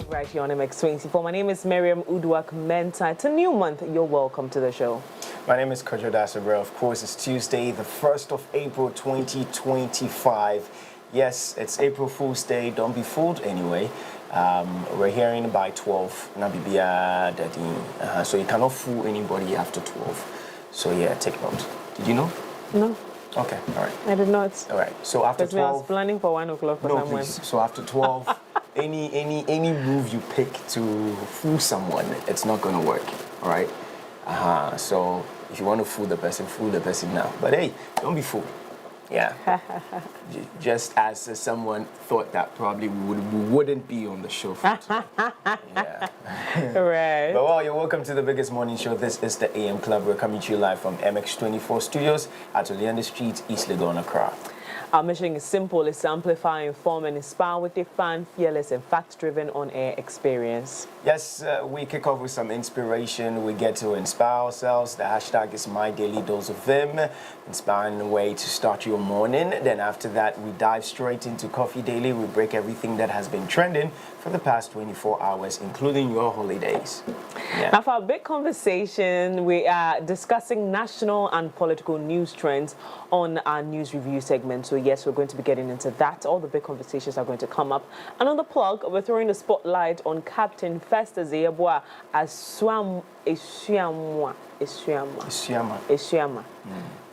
Right here on MX24. My name is Miriam Uduak Menta. It's a new month. You're welcome to the show. My name is Capt. Of course, it's Tuesday, the 1st of April, 2025. Yes, it's April Fool's Day. Don't be fooled anyway. We're hearing by 12. So you cannot fool anybody after 12. So yeah, take note. Did you know? No. Okay, all right. I did not. All right. So after 12. I was planning for 1 o'clock for someone. Please. So after 12, any move you pick to fool someone, it's not gonna work. All right. So if you want to fool the person now. But hey, don't be fooled. Yeah. Just as someone thought that probably we wouldn't be on the show for today. Yeah. Right. But well, you're welcome to the biggest morning show. This is the AM Club. We're coming to you live from MX24 Studios at Oleander Street, East Legon, Accra. Our mission is simple. It's to amplify, inform, and inspire with a fun, fearless, and fact-driven on-air experience. Yes, we kick off with some inspiration. We get to inspire ourselves. The hashtag is My Daily Dose of Vim, inspiring way to start your morning. Then after that, we dive straight into Coffee Daily. We break everything that has been trending for the past 24 hours, including your holidays. Yeah. Now, for our big conversation, we are discussing national and political news trends on our news review segment. So yes, we're going to be getting into that. All the big conversations are going to come up. And on the plug, we're throwing the spotlight on Captain Festus Yeboah Asuamah.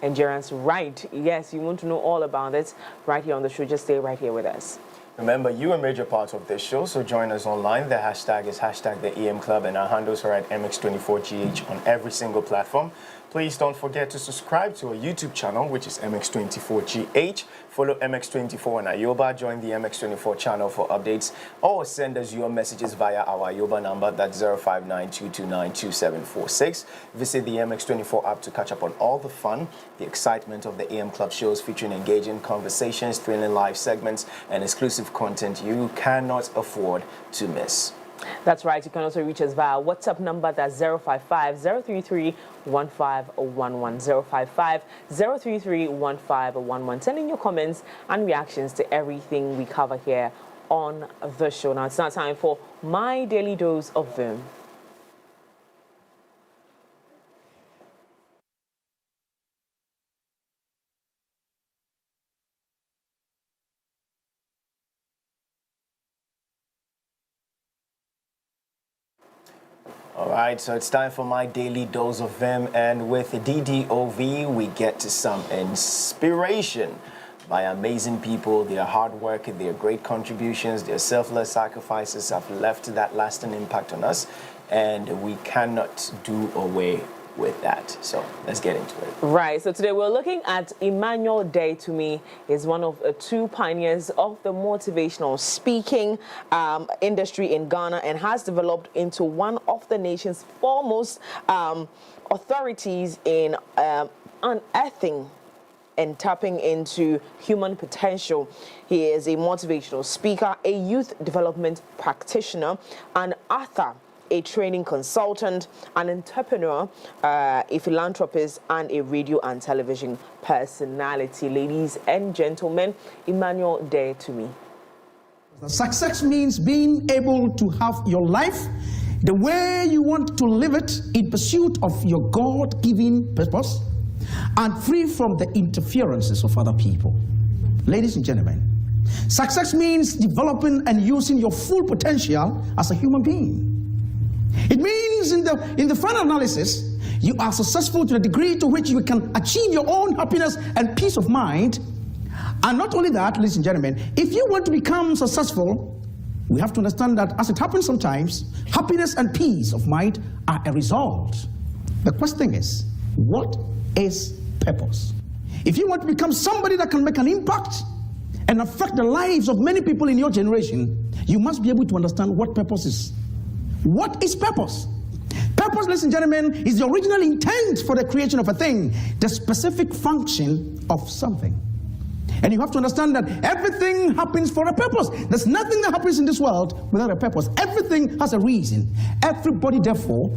Endurance right. Yes, you want to know all about it right here on the show. Just stay right here with us. Remember, you're a major part of this show, so join us online. The hashtag is hashtag the AM Club, and our handles are at MX24GH on every single platform. Please don't forget to subscribe to our YouTube channel, which is MX24GH. Follow MX24 on Ayoba. Join the MX24 channel for updates, or send us your messages via our Ayoba number, that's 059-229-2746. Visit the MX24 app to catch up on all the fun, the excitement of the AM Club shows featuring engaging conversations, thrilling live segments, and exclusive content you cannot afford to miss. That's right. You can also reach us via WhatsApp number, that's 055-033-1511, 055-033-1511. Send in your comments and reactions to everything we cover here on the show. Now it's now time for My Daily Dose of Vim. All right, so it's time for My Daily Dose of Vim, and with DDOV, we get to some inspiration by amazing people. Their hard work, their great contributions, their selfless sacrifices have left that lasting impact on us, and we cannot do away with that. So let's get into it. Right. So today we're looking at Emmanuel Day. To me, is one of the two pioneers of the motivational speaking industry in Ghana, and has developed into one of the nation's foremost authorities in unearthing and tapping into human potential. He is a motivational speaker, a youth development practitioner, an author, a training consultant, an entrepreneur, a philanthropist, and a radio and television personality. Ladies and gentlemen, Emmanuel Day to me. Success means being able to have your life the way you want to live it, in pursuit of your God-given purpose and free from the interferences of other people. Ladies and gentlemen, success means developing and using your full potential as a human being. It means in the final analysis, you are successful to the degree to which you can achieve your own happiness and peace of mind. And not only that, ladies and gentlemen, if you want to become successful, we have to understand that, as it happens sometimes, happiness and peace of mind are a result. The question is, what is purpose? If you want to become somebody that can make an impact and affect the lives of many people in your generation, you must be able to understand what purpose is. What is purpose? Purpose, ladies and gentlemen, is the original intent for the creation of a thing, the specific function of something. And you have to understand that everything happens for a purpose. There's nothing that happens in this world without a purpose. Everything has a reason. Everybody, therefore,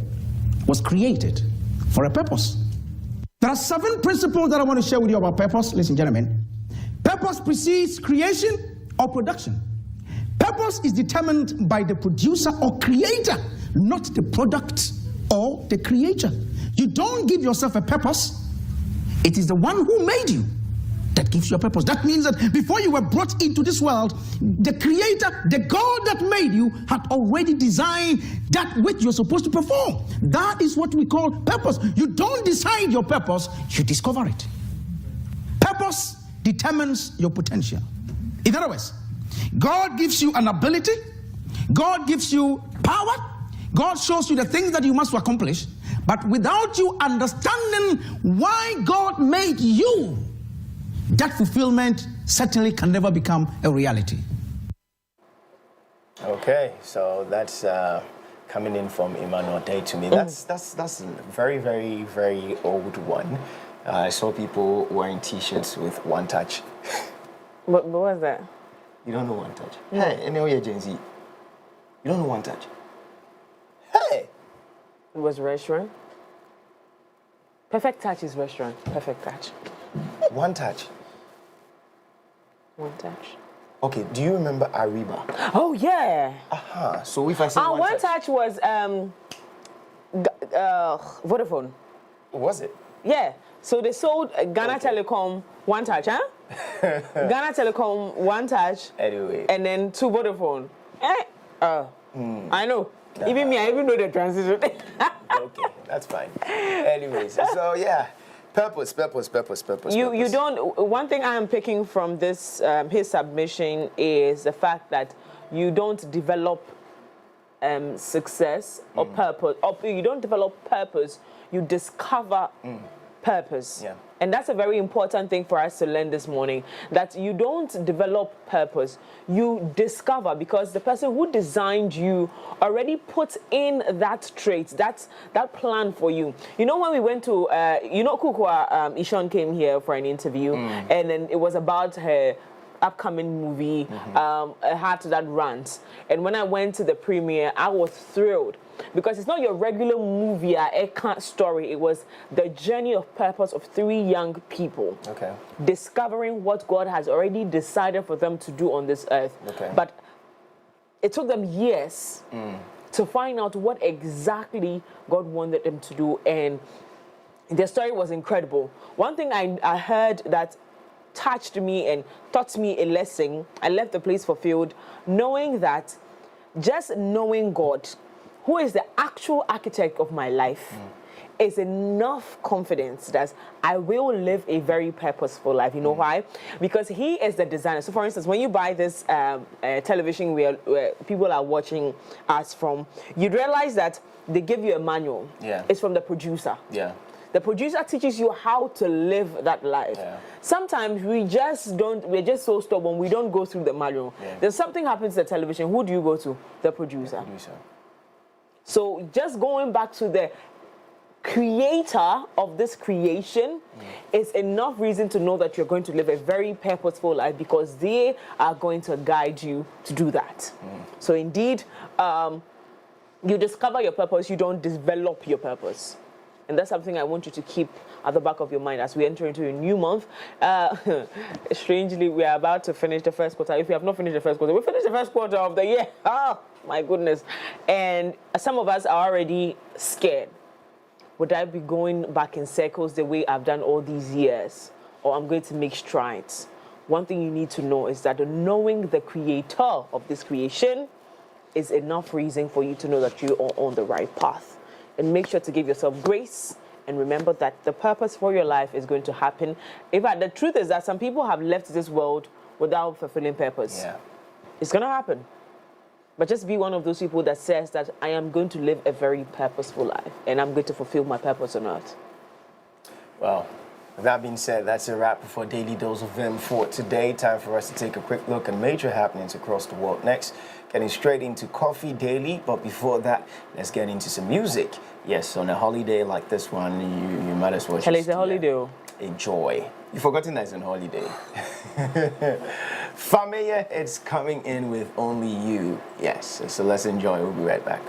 was created for a purpose. There are 7 principles that I want to share with you about purpose, ladies and gentlemen. Purpose precedes creation or production. Purpose is determined by the producer or creator, not the product or the creator. You don't give yourself a purpose. It is the one who made you that gives you a purpose. That means that before you were brought into this world, the creator, the God that made you, had already designed that which you're supposed to perform. That is what we call purpose. You don't decide your purpose, you discover it. Purpose determines your potential. In other words, God gives you an ability, God gives you power, God shows you the things that you must accomplish, but without you understanding why God made you, that fulfillment certainly can never become a reality. Okay, so that's coming in from Emmanuel Day to me. That's a very, very, very old one. I saw people wearing T-shirts with one touch. What was that? You don't know one touch? No. Hey, anyway, Gen Z. You don't know one touch? Hey! It was restaurant. Perfect Touch is restaurant. Perfect Touch. One touch. One touch. Okay, do you remember Ariba? Oh, yeah. Aha. So if I say one touch was Vodafone. Was it? Yeah. So they sold Ghana Telecom one touch, huh? Ghana Telecom one touch. Anyway. And then two Vodafone. I know. Even me, I even know the transition. Okay, that's fine. Anyways, so yeah. Purpose. You don't. One thing I am picking from this his submission is the fact that you don't develop success or purpose, or you don't develop purpose. You discover purpose. Yeah. And that's a very important thing for us to learn this morning, that you don't develop purpose, you discover, because the person who designed you already put in that trait, that plan for you. You know, when we went to, Kukwa Ishon came here for an interview, and then it was about her upcoming movie, Heart That Runs. And when I went to the premiere, I was thrilled, because it's not your regular movie, story. It was the journey of purpose of 3 young people. Okay. Discovering what God has already decided for them to do on this earth. Okay. But it took them years to find out what exactly God wanted them to do. And their story was incredible. One thing I heard that touched me and taught me a lesson, I left the place fulfilled, knowing that just knowing God, who is the actual architect of my life, is enough confidence that I will live a very purposeful life. You know why? Because He is the designer. So for instance, when you buy this television where people are watching us from, you'd realize that they give you a manual. Yeah. It's from the producer. Yeah. The producer teaches you how to live that life. Yeah. Sometimes we're just so stubborn, we don't go through the manual. Yeah. Then something happens to the television, who do you go to? The producer. So just going back to the creator of this creation is enough reason to know that you're going to live a very purposeful life, because they are going to guide you to do that. So indeed, you discover your purpose, you don't develop your purpose. And that's something I want you to keep at the back of your mind as we enter into a new month. Strangely, we are about to finish the first quarter. If we have not finished the first quarter, we finished the first quarter of the year. Oh, my goodness. And some of us are already scared. Would I be going back in circles the way I've done all these years? Or I'm going to make strides? One thing you need to know is that knowing the creator of this creation is enough reason for you to know that you are on the right path. And make sure to give yourself grace and remember that the purpose for your life is going to happen. In fact, the truth is that some people have left this world without fulfilling purpose. Yeah. It's going to happen. But just be one of those people that says that I am going to live a very purposeful life and I'm going to fulfill my purpose on earth. Well, with that being said, that's a wrap for Daily Dose of Vim for today. Time for us to take a quick look at major happenings across the world. Next, getting straight into Coffee Daily. But before that, let's get into some music. Yes, on a holiday like this one, you might as well It's a holiday. Enjoy. You've forgotten that it's on holiday. Familia, it's coming in with Only You. Yes, so let's enjoy. We'll be right back.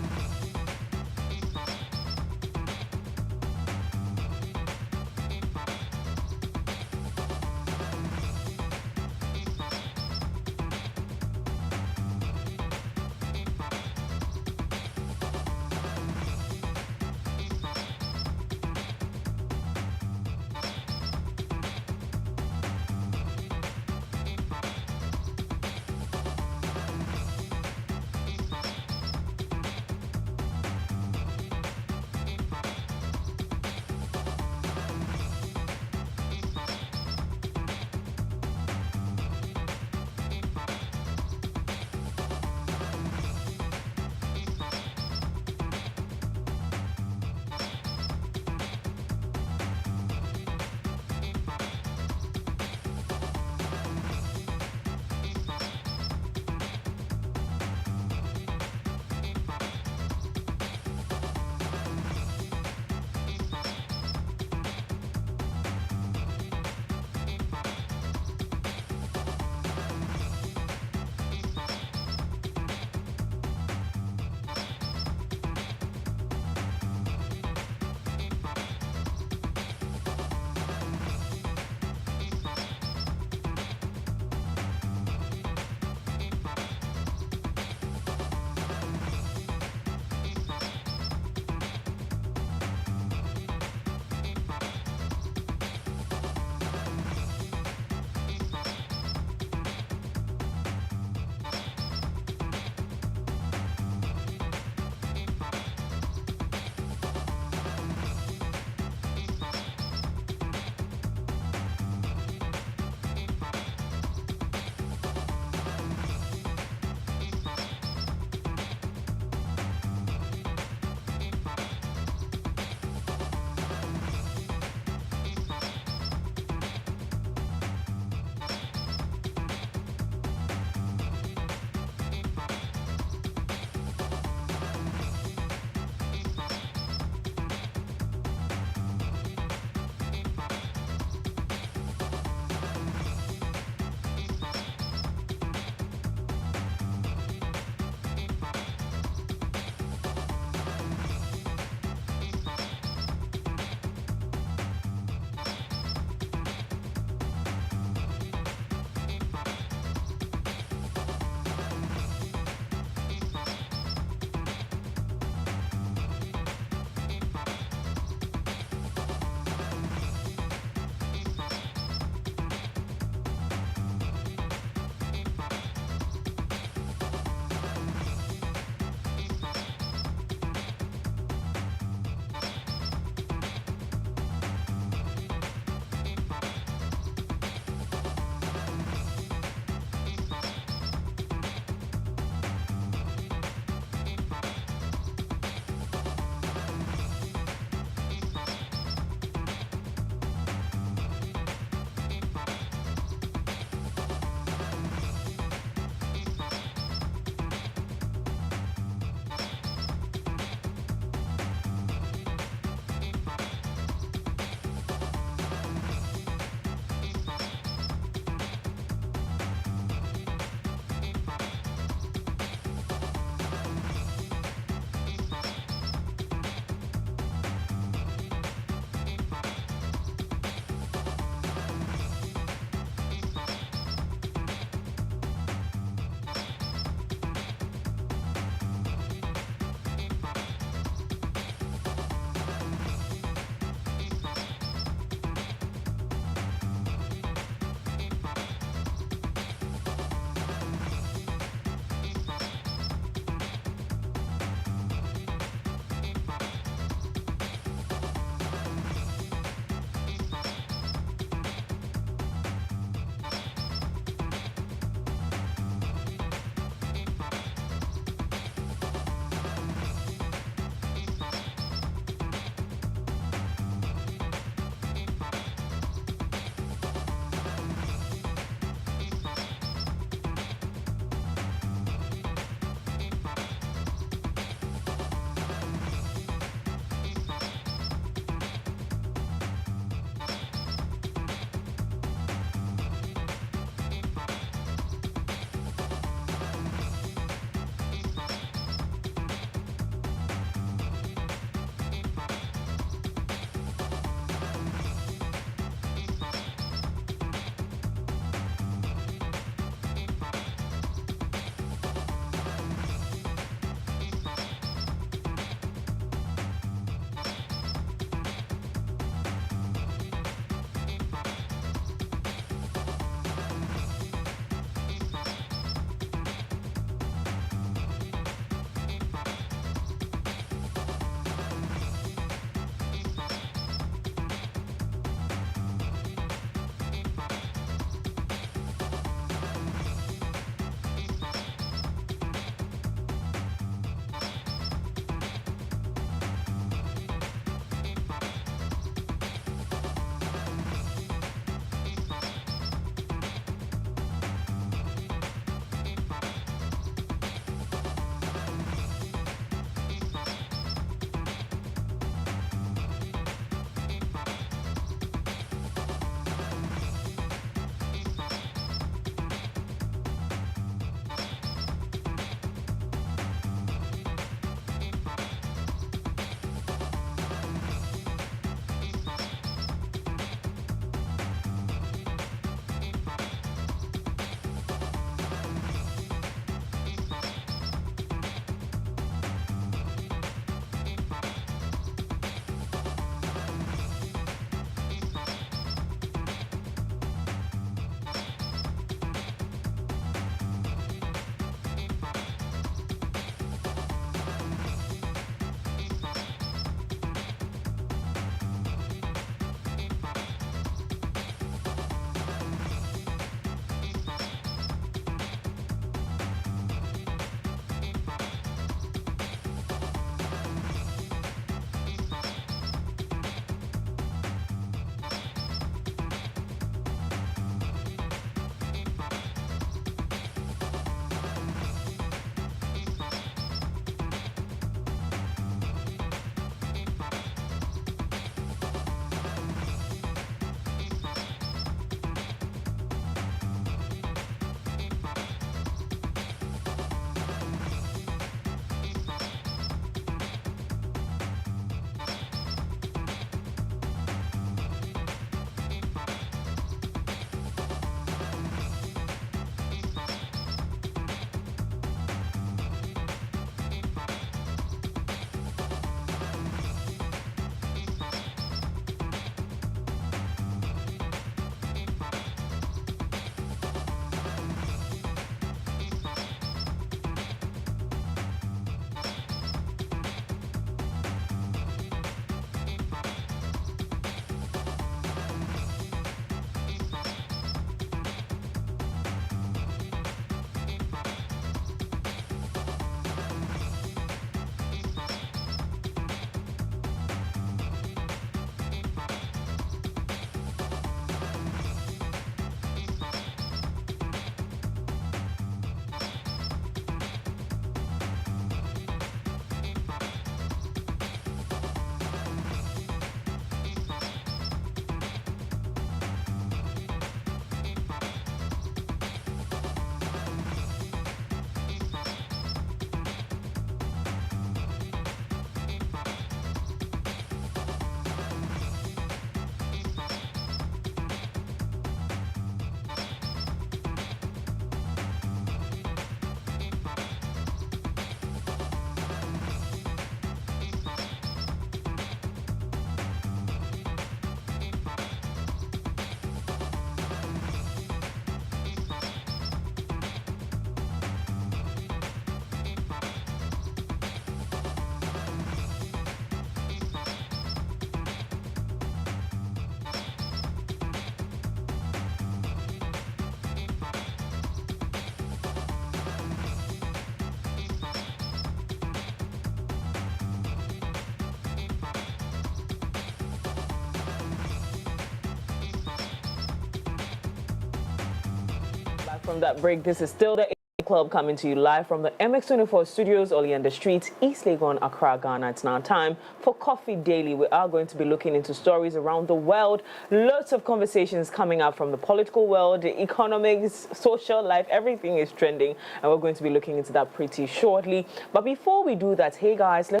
From that break, this is still the Club coming to you live from the MX24 studios, Oleander Street, East Legon, Accra, Ghana. It's now time for Coffee Daily. We are going to be looking into stories around the world. Lots of conversations coming up from the political world, the economics, social life, everything is trending. And we're going to be looking into that pretty shortly. But before we do that, hey guys, let's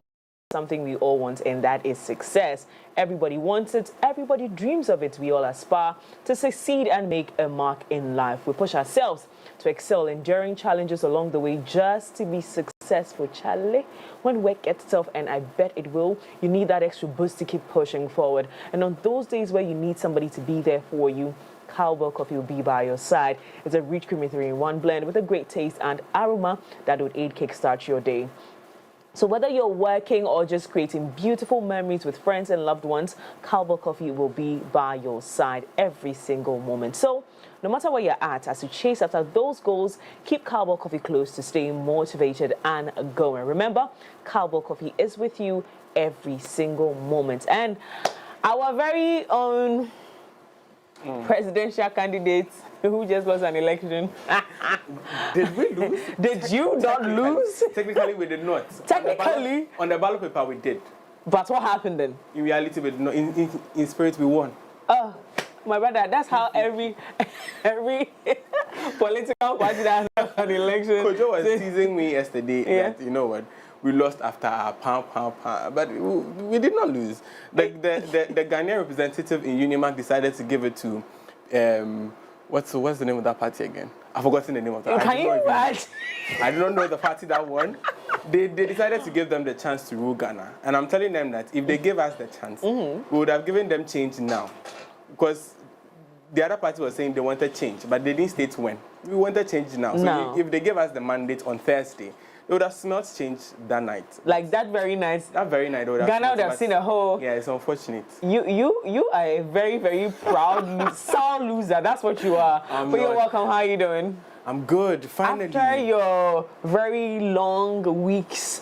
something we all want, and that is success. Everybody wants it, everybody dreams of it. We all aspire to succeed and make a mark in life. We push ourselves to excel, enduring challenges along the way just to be successful. Charlie, when work gets tough, and I bet it will, you need that extra boost to keep pushing forward. And on those days where you need somebody to be there for you, Cowbell Coffee will be by your side. It's a rich creamy 3-in-1 blend with a great taste and aroma that would aid kickstart your day. So whether you're working or just creating beautiful memories with friends and loved ones, Cowbell Coffee will be by your side every single moment. So no matter where you're at, as you chase after those goals, keep Cowbell Coffee close to stay motivated and going. Remember, Cowbell Coffee is with you every single moment. And our very own presidential candidate who just lost an election. Did we lose? Did you not lose? Technically, we did not. Technically? On the ballot paper, we did. But what happened then? In reality, we did not. In spirit, we won. Oh, my brother, that's how every political party that has lost an election. Kojo was teasing me yesterday that, you know what, we lost after our pound. But we did not lose. The Ghanaian representative in Unimark decided to give it to, what's the name of that party again? I've forgotten the name of that. Can you imagine? I do not know the party that won. They decided to give them the chance to rule Ghana. And I'm telling them that if they gave us the chance, we would have given them change now. Because the other party was saying they wanted change, but they didn't state when. We wanted change now. So if they gave us the mandate on Thursday, they would have smelled change that night. Like that very night. That very night, Ghana would have seen a whole. Yeah, it's unfortunate. You are a very, very proud, sour loser. That's what you are. But you're welcome. How are you doing? I'm good. Finally. After your very long weeks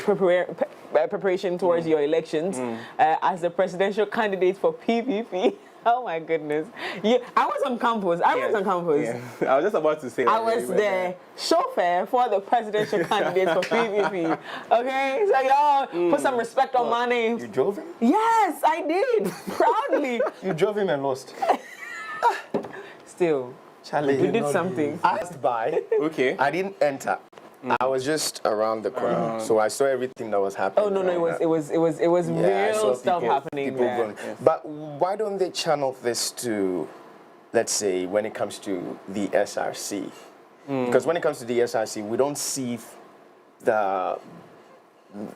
preparation towards your elections as the presidential candidate for PPP. Oh my goodness. I was on campus. Yeah. I was just about to say I was the chauffeur for the presidential candidate for PPP. Okay? So y'all put some respect on my name. You drove him? Yes, I did. Proudly. You drove him and lost. Still. Charlie, you did something. I passed by. Okay. I didn't enter. I was just around the corner, so I saw everything that was happening. Oh no, it was real stuff happening. But why don't they channel this to, let's say, when it comes to the SRC? Because when it comes to the SRC, we don't see the.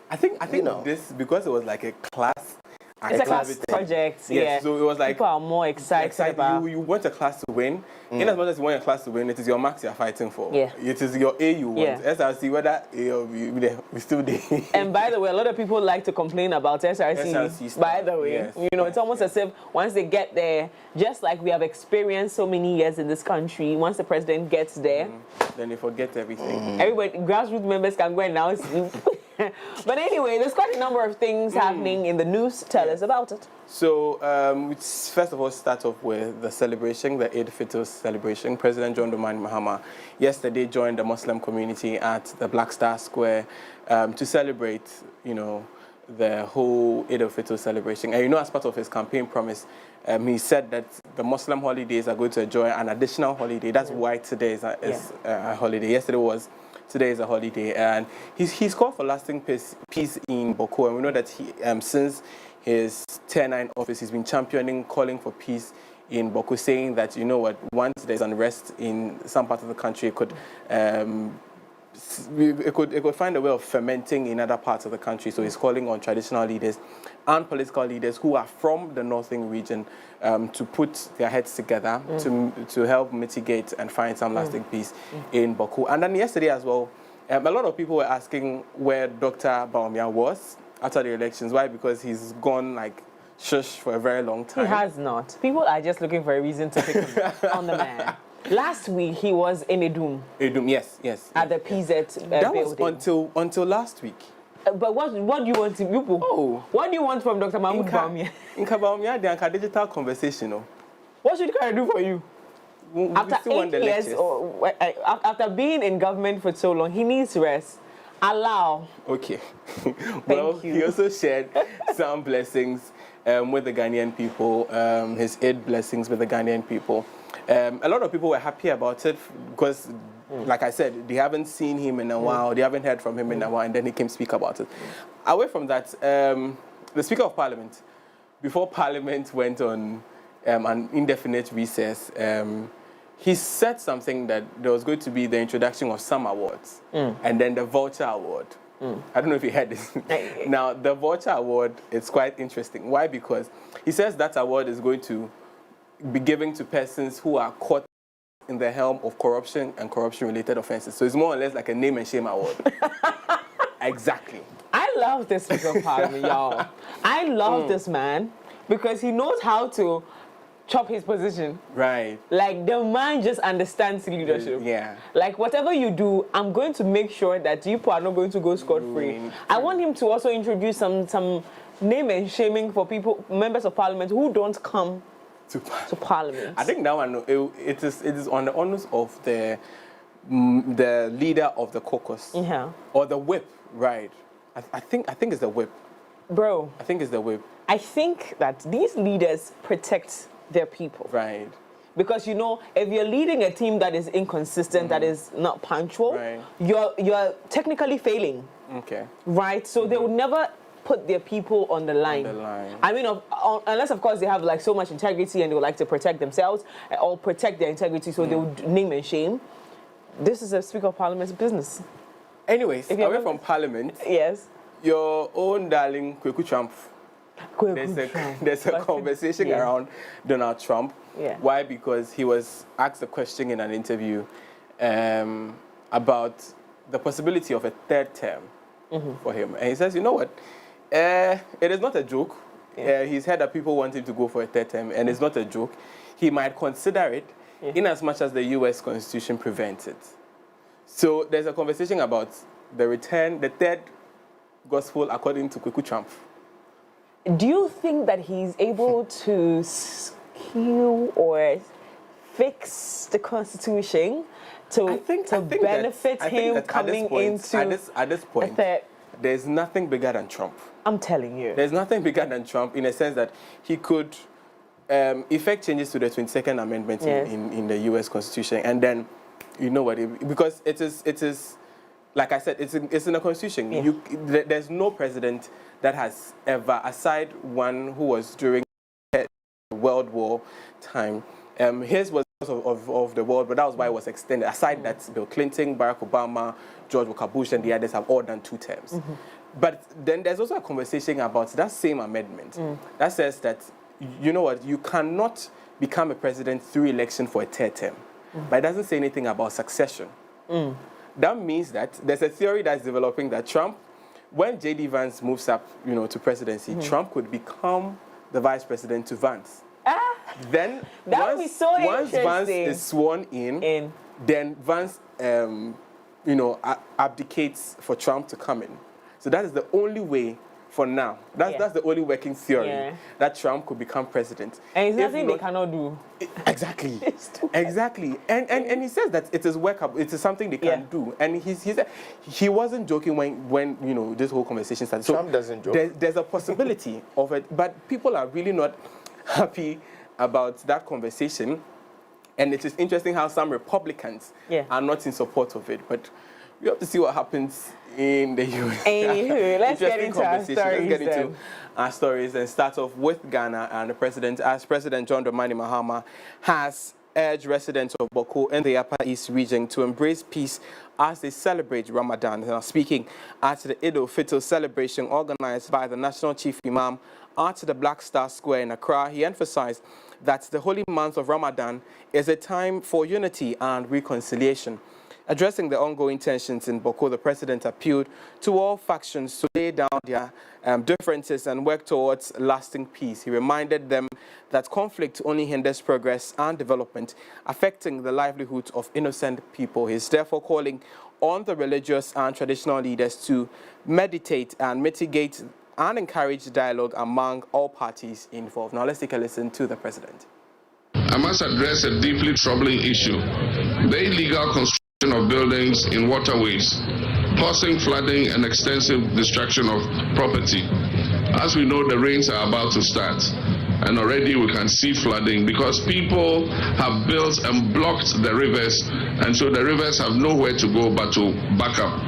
I think this, because it was like a class. It's a class project. Yes, yeah. So it was like people are more excited about. You want a class to win. In as much as you want a class to win, it is your marks you're fighting for. Yeah. It is your A you want. Yeah. SRC, whether we still there. And by the way, a lot of people like to complain about SRC by the way, yes. It's almost as if once they get there, just like we have experienced so many years in this country, once the president gets there, then they forget everything. Everybody, grassroots members can go and now sleep. But anyway, there's quite a number of things happening in the news. Tell us about it. So, let's first of all start off with the celebration, the Eid al-Fitr celebration. President John Dramani Mahama yesterday joined the Muslim community at the Black Star Square to celebrate, the whole Eid al-Fitr celebration. And as part of his campaign promise, he said that the Muslim holidays are going to enjoy an additional holiday. That's why today is a holiday. Today is a holiday, and he's called for lasting peace in Boko. And we know that since his tenure in office, he's been calling for peace in Boko, saying that, once there's unrest in some part of the country, it could find a way of fermenting in other parts of the country. So he's calling on traditional leaders and political leaders who are from the northern region to put their heads together to help mitigate and find some lasting peace in Baku. And then yesterday as well, a lot of people were asking where Dr. Bawumia was after the elections. Why? Because he's gone like shush for a very long time. He has not. People are just looking for a reason to pick him on the man. Last week he was in Edum. Edum, yes. At the PZ that building. was until last week. But what do you want to people? Oh. What do you want from Dr. Mahmoud Bawumia? In Bawumia, the digital conversation. What should he do for you? After still want 8 the years, lectures. after being in government for so long, he needs rest. Allow. Okay. Well, you. he also shared some blessings with the Ghanaian people, his 8 blessings with the Ghanaian people. A lot of people were happy about it because, like I said, they haven't seen him in a while, they haven't heard from him in a while, and then he came speak about it. Away from that, the Speaker of Parliament, before Parliament went on an indefinite recess, he said something that there was going to be the introduction of some awards, and then the Vulture Award. I don't know if you heard this. Now, the Vulture Award is quite interesting. Why? Because he says that award is going to be given to persons who are caught in the helm of corruption and corruption-related offenses. So it's more or less like a name and shame award. Exactly. I love this Speaker of Parliament, y'all. I love this man because he knows how to chop his position. Right. Like, the man just understands leadership. Yeah. Like, whatever you do, I'm going to make sure that people are not going to go scot-free. I want him to also introduce some name and shaming for people, members of Parliament who don't come to Parliament. I think that one, it is on the onus of the leader of the caucus. Yeah. Or the whip, right. I think it's the whip. Bro. I think it's the whip. I think that these leaders protect their people. Right. Because, you know, if you're leading a team that is inconsistent, that is not punctual, right, you're technically failing. Okay. Right? So they would never put their people on the line. I mean, unless, of course, they have like so much integrity and they would like to protect themselves or protect their integrity, so they would name and shame. This is a Speaker of Parliament's business. Anyways, away from Parliament, yes, your own darling Kweku Trump. There's a conversation around Donald Trump. Yeah. Why? Because he was asked a question in an interview about the possibility of a 3rd term for him. And he says, you know what? It is not a joke. Yeah. He's heard that people want him to go for a 3rd term, and it's not a joke. He might consider it in as much as the U.S. Constitution prevents it. So there's a conversation about the 3rd gospel according to Kweku Trump. Do you think that he's able to skew or fix the Constitution to benefit him coming into at this point? There's nothing bigger than Trump. I'm telling you. There's nothing bigger than Trump in a sense that he could effect changes to the 22nd Amendment in the U.S. Constitution, and then, you know what? Because it is, like I said, it's in the Constitution. Yeah. There's no president that has ever, aside one who was during the World War time. His was of the world, but that was why it was extended. Aside that, Bill Clinton, Barack Obama, George Walker Bush, and the others have all done 2 terms. But then there's also a conversation about that same amendment that says that, you know what, you cannot become a president through election for a 3rd term. But it doesn't say anything about succession. That means that there's a theory that's developing that Trump, when J.D. Vance moves up, you know, to presidency, Trump could become the vice president to Vance. Then once Vance is sworn in, then Vance, you know, abdicates for Trump to come in. So that is the only way for now. That's the only working theory that Trump could become president. And it's nothing they cannot do. Exactly. Exactly. And he says that it is workable. It is something they can do. And he said he wasn't joking when you know this whole conversation started. So Trump doesn't joke. There's a possibility of it, but people are really not happy about that conversation. And it is interesting how some Republicans are not in support of it. But we have to see what happens in the U.S. Anywho, let's get into our stories and start off with Ghana and the president. As President John Dramani Mahama has urged residents of Boko and the Upper East region to embrace peace as they celebrate Ramadan. Now, speaking at the Eid al-Fitr celebration organized by the National Chief Imam at the Black Star Square in Accra, he emphasized that the holy month of Ramadan is a time for unity and reconciliation. Addressing the ongoing tensions in Boko, the president appealed to all factions to lay down their differences and work towards lasting peace. He reminded them that conflict only hinders progress and development, affecting the livelihood of innocent people. He is therefore calling on the religious and traditional leaders to meditate and mitigate and encourage dialogue among all parties involved. Now let's take a listen to the president. I must address a deeply troubling issue: the illegal construction of buildings in waterways, causing flooding and extensive destruction of property. As we know, the rains are about to start, and already we can see flooding because people have built and blocked the rivers, and so the rivers have nowhere to go but to back up.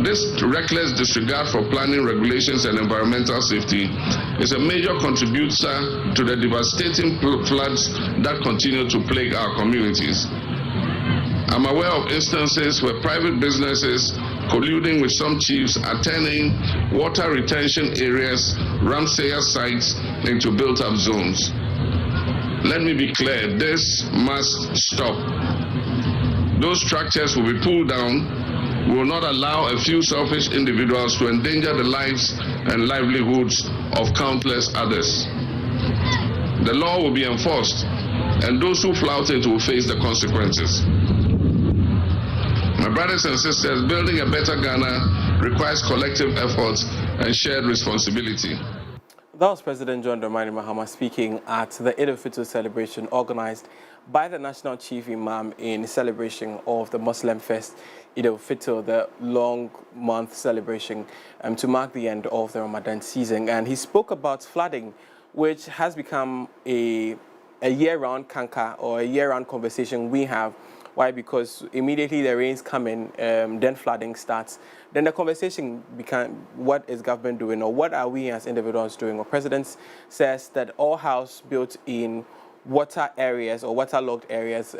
This reckless disregard for planning regulations and environmental safety is a major contributor to the devastating floods that continue to plague our communities. I'm aware of instances where private businesses, colluding with some chiefs, are turning water retention areas, Ramsaya sites, into built-up zones. Let me be clear, this must stop. Those structures will be pulled down. We will not allow a few selfish individuals to endanger the lives and livelihoods of countless others. The law will be enforced, and those who flout it will face the consequences. My brothers and sisters, building a better Ghana requires collective efforts and shared responsibility. That was President John Dramani Mahama speaking at the Eid al-Fitr celebration organized by the National Chief Imam in celebration of the Muslim Fest Eid al-Fitr, the long month celebration to mark the end of the Ramadan season. And he spoke about flooding, which has become a year-round canker or a year-round conversation we have. Why? Because immediately the rains come in, then flooding starts. Then the conversation becomes, what is government doing, or what are we as individuals doing? Or President says that all houses built in water areas or waterlogged areas,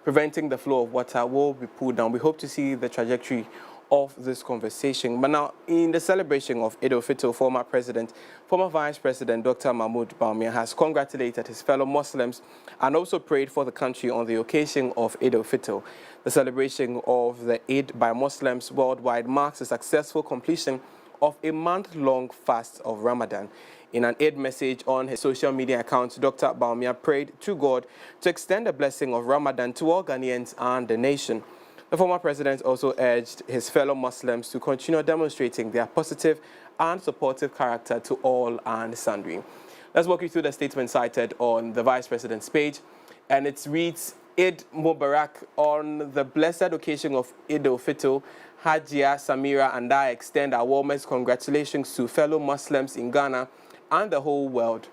preventing the flow of water, will be pulled down. We hope to see the trajectory of this conversation. But now, in the celebration of Eid al-Fitr, former Vice President Dr. Mahmoud Bawumia has congratulated his fellow Muslims and also prayed for the country on the occasion of Eid al-Fitr. The celebration of the Eid by Muslims worldwide marks the successful completion of a month-long fast of Ramadan. In an Eid message on his social media account, Dr. Bawumia prayed to God to extend the blessing of Ramadan to all Ghanaians and the nation. The former president also urged his fellow Muslims to continue demonstrating their positive and supportive character to all and sundry. Let's walk you through the statement cited on the Vice President's page, and it reads, Eid Mubarak. On the blessed occasion of Eid al-Fitr, Hajia, Samira and I extend our warmest congratulations to fellow Muslims in Ghana and the whole world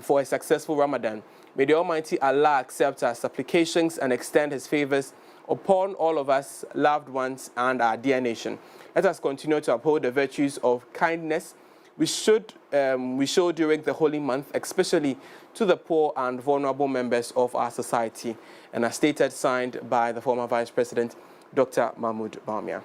for a successful Ramadan. May the Almighty Allah accept our supplications and extend his favors upon all of us, loved ones, and our dear nation. Let us continue to uphold the virtues of kindness we show during the holy month, especially to the poor and vulnerable members of our society. And as stated, signed by the former Vice President, Dr. Mahmoud Bawumia.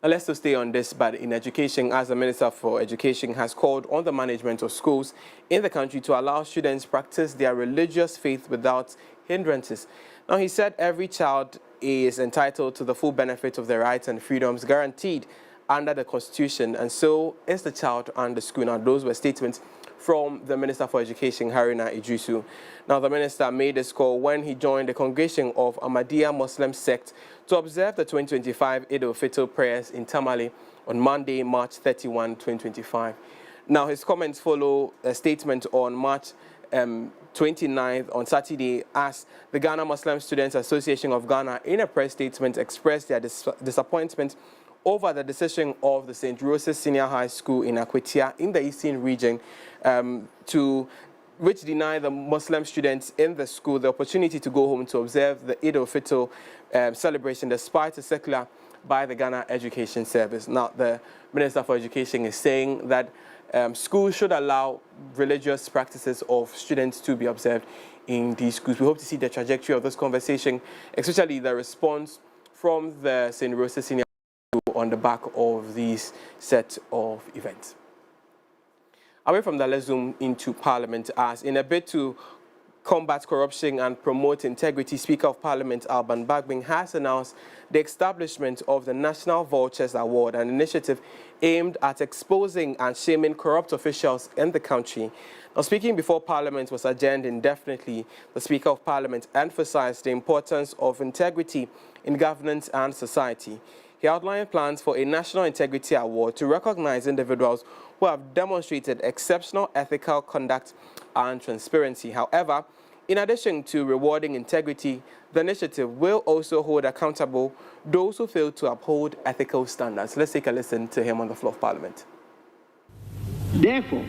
Now let's still stay on this, but in education, as the Minister for Education has called on the management of schools in the country to allow students practice their religious faith without hindrances. Now, he said every child is entitled to the full benefit of their rights and freedoms guaranteed under the Constitution, and so is the child and the school. Now, those were statements from the Minister for Education, Haruna Idrisu. Now, the minister made this call when he joined the congregation of Ahmadiyya Muslim sect to observe the 2025 Eid al-Fitr prayers in Tamale on Monday, March 31, 2025. Now, his comments follow a statement on March 29th on Saturday, as the Ghana Muslim Students Association of Ghana, in a press statement, expressed their disappointment over the decision of the St. Rose's Senior High School in Akwetia in the Eastern region which deny the Muslim students in the school the opportunity to go home to observe the Eid al-Fitr celebration, despite a circular by the Ghana Education Service. Now, the Minister for Education is saying that schools should allow religious practices of students to be observed in these schools. We hope to see the trajectory of this conversation, especially the response from the St. Rose's Senior School on the back of these set of events. Away from that, let's zoom into Parliament, as in a bid to combat corruption and promote integrity, Speaker of Parliament Alban Bagbin has announced the establishment of the National Vultures Award, an initiative aimed at exposing and shaming corrupt officials in the country. Now, speaking before Parliament was adjourned indefinitely, the Speaker of Parliament emphasized the importance of integrity in governance and society. He outlined plans for a National Integrity Award to recognize individuals who have demonstrated exceptional ethical conduct and transparency. However, in addition to rewarding integrity, the initiative will also hold accountable those who fail to uphold ethical standards. Let's take a listen to him on the floor of Parliament. Therefore,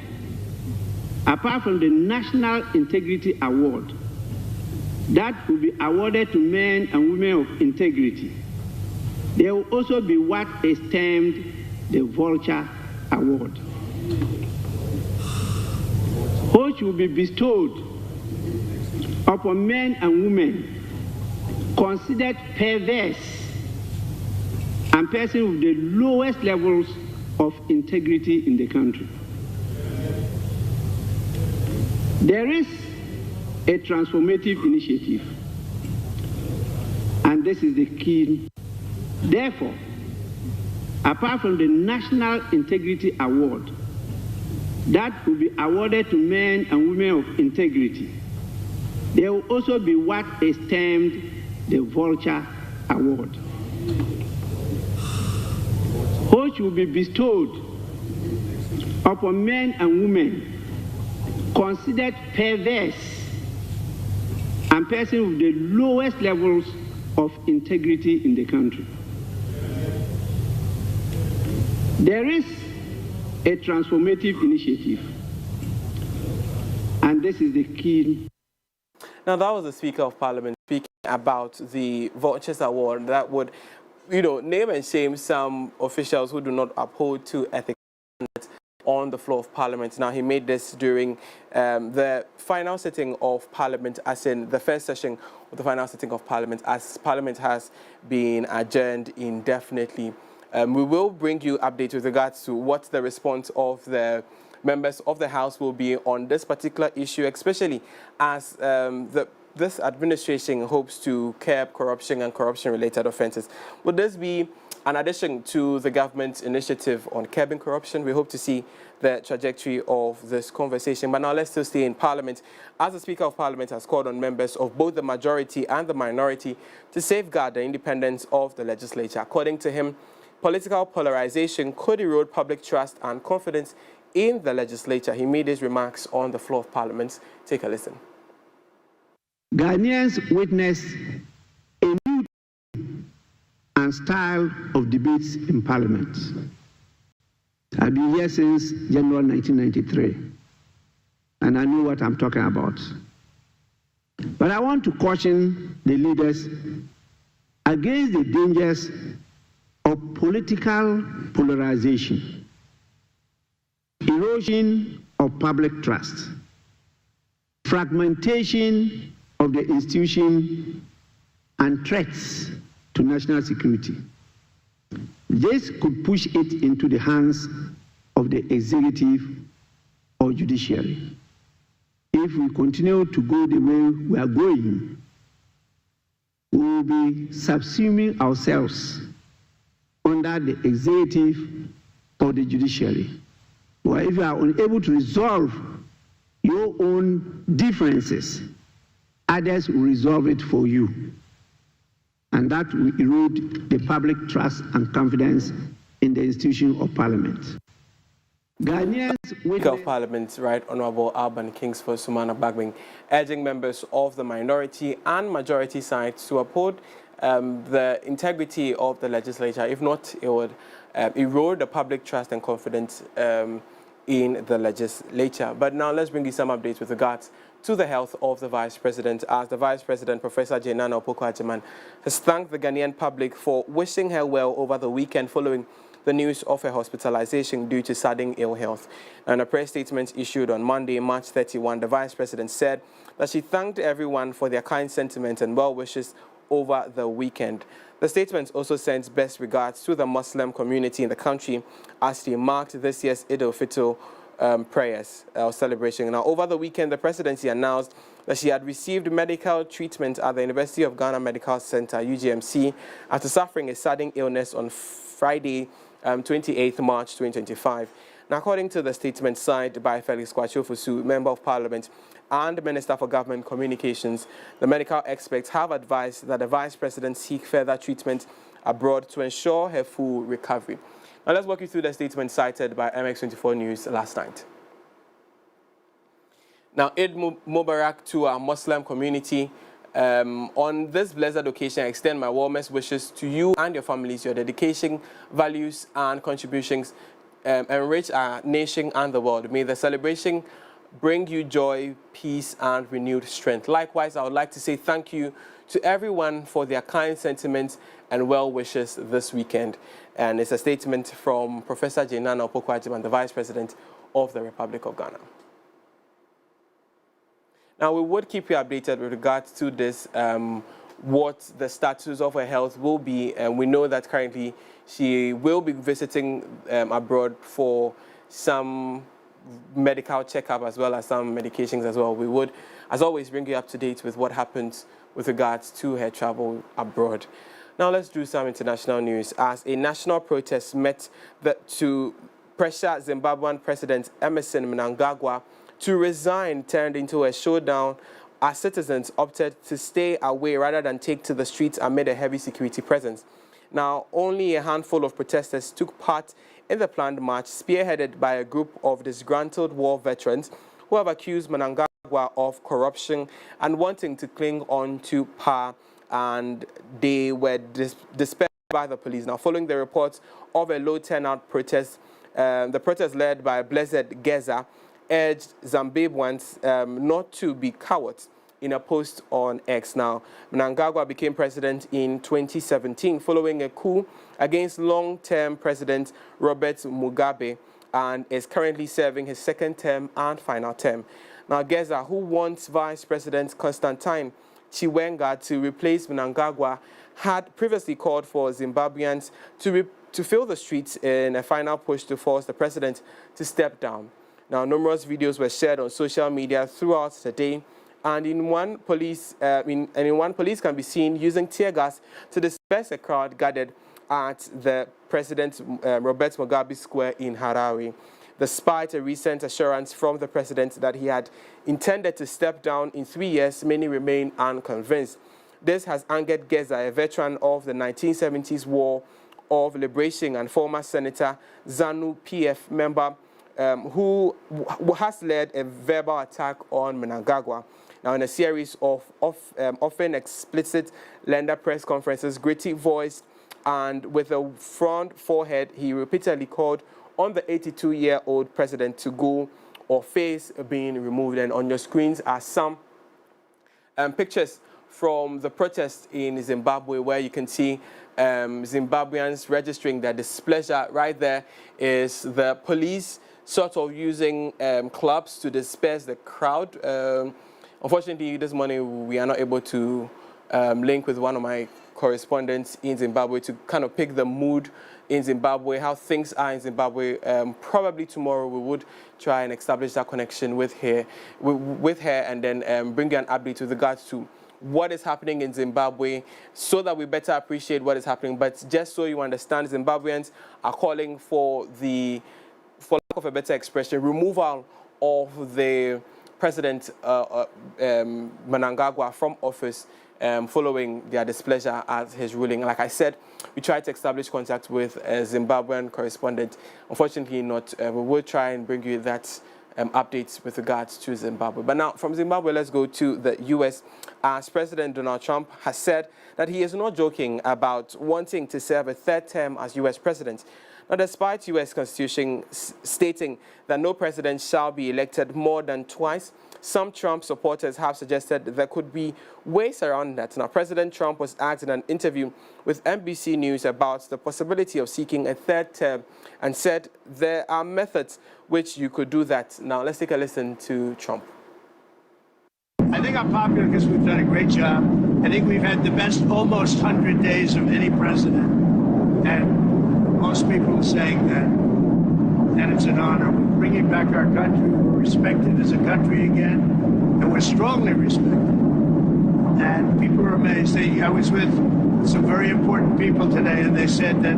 apart from the National Integrity Award that will be awarded to men and women of integrity, there will also be what is termed the Vulture Award, which will be bestowed upon men and women considered perverse and persons with the lowest levels of integrity in the country. There is a transformative initiative, and this is the key. Therefore, apart from the National Integrity Award that will be awarded to men and women of integrity, there will also be what is termed the Vulture Award, which will be bestowed upon men and women considered perverse and persons with the lowest levels of integrity in the country. There is a transformative initiative, and this is the key. Now, that was the Speaker of Parliament speaking about the Vultures Award that would, name and shame some officials who do not uphold to ethical standards on the floor of Parliament. Now, he made this during the final sitting of Parliament, as in the first session of the final sitting of Parliament, as Parliament has been adjourned indefinitely. We will bring you updates with regards to what the response of the members of the House will be on this particular issue, especially as this administration hopes to curb corruption and corruption-related offences. Would this be an addition to the government's initiative on curbing corruption? We hope to see the trajectory of this conversation. But now let's still stay in Parliament, as the Speaker of Parliament has called on members of both the majority and the minority to safeguard the independence of the legislature. According to him, political polarization could erode public trust and confidence in the legislature. He made his remarks on the floor of Parliament. Take a listen. Ghanaians witness a new and style of debates in Parliament. I've been here since January 1993, and I know what I'm talking about. But I want to caution the leaders against the dangers of political polarization, erosion of public trust, fragmentation of the institution, and threats to national security. This could push it into the hands of the executive or judiciary. If we continue to go the way we are going, we will be subsuming ourselves under the executive or the judiciary. Or if you are unable to resolve your own differences, others will resolve it for you. And that will erode the public trust and confidence in the institution of Parliament. Ghanaians Speaker of Parliament, Right Honourable Alban Kingsford Sumana Bagbing, urging members of the minority and majority sides to uphold the integrity of the legislature. If not, it would erode the public trust and confidence in the legislature. But now let's bring you some updates with regards to the health of the Vice President, as the Vice President, Professor Nana Opoku-Agyeman, has thanked the Ghanaian public for wishing her well over the weekend following the news of her hospitalization due to sudden ill health. In a press statement issued on Monday, March 31, the Vice President said that she thanked everyone for their kind sentiments and well wishes over the weekend. The statement also sends best regards to the Muslim community in the country as she marked this year's Eid al-Fitr prayers or celebration. Now, over the weekend, the presidency announced that she had received medical treatment at the University of Ghana Medical Center, UGMC, after suffering a sudden illness on Friday, 28th March 2025. Now, according to the statement signed by Felix Kwasi-Ofosu, Member of Parliament and Minister for Government Communications, the medical experts have advised that the Vice President seek further treatment abroad to ensure her full recovery. Now, let's walk you through the statement cited by MX24 News last night. Now, Eid Mubarak to our Muslim community. On this blessed occasion, I extend my warmest wishes to you and your families. Your dedication, values, and contributions enrich our nation and the world. May the celebration bring you joy, peace, and renewed strength. Likewise, I would like to say thank you to everyone for their kind sentiments and well wishes this weekend. And it's a statement from Professor Jenana Opoku-Agyeman, the Vice President of the Republic of Ghana. Now, we would keep you updated with regards to this, what the status of her health will be. And we know that currently she will be visiting abroad for some medical checkup as well as some medications as well. We would, as always, bring you up to date with what happens with regards to her travel abroad. Now, let's do some international news. As a national protest met to pressure Zimbabwean President Emmerson Mnangagwa to resign turned into a showdown as citizens opted to stay away rather than take to the streets amid a heavy security presence. Now, only a handful of protesters took part in the planned march, spearheaded by a group of disgruntled war veterans who have accused Mnangagwa of corruption and wanting to cling on to power, and they were dispersed by the police. Now, following the reports of a low turnout protest, the protest led by Blessed Geza urged Zimbabweans not to be cowards in a post on X. Now, Mnangagwa became president in 2017 following a coup against long-term President Robert Mugabe and is currently serving his second term and final term. Now, Geza, who wants Vice President Constantine Chiwenga to replace Mnangagwa, had previously called for Zimbabweans to fill the streets in a final push to force the president to step down. Now, numerous videos were shared on social media throughout the day, and in one police can be seen using tear gas to disperse a crowd gathered at the President Robert Mugabe Square in Harare. Despite a recent assurance from the president that he had intended to step down in 3 years, many remain unconvinced. This has angered Geza, a veteran of the 1970s War of Liberation and former Senator ZANU PF member, who has led a verbal attack on Mnangagwa. Now, in a series of often explicit lender press conferences, gritty voice and with a front forehead, he repeatedly called on the 82-year-old president to go or face being removed. And on your screens are some pictures from the protest in Zimbabwe, where you can see Zimbabweans registering their displeasure. Right there is the police sort of using clubs to disperse the crowd. Unfortunately, this morning we are not able to link with one of my correspondents in Zimbabwe to kind of pick the mood in Zimbabwe, how things are in Zimbabwe. Probably tomorrow we would try and establish that connection with her and then bring you an update with regards to what is happening in Zimbabwe so that we better appreciate what is happening. But just so you understand, Zimbabweans are calling for lack of a better expression, removal of the President Mnangagwa from office following their displeasure at his ruling. Like I said, we tried to establish contact with a Zimbabwean correspondent. Unfortunately not. We will try and bring you that updates with regards to Zimbabwe. But now, from Zimbabwe, let's go to the U.S. As President Donald Trump has said that he is not joking about wanting to serve a third term as U.S. president. Now, despite U.S. Constitution stating that no president shall be elected more than twice, some Trump supporters have suggested there could be ways around that. Now, President Trump was asked in an interview with NBC News about the possibility of seeking a third term and said there are methods which you could do that. Now, let's take a listen to Trump. I think I'm popular because we've done a great job. I think we've had the best almost 100 days of any president. And most people are saying that. And it's an honor. We're bringing back our country. We're respected as a country again. And we're strongly respected. And people are amazed. I was with some very important people today, and they said that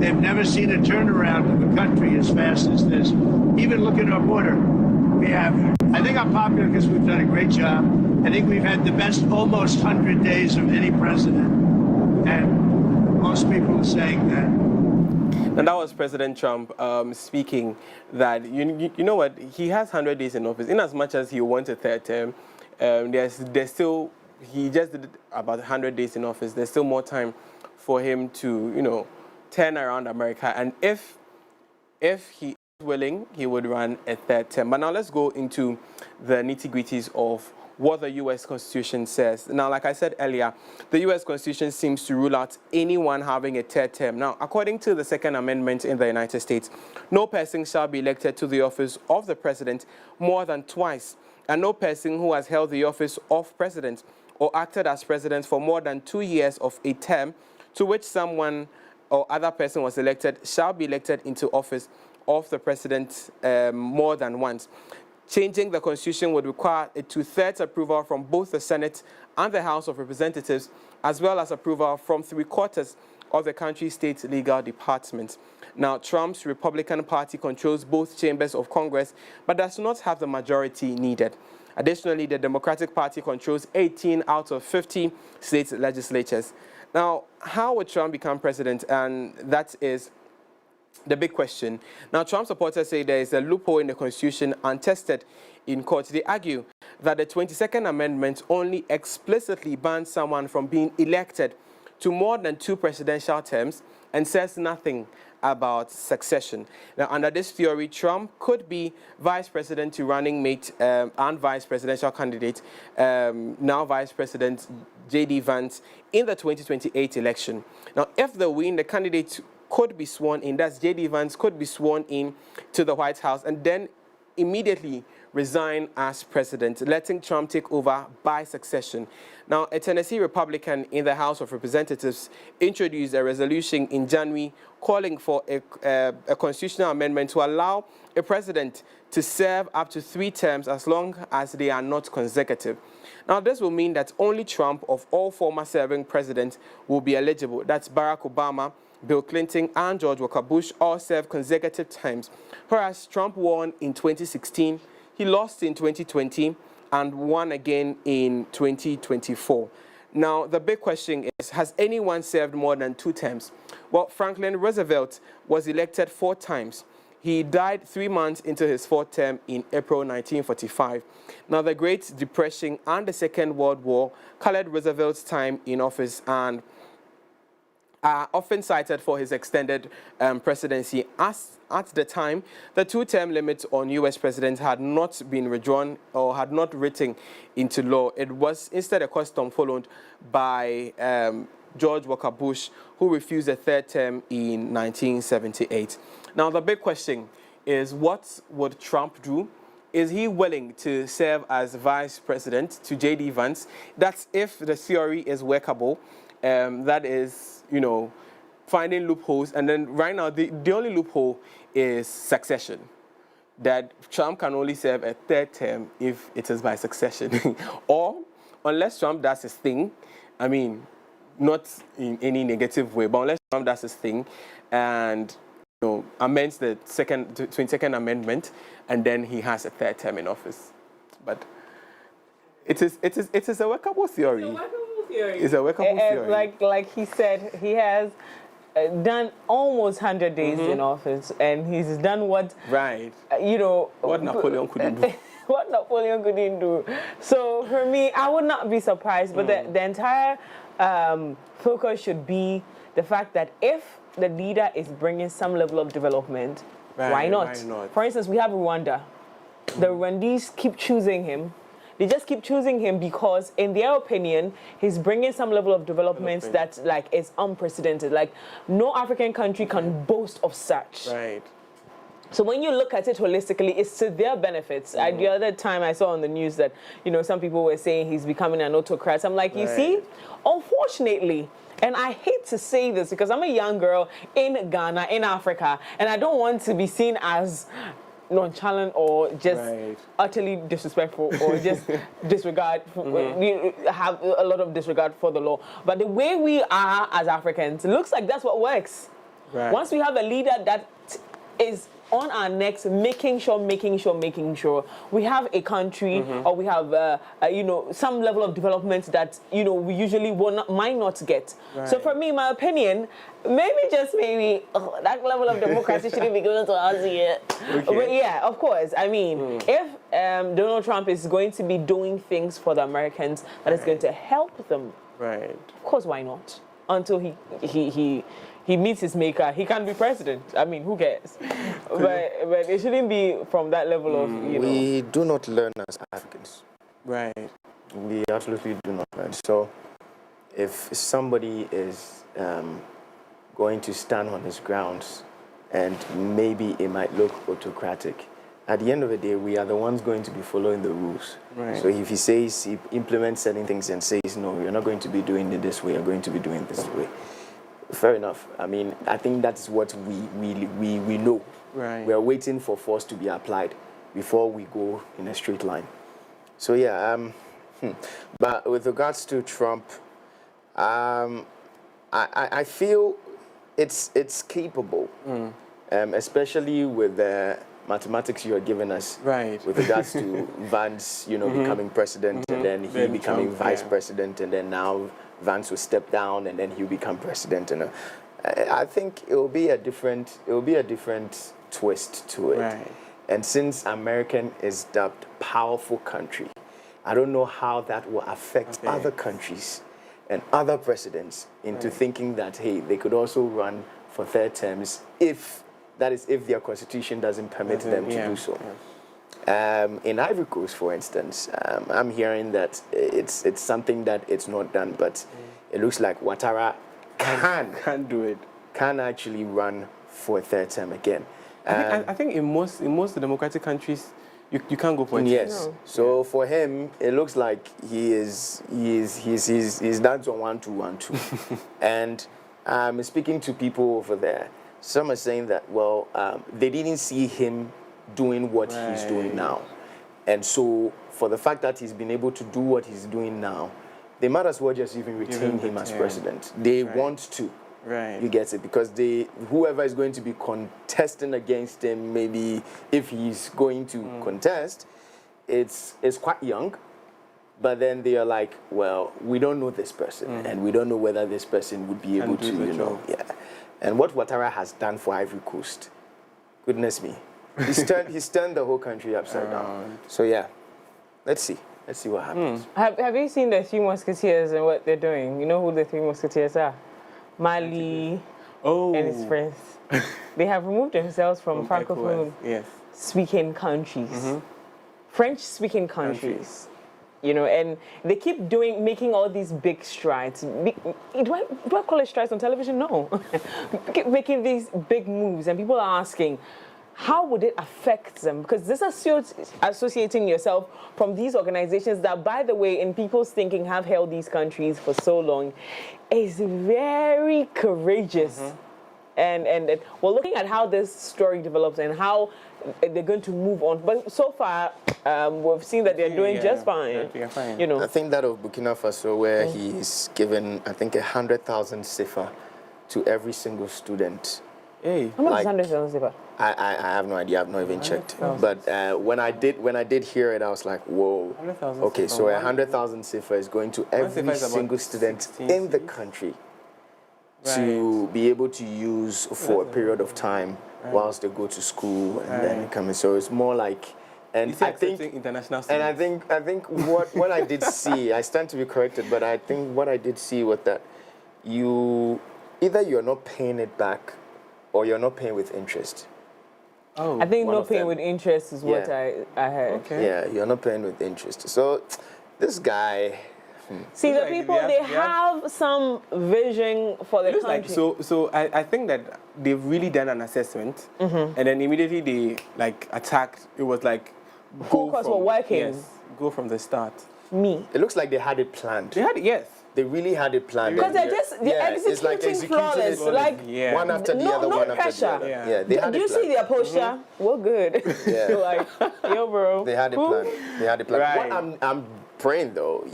they've never seen a turnaround of the country as fast as this. Even look at our border. We have. I think I'm popular because we've done a great job. I think we've had the best almost 100 days of any president. And most people are saying that. And that was President Trump speaking that, you know what, he has 100 days in office. In as much as he wants a third term, there's still, he just did about 100 days in office. There's still more time for him to, you know, turn around America. And if he is willing, he would run a third term. But now let's go into the nitty-gritties of what the U.S. Constitution says. Now, like I said earlier, the U.S. Constitution seems to rule out anyone having a third term. Now, according to the Second Amendment in the United States, no person shall be elected to the office of the president more than twice, and no person who has held the office of president or acted as president for more than 2 years of a term to which someone or other person was elected shall be elected into office of the president more than once. Changing the Constitution would require a 2/3 approval from both the Senate and the House of Representatives, as well as approval from 3/4 of the country's state legal departments. Now, Trump's Republican Party controls both chambers of Congress, but does not have the majority needed. Additionally, the Democratic Party controls 18 out of 50 state legislatures. Now, how would Trump become president? And that is the big question. Now, Trump supporters say there is a loophole in the Constitution untested in court. They argue that the 22nd Amendment only explicitly bans someone from being elected to more than 2 presidential terms and says nothing about succession. Now, under this theory, Trump could be vice president to running mate and vice presidential candidate, now Vice President J.D. Vance, in the 2028 election. Now, if they win, the candidate could be sworn in, that's J.D. Vance, could be sworn in to the White House and then immediately resign as president, letting Trump take over by succession. Now, a Tennessee Republican in the House of Representatives introduced a resolution in January calling for a constitutional amendment to allow a president to serve up to 3 terms as long as they are not consecutive. Now, this will mean that only Trump, of all former serving presidents, will be eligible. That's Barack Obama, Bill Clinton, and George Walker Bush all served consecutive terms, whereas Trump won in 2016, he lost in 2020, and won again in 2024. Now, the big question is, has anyone served more than 2 terms? Well, Franklin Roosevelt was elected 4 times. He died 3 months into his 4th term in April 1945. Now, the Great Depression and the Second World War colored Roosevelt's time in office and are often cited for his extended presidency. As at the time, the 2-term limit on U.S. presidents had not been withdrawn or had not written into law. It was instead a custom followed by George Walker Bush, who refused a 3rd term in 1978. Now, the big question is, what would Trump do? Is he willing to serve as vice president to J.D. Vance? That's if the theory is workable. That is, you know, finding loopholes. And then right now, the only loophole is succession. That Trump can only serve a 3rd term if it is by succession. Or, unless Trump does his thing, I mean, not in any negative way, but unless Trump does his thing and, you know, amends the 22nd Amendment, and then he has a 3rd term in office. But it is a workable theory. It's a workable theory. Like he said, he has done almost 100 days in office, and he's done what, you know, what Napoleon couldn't do. What Napoleon couldn't do. So for me, I would not be surprised, but the entire focus should be the fact that if the leader is bringing some level of development, why not? For instance, we have Rwanda. The Rwandese keep choosing him. They just keep choosing him because, in their opinion, he's bringing some level of development that, like, is unprecedented. Like, no African country can boast of such. Right. So when you look at it holistically, it's to their benefits. The other time I saw on the news that, you know, some people were saying he's becoming an autocrat. I'm like, you see, unfortunately, and I hate to say this because I'm a young girl in Ghana, in Africa, and I don't want to be seen as nonchalant or just utterly disrespectful or just disregard, have a lot of disregard for the law. But the way we are as Africans, it looks like that's what works. Once we have a leader that is on our necks, making sure we have a country or we have, some level of development that, we usually might not get. Right. So for me, my opinion, maybe that level of democracy shouldn't be given to us yet. Okay. But yeah, of course. I mean, if Donald Trump is going to be doing things for the Americans that is going to help them, right? Of course, why not? Until he meets his maker, he can be president. I mean, who cares? but it shouldn't be from that level of, We do not learn as Africans. Right. We absolutely do not learn. So if somebody is going to stand on his grounds, and maybe it might look autocratic, at the end of the day, we are the ones going to be following the rules. Right. So if he says, he implements certain things and says, no, you're not going to be doing it this way, you're going to be doing it this way. Fair enough. I mean, I think that's what we know. Right. We are waiting for force to be applied before we go in a straight line. So yeah, but with regards to Trump, I feel it's capable, especially with the mathematics you are giving us, right, with regards to Vance, becoming president, and then he becoming Trump, vice president, and then now Vance will step down, and then he'll become president. And I think it will be a different twist to it. Right. And since American is dubbed powerful country, I don't know how that will affect other countries and other presidents into thinking that, hey, they could also run for third terms if their constitution doesn't permit them to do so. Yeah. In Ivory Coast, for instance, I'm hearing that it's something that it's not done, but it looks like Ouattara can do it, can actually run for a third term again. I think in most democratic countries, you can't go for it. Yes. No. So for him, it looks like he's done on 1-2-1-2. And speaking to people over there, some are saying that, well, they didn't see him doing what he's doing now. And so for the fact that he's been able to do what he's doing now, they might as well just even retain him as president. They want to. Right. You get it? Because whoever is going to be contesting against him, maybe if he's going to contest, it's quite young. But then they are like, well, we don't know this person, and we don't know whether this person would be able to, yeah. And what Ouattara has done for Ivory Coast, goodness me, he's turned the whole country upside down. So yeah, let's see what happens. Have you seen the Three Musketeers and what they're doing? You know who the Three Musketeers are? Mali and his friends. They have removed themselves from Francophone speaking countries, French-speaking countries. And they keep making all these big strides. Do I call it strides on television? No. Keep making these big moves, and people are asking, how would it affect them? Because this associating yourself from these organizations that, by the way, in people's thinking, have held these countries for so long, is very courageous. And we're looking at how this story develops and how they're going to move on. But so far, we've seen that they're doing just fine. I think that of Burkina Faso, where he's given, I think, 100,000 CFA to every single student. Hey, how much is 100,000 CFA? I have no idea. I've not even checked. But when I did hear it, I was like, whoa. Okay, so 100,000 CFA is going to every single student in the country to be able to use for a period of time whilst they go to school and then come in. So it's more like, and I think international. And I think what I did see, I stand to be corrected, but I think what I did see was that either you're not paying it back or you're not paying with interest. Oh, I think not paying with interest is what I heard. Okay. Yeah, you're not paying with interest. So this guy. See, the people, they have some vision for the country. So I think that they've really done an assessment, and then immediately they attacked. It was like, focus were working. Yes, go from the start. Me. It looks like they had it planned. They had it, yes. They really had it planned. Because they're executing flawless. One after the other, one after the other. Yeah, they had it planned. Do you see their posture? We're good. Yeah. Yo, bro. They had it planned. They had it planned. Right. What I'm praying, though,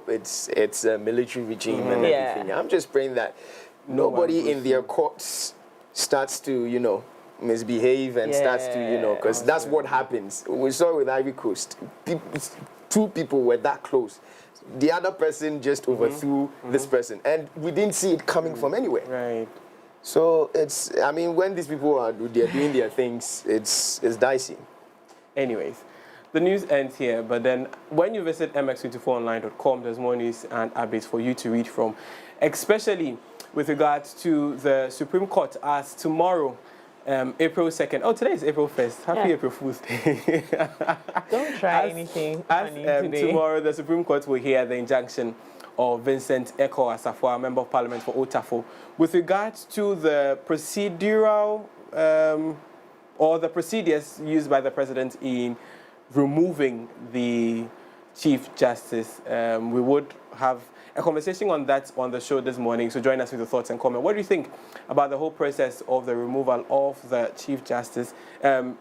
it's a military regime and everything. I'm just praying that nobody in their courts starts to, misbehave and starts to, because that's what happens. We saw it with Ivory Coast. Two people were that close. The other person just overthrew this person, and we didn't see it coming from anywhere. Right. So it's, I mean, when these people are doing their things, it's dicey. Anyways, the news ends here, but then when you visit mx24online.com, there's more news and updates for you to read from, especially with regards to the Supreme Court, as tomorrow, April 2nd. Oh, today is April 1st. Happy April Fool's Day. Don't try anything funny today. Tomorrow, the Supreme Court will hear the injunction of Vincent Yeboah Asuamah, Member of Parliament for Otafo, with regards to the procedural or the procedures used by the President in removing the Chief Justice. We would have a conversation on that on the show this morning, so join us with your thoughts and comments. What do you think about the whole process of the removal of the Chief Justice?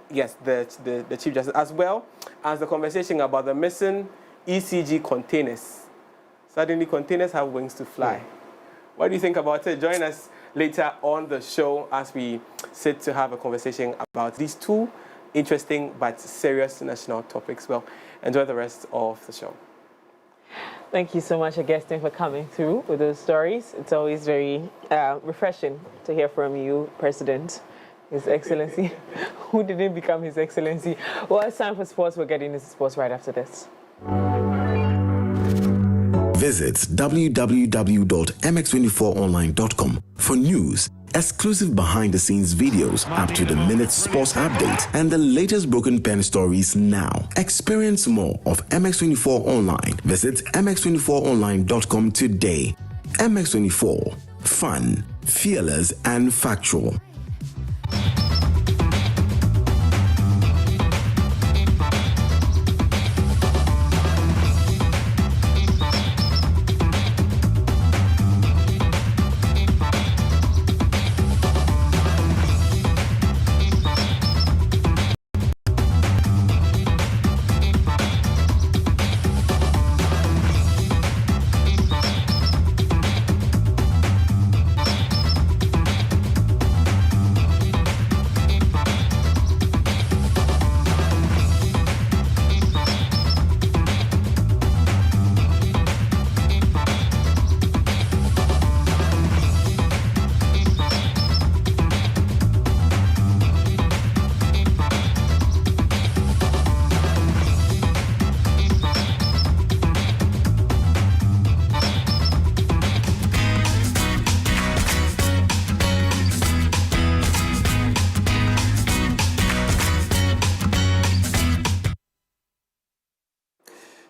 Yes, the Chief Justice, as well as the conversation about the missing ECG containers. Suddenly, containers have wings to fly. What do you think about it? Join us later on the show as we sit to have a conversation about these two interesting but serious national topics. Well, enjoy the rest of the show. Thank you so much, Augustine, for coming through with those stories. It's always very refreshing to hear from you, President, His Excellency, who didn't become His Excellency. Well, it's time for sports. We're getting into sports right after this. Visit www.mx24online.com for news, exclusive behind-the-scenes videos, up-to-the-minute sports updates, and the latest broken pen stories now. Experience more of MX24 Online. Visit mx24online.com today. MX24. Fun, fearless, and factual.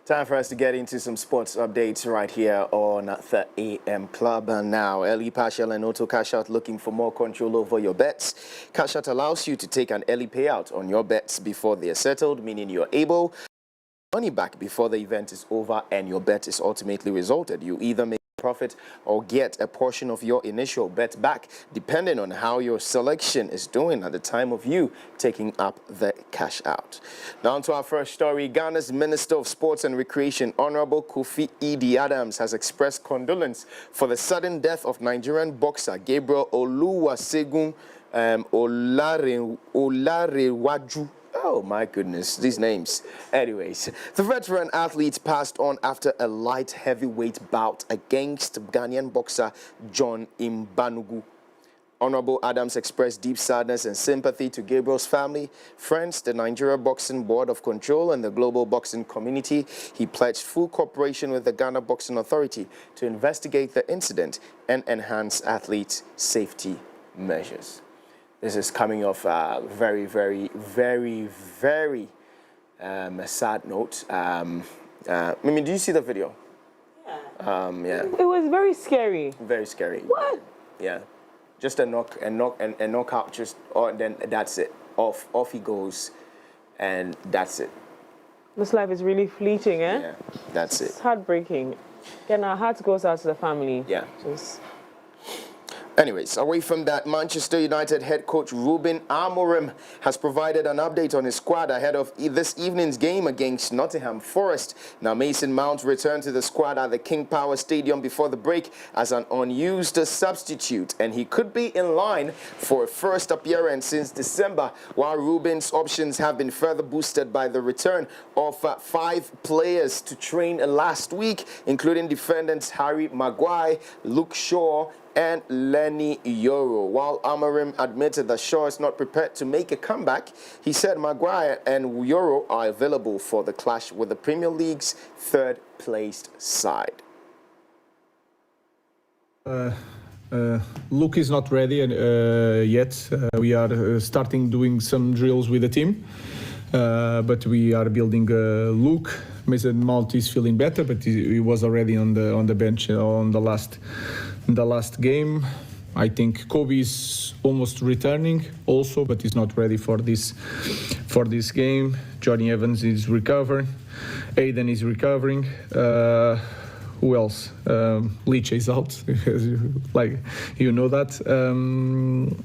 Time for us to get into some sports updates right here on the AM Club. And now, early partial and auto cash out, looking for more control over your bets. Cash out allows you to take an early payout on your bets before they are settled, meaning you're able to get money back before the event is over and your bet is ultimately resulted. You either make profit or get a portion of your initial bet back, depending on how your selection is doing at the time of you taking up the cash out. Now to our first story. Ghana's Minister of Sports and Recreation, Honorable Kofi Idi Adams, has expressed condolence for the sudden death of Nigerian boxer Gabriel Oluwasegun Olarewaju. Oh my goodness, these names. Anyways, the veteran athlete passed on after a light heavyweight bout against Ghanaian boxer John Imbanugu. Honorable Adams expressed deep sadness and sympathy to Gabriel's family, friends, the Nigeria Boxing Board of Control, and the global boxing community. He pledged full cooperation with the Ghana Boxing Authority to investigate the incident and enhance athlete safety measures. This is coming off a very, very, very, very sad note. Mimi, do you see the video? Yeah. Yeah. It was very scary. Very scary. What? Yeah. Just a knockout, just, or then that's it. Off he goes, and that's it. This life is really fleeting, eh? Yeah, that's it. It's heartbreaking. Yeah, our heart goes out to the family. Yeah. Anyways, away from that, Manchester United head coach Ruben Amorim has provided an update on his squad ahead of this evening's game against Nottingham Forest. Now, Mason Mount returned to the squad at the King Power Stadium before the break as an unused substitute, and he could be in line for a first appearance since December, while Ruben's options have been further boosted by the return of 5 players to train last week, including defendants Harry Maguire, Luke Shaw, and Lenny Yoro. While Amorim admitted that Shaw is not prepared to make a comeback, he said Maguire and Yoro are available for the clash with the Premier League's third-placed side. Luke is not ready yet. We are starting doing some drills with the team, but we are building Luke. Mason Mount is feeling better, but he was already on the bench on the last game. I think Kobe is almost returning also, but he's not ready for this game. Johnny Evans is recovering. Aiden is recovering. Who else? Leach is out, like you know that.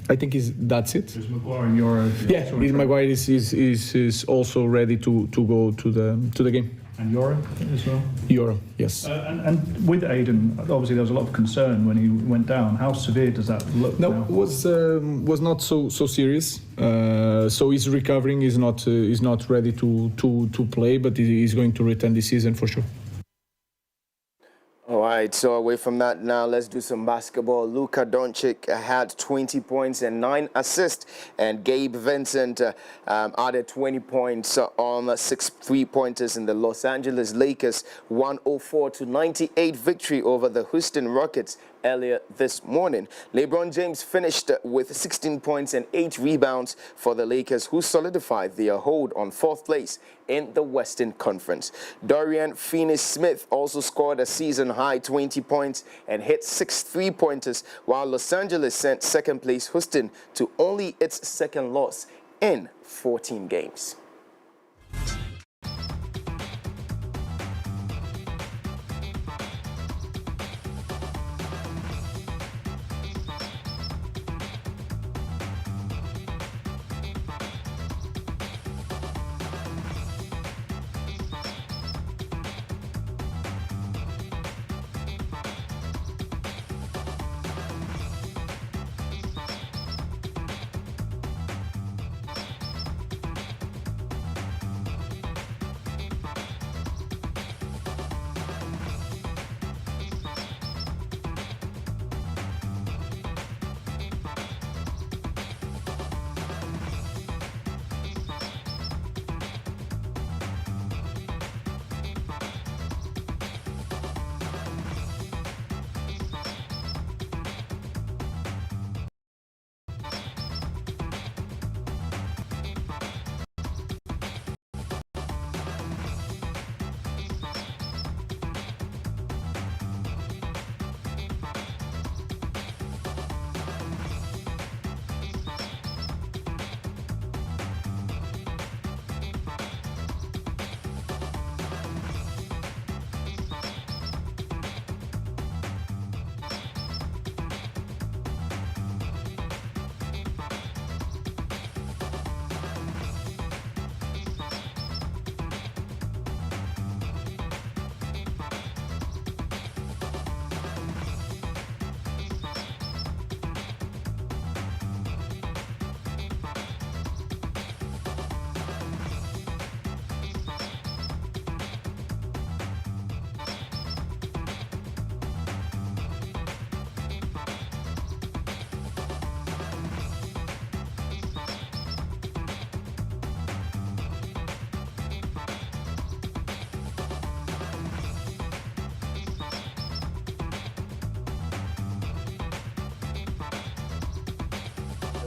I think that's it. Is Maguire and Yoro? Yeah, Maguire is also ready to go to the game. And Yoro as well? Yoro, yes. And with Aiden, obviously there was a lot of concern when he went down. How severe does that look now? No, was not so serious. So he's recovering. He's not ready to play, but he's going to return this season for sure. All right, so away from that now, let's do some basketball. Luka Doncic had 20 points and 9 assists, and Gabe Vincent added 20 points on 6 3-pointers in the Los Angeles Lakers 104-98 victory over the Houston Rockets earlier this morning. LeBron James finished with 16 points and 8 rebounds for the Lakers, who solidified their hold on 4th place in the Western Conference. Dorian Finney-Smith also scored a season-high 20 points and hit 6 3-pointers, while Los Angeles sent 2nd place Houston to only its 2nd loss in 14 games.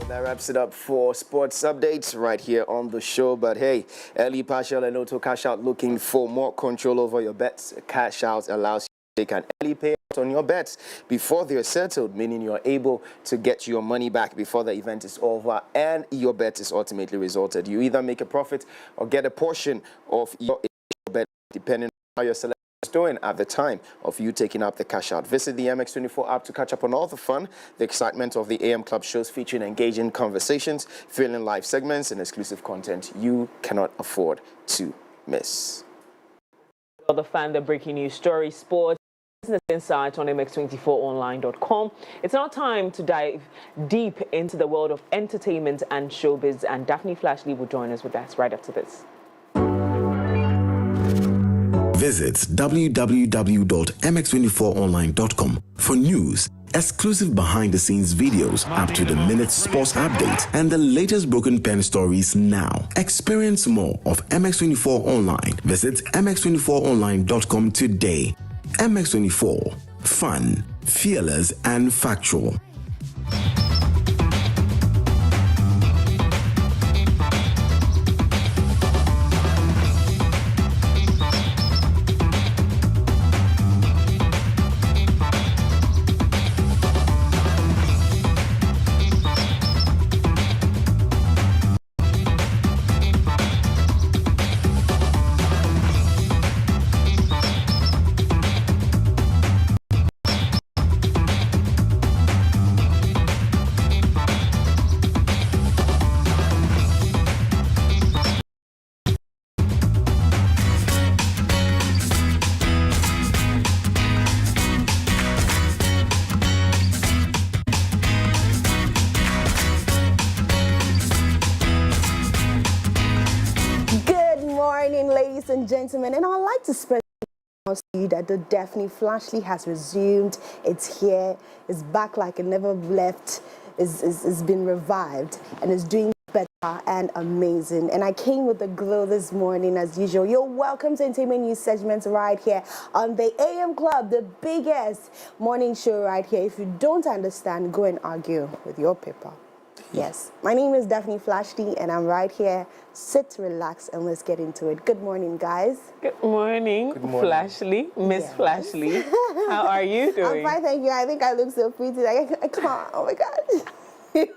That wraps it up for sports updates right here on the show. But hey, early partial and auto cash out, looking for more control over your bets. Cash out allows you to take an early payout on your bets before they're settled, meaning you're able to get your money back before the event is over and your bet is ultimately resulted. You either make a profit or get a portion of your bet, depending on how your selection doing at the time of you taking up the cash out. Visit the MX24 app to catch up on all the fun, the excitement of the AM Club shows featuring engaging conversations, thrilling live segments, and exclusive content you cannot afford to miss. The fan, the breaking news story, sports, business insight on mx24online.com. It's now time to dive deep into the world of entertainment and showbiz, and Daphne Flashley will join us with that right after this. Visit www.mx24online.com for news, exclusive behind-the-scenes videos, up-to-the-minute sports updates, and the latest broken pen stories now. Experience more of MX24 Online. Visit mx24online.com today. MX24. Fun, fearless, and factual. Ladies and gentlemen, and I'd like to specify to you that the Daphne Flashley has resumed. It's here, it's back like it never left, it's been revived, and it's doing better and amazing. And I came with the glow this morning as usual. You're welcome to Entertainment News segments right here on the AM Club, the biggest morning show right here. If you don't understand, go and argue with your paper. Yes, my name is Daphne Flashley, and I'm right here. Sit, relax, and let's get into it. Good morning, guys. Good morning, Flashley, Miss Flashley. How are you doing? I'm fine, thank you. I think I look so pretty. I can't. Oh my God. I think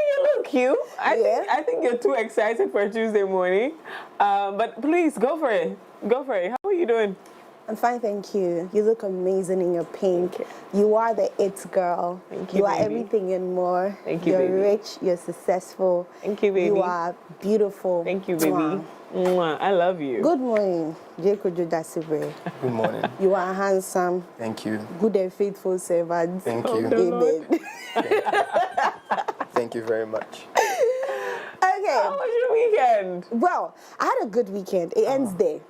you look cute. I think you're too excited for Tuesday morning. But please go for it. Go for it. How are you doing? I'm fine, thank you. You look amazing in your pink. You are the it girl. Thank you, You are everything and more. Thank you, You're baby. rich, you're successful. Thank you, baby. You are beautiful. Thank you, baby. Mwah. Mwah. I love you. Good morning, Jacob Jodasibre. Good morning. You are handsome. Thank you. Good and faithful servant. Thank you. Amen. Thank you very much. Okay. How was your weekend? Well, I had a good weekend. It ends there.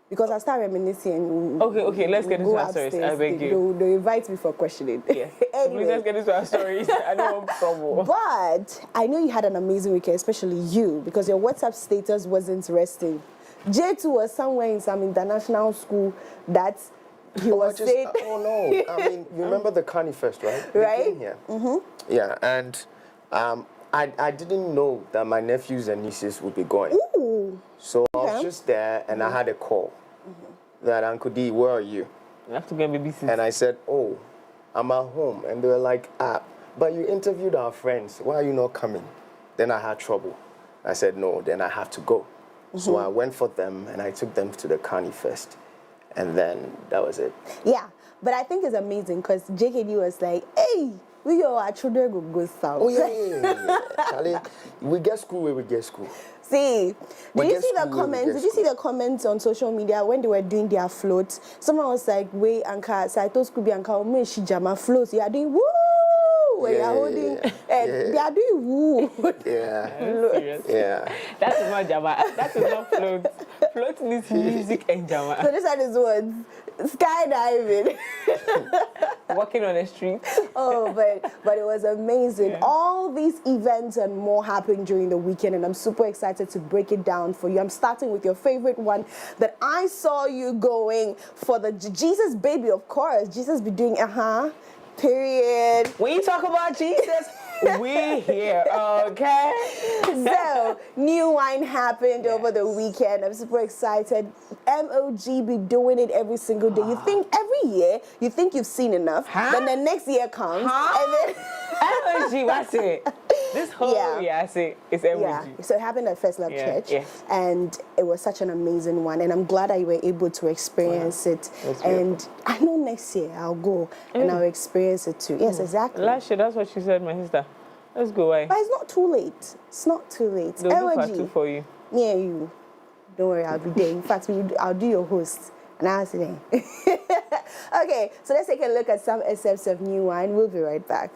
Because I start reminiscing. Okay, let's get into our stories. I beg you. They invite me for questioning. Yes. Anyway. Please, let's get into our stories. I don't want trouble. But I know you had an amazing weekend, especially you, because your WhatsApp status wasn't resting. J2 was somewhere in some international school that he was saying. Oh no! I mean, you remember the Carney Fest, right? Right. They came here. Yeah, and I didn't know that my nephews and nieces would be going. Ooh. So I was just there, and I had a call that Uncle D, where are you? You have to get babysit. And I said, oh, I'm at home. And they were like, but you interviewed our friends. Why are you not coming? Then I had trouble. I said, no, then I have to go. So I went for them, and I took them to the Carney Fest. And then that was it. Yeah, but I think it's amazing because JKD was like, hey, we are children go south. Oh, yeah. Charlie, we get school where we get school. See, did you see the comments? Did you see the comments on social media when they were doing their floats? Someone was like, "Wait, Anka, Saito Scooby Anka, me she jama floats. You are doing woo. When you are holding, they are doing woo. Yeah. That is not jama. That is not float. Float needs music and jama. So this one is what skydiving, Walking on the street. Oh, but it was amazing. Yeah. All these events and more happened during the weekend, and I'm super excited to break it down for you. I'm starting with your favorite one that I saw you going for the Jesus baby, of course. Jesus be doing period. When you talk about Jesus, we here, okay? So, new wine happened over the weekend. I'm super excited. MOG be doing it every single day. You think every year, you think you've seen enough. Then the next year comes, and then MOG, what's it? This whole is MWG. So it happened at First Love Church, and it was such an amazing one. And I'm glad that you were able to experience it. And I know next year I'll go and I'll experience it too. Yes, exactly. Last year, that's what she said, my sister. Let's go away. But it's not too late. It's not too late. They'll do part 2 for you. Yeah, you. Don't worry, I'll be there. In fact, I'll do your host. And I'll sit there. Okay, so let's take a look at some excerpts of New Wine. We'll be right back.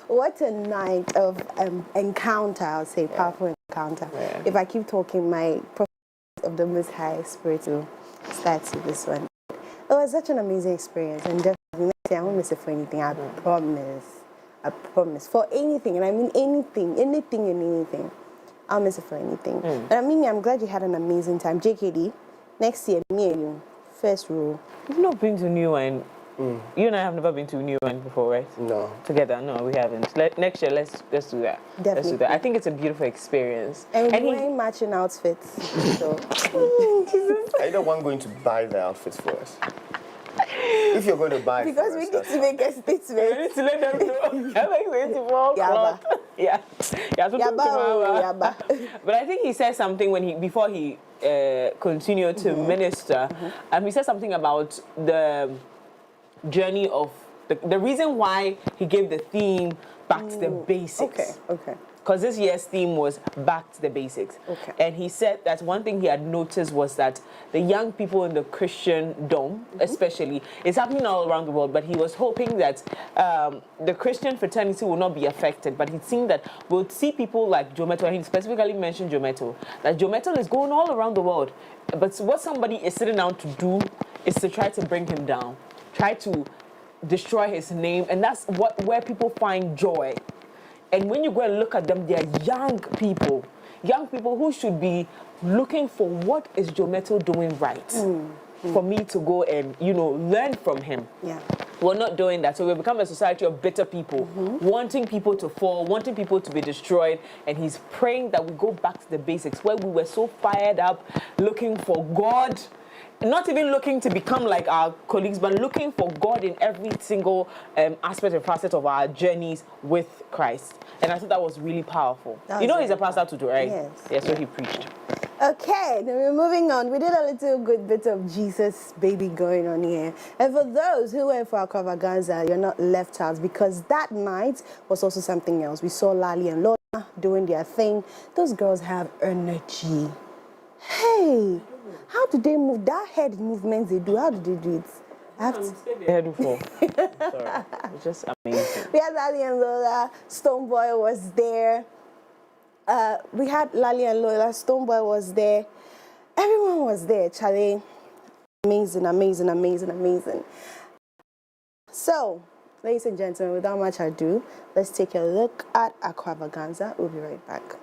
What a night of encounter, I'll say, powerful encounter. Yeah. If I keep talking, my prophet of the Most High Spirit will start with this one. It was such an amazing experience, and definitely next year I won't miss it for anything. I promise. I promise. For anything, and I mean anything, anything. I'll miss it for anything. And I mean, I'm glad you had an amazing time. JKD, next year, me and you, first row. You've not been to New Wine. You and I have never been to New Wine before, right? No. Together? No, we haven't. Next year, let's do that. Definitely. Let's do that. I think it's a beautiful experience. And we're wearing matching outfits. So. Are you the one going to buy the outfits for us? If you're going to buy because we need to make a statement. We need to let them know. I'm going to 4 o'clock. Yeah. But I think he said something before he continued to minister. He said something about the journey of the reason why he gave the theme back to the basics. Okay. Because this year's theme was back to the basics. Okay. And he said that one thing he had noticed was that the young people in the Christendom, especially, it's happening all around the world, but he was hoping that the Christian fraternity will not be affected. But he'd seen that we'll see people like Jometo, and he specifically mentioned Jometo, that Jometo is going all around the world. But what somebody is sitting down to do is to try to bring him down, try to destroy his name, and that's where people find joy. And when you go and look at them, they are young people who should be looking for what is Jometo doing right for me to go and, learn from him. Yeah. We're not doing that. So we've become a society of bitter people, wanting people to fall, wanting people to be destroyed. And he's praying that we go back to the basics where we were so fired up, looking for God. Not even looking to become like our colleagues, but looking for God in every single aspect and facet of our journeys with Christ. And I thought that was really powerful. He's a pastor too, right? Yes. Yeah, so he preached. Okay, then we're moving on. We did a little good bit of Jesus baby going on here. And for those who went for our Extravaganza, you're not left out, because that night was also something else. We saw Lali and Lola doing their thing. Those girls have energy. Hey, how did they move? That head movements they do, how did they do it? I have to... head before. Sorry, it's just amazing. We had Lali and Lola, Stonebwoy was there. We had Lali and Lola, Stonebwoy was there. Everyone was there, Charlie. Amazing, amazing, amazing, amazing. So, ladies and gentlemen, without much ado, let's take a look at Extravaganza. We'll be right back.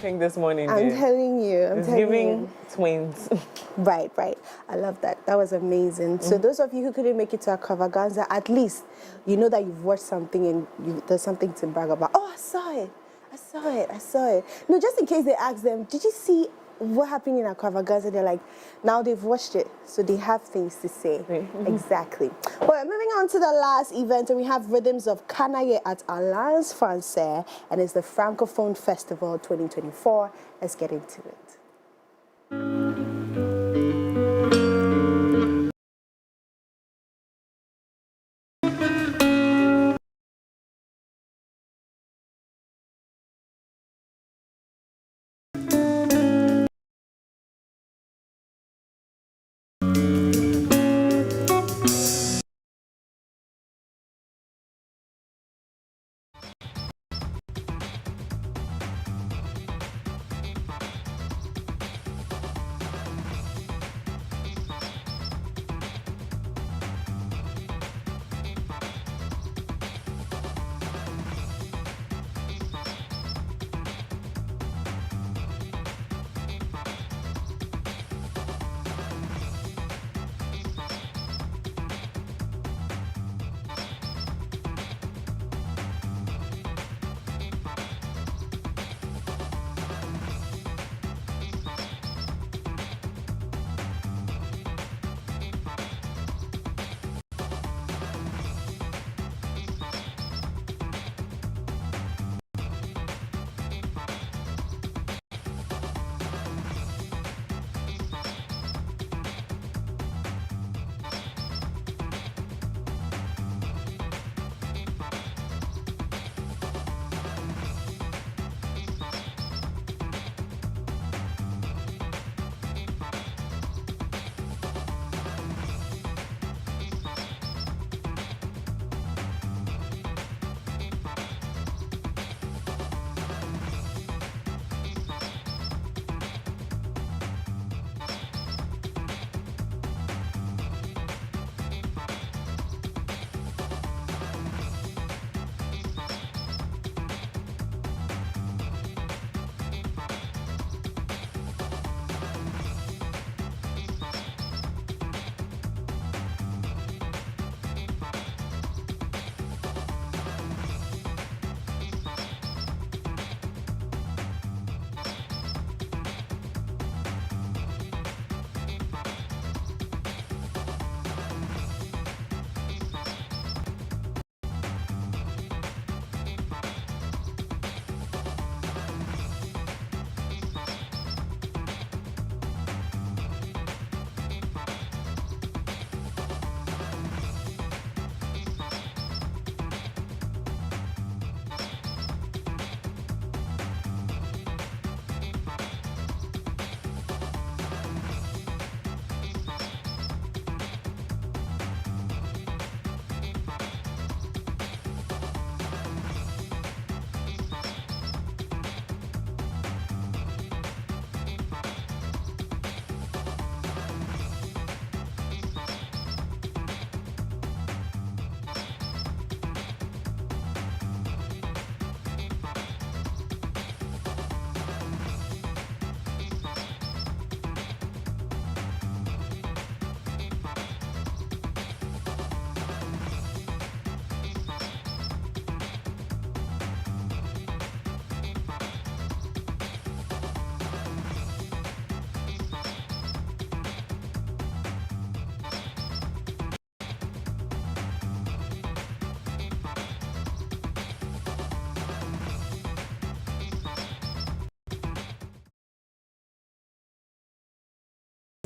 This morning, I'm telling you, it's giving twins. Right. I love that. That was amazing. So those of you who couldn't make it to Extravaganza, at least you know that you've watched something and there's something to brag about. Oh, I saw it. No, just in case they ask them, did you see what happened in Extravaganza? They're like, now they've watched it, so they have things to say. Exactly. Well, moving on to the last event, and we have Rhythms of Canaye at Alliance Francaise, and it's the Francophone Festival 2024. Let's get into it.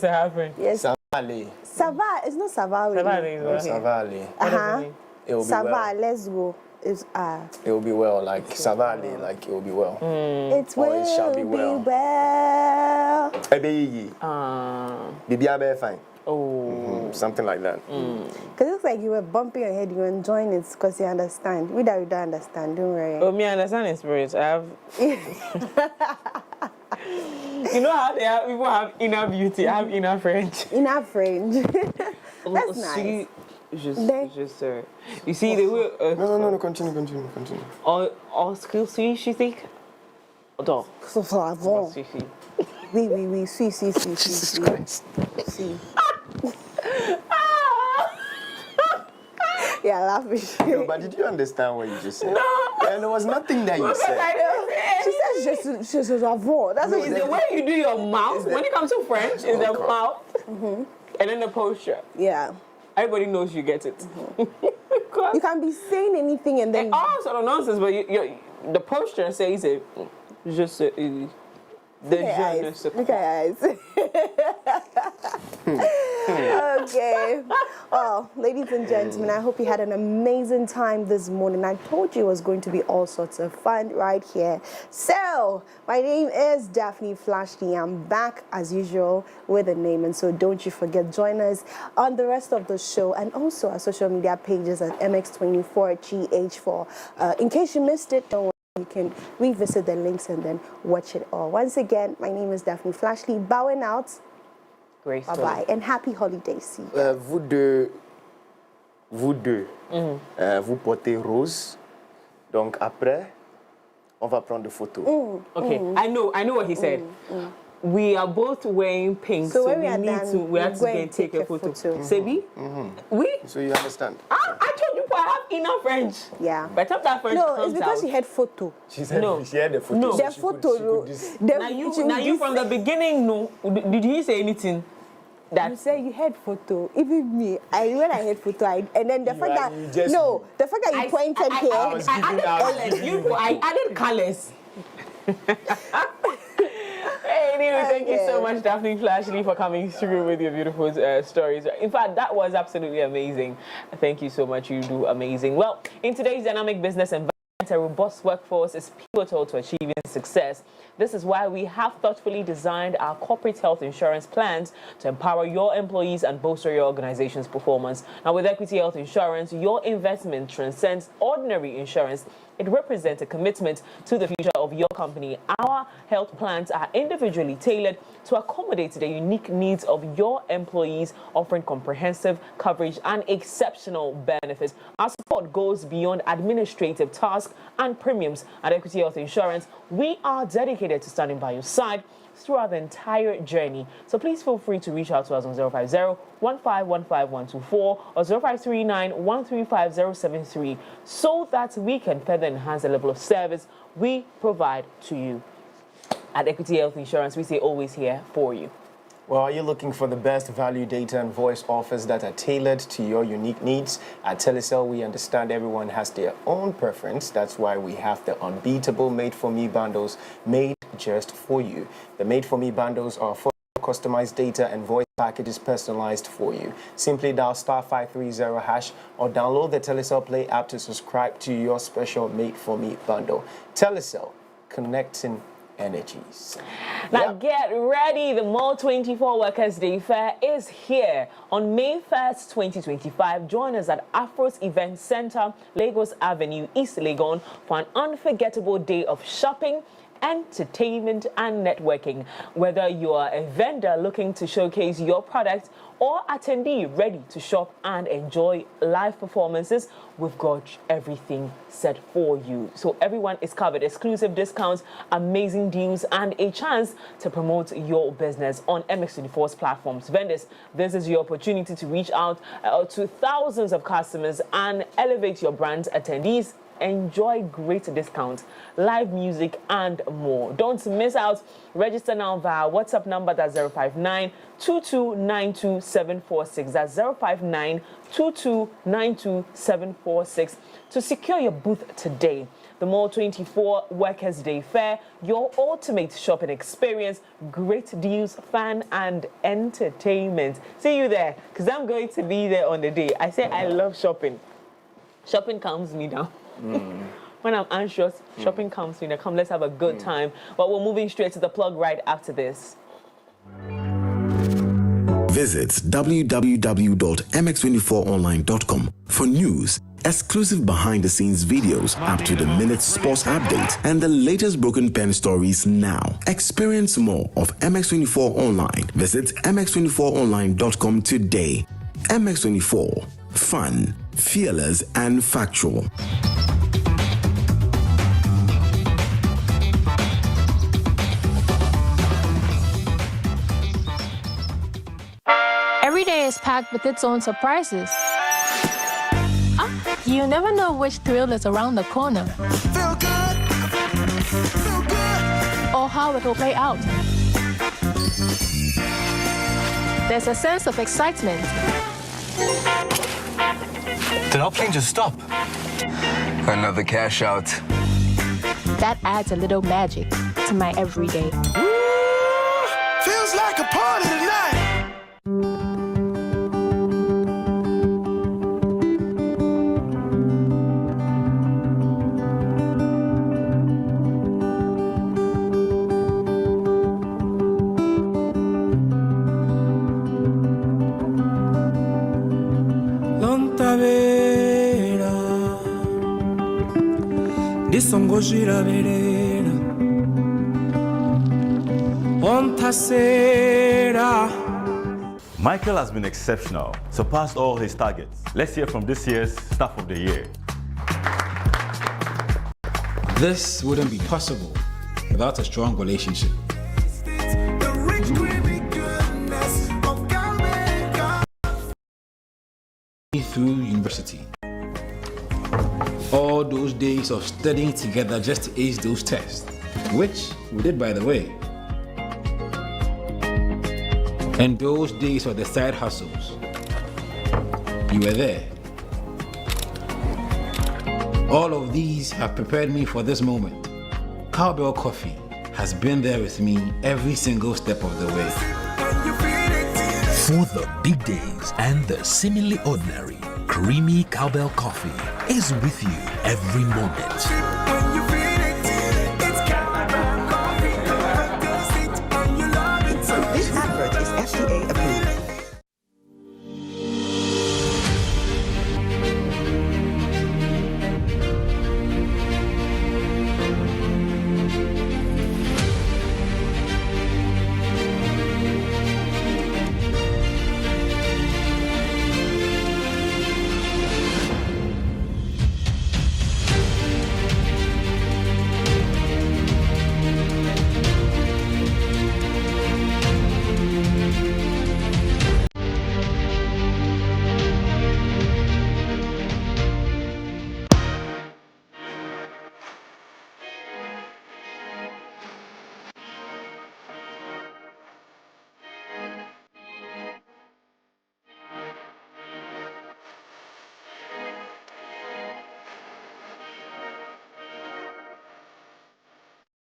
happening? Yes. Savali. Sava, it's not Sava. Savali. It will be Sava, well. let's go. It's It will be well, like Savali, like it will be well. It Or will it shall be well. Bibi fine. Oh. Something like that. Because it looks like you were bumping your head, you were enjoying it because you understand. We don't understand, don't worry. Oh, me, I understand in spirit. I have. You know how people have inner beauty, I have inner French. Inner French. That's nice. You see the way. No, continue. Or skills, she think? Or Oui, si. Jesus Christ. Si. Yeah, laughing. No, but did you understand what you just said? No. And there was nothing that you said. She said, je suis avant. That's what it's the way you do your mouth. When it comes to French, is the mouth. And then the posture. Yeah. Everybody knows you get it. You can be saying anything and then... all sort of nonsense, but the posture says it. Just Look at your eyes. Okay. Oh, ladies and gentlemen, I hope you had an amazing time this morning. I told you it was going to be all sorts of fun right here. So, my name is Daphne Flashley. I'm back as usual with a name, and so don't you forget, join us on the rest of the show and also our social media pages at MX24GH4. In case you missed it, don't worry. You can revisit the links and then watch it all. Once again, my name is Daphne Flashley. Bowing out. Bye-bye and happy holidays. Vous deux, vous portez rose. Donc après, on va prendre des photos. Okay, I know what he said. We are both wearing pink, so we have to go and take a photo. Sebi? So you understand? I told you I have inner French. Yeah. But if that French no, comes it's because out, she had photo. She said she had the photo. No. So the photo. Now you from the beginning, no. Did he say anything? That you said you had photo. Even me, when I had photo, and then the fact that you pointed here. I added colors. Anyway, thank you so much, Daphne Flashley, for coming through with your beautiful stories. In fact, that was absolutely amazing. Thank you so much. You do amazing. Well, in today's dynamic business environment, a robust workforce is pivotal to achieving success. This is why we have thoughtfully designed our corporate health insurance plans to empower your employees and bolster your organization's performance. Now, with Equity Health Insurance, your investment transcends ordinary insurance. It represents a commitment to the future of your company. Our health plans are individually tailored to accommodate the unique needs of your employees, offering comprehensive coverage and exceptional benefits. Our support goes beyond administrative tasks and premiums. At Equity Health Insurance, we are dedicated to standing by your side throughout the entire journey. So please feel free to reach out to us on 050-1515-124 or 0539-135073 so that we can further enhance the level of service we provide to you. At Equity Health Insurance, we say always here for you. Well, are you looking for the best value data and voice offers that are tailored to your unique needs? At Telecel, we understand everyone has their own preference. That's why we have the unbeatable Made-for-Me bundles made just for you. The Made-for-Me bundles are for customized data and voice packages personalized for you. Simply dial *530# or download the Telecel Play app to subscribe to your special Made-for-Me bundle. Telecel, connecting energies. Now get ready, the Mall 24 Workers' Day Fair is here on May 1st, 2025. Join us at Afro's Event Center, Lagos Avenue, East Legon for an unforgettable day of shopping, entertainment and networking. Whether you are a vendor looking to showcase your product or attendee ready to shop and enjoy live performances, we've got everything set for you. So everyone is covered. Exclusive discounts, amazing deals, and a chance to promote your business on MX24's platforms. Vendors, this is your opportunity to reach out to thousands of customers and elevate your brand's attendees. Enjoy great discounts, live music, and more. Don't miss out. Register now via WhatsApp number that's 0592746. That's 05922927746 to secure your booth today. The Mall 24 Workers' Day Fair, your ultimate shopping experience, great deals, fun, and entertainment. See you there, because I'm going to be there on the day. I say I love shopping. Shopping calms me down. When I'm anxious, shopping calms me down. Come, let's have a good time. But we're moving straight to the plug right after this. Visit www.mx24online.com for news, exclusive behind-the-scenes videos, up-to-the-minute sports updates, and the latest broken pen stories now. Experience more of MX24 Online. Visit mx24online.com today. MX24. Fun, fearless, and factual. Every day is packed with its own surprises. You never know which thrill is around the corner. Feel good. Feel good. Or how it will play out. There's a sense of excitement. Did our plane just stop? Another cash out. That adds a little magic to my everyday. Feels like a party tonight. Michael has been exceptional, surpassed all his targets. Let's hear from this year's Staff of the Year. This wouldn't be possible without a strong relationship. Through university. All those days of studying together just to ace those tests, which we did, by the way. And those days of the side hustles. You were there. All of these have prepared me for this moment. Cowbell Coffee has been there with me every single step of the way. For the big days and the seemingly ordinary, creamy Cowbell Coffee is with you every moment. This advert is FDA approved.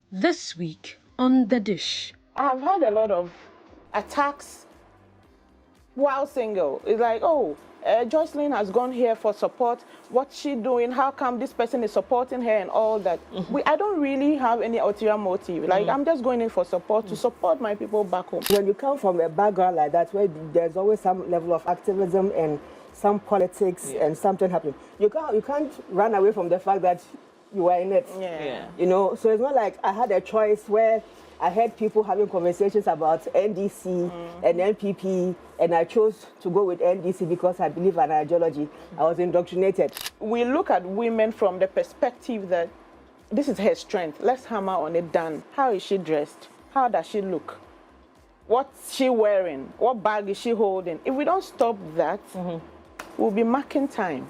This week on The Dish. I've had a lot of attacks while single. It's like, oh, Jocelyn has gone here for support. What's she doing? How come this person is supporting her and all that? I don't really have any ulterior motive. Like, I'm just going in for support to support my people back home. When you come from a background like that, where there's always some level of activism and some politics and something happening, you can't run away from the fact that you were in it. You know, so it's not like I had a choice where I heard people having conversations about NDC and NPP, and I chose to go with NDC because I believe in ideology. I was indoctrinated. We look at women from the perspective that this is her strength. Let's hammer on it. Done. How is she dressed? How does she look? What's she wearing? What bag is she holding? If we don't stop that, we'll be marking time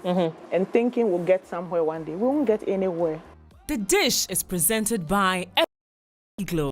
and thinking we'll get somewhere one day. We won't get anywhere. The Dish is presented by Globe.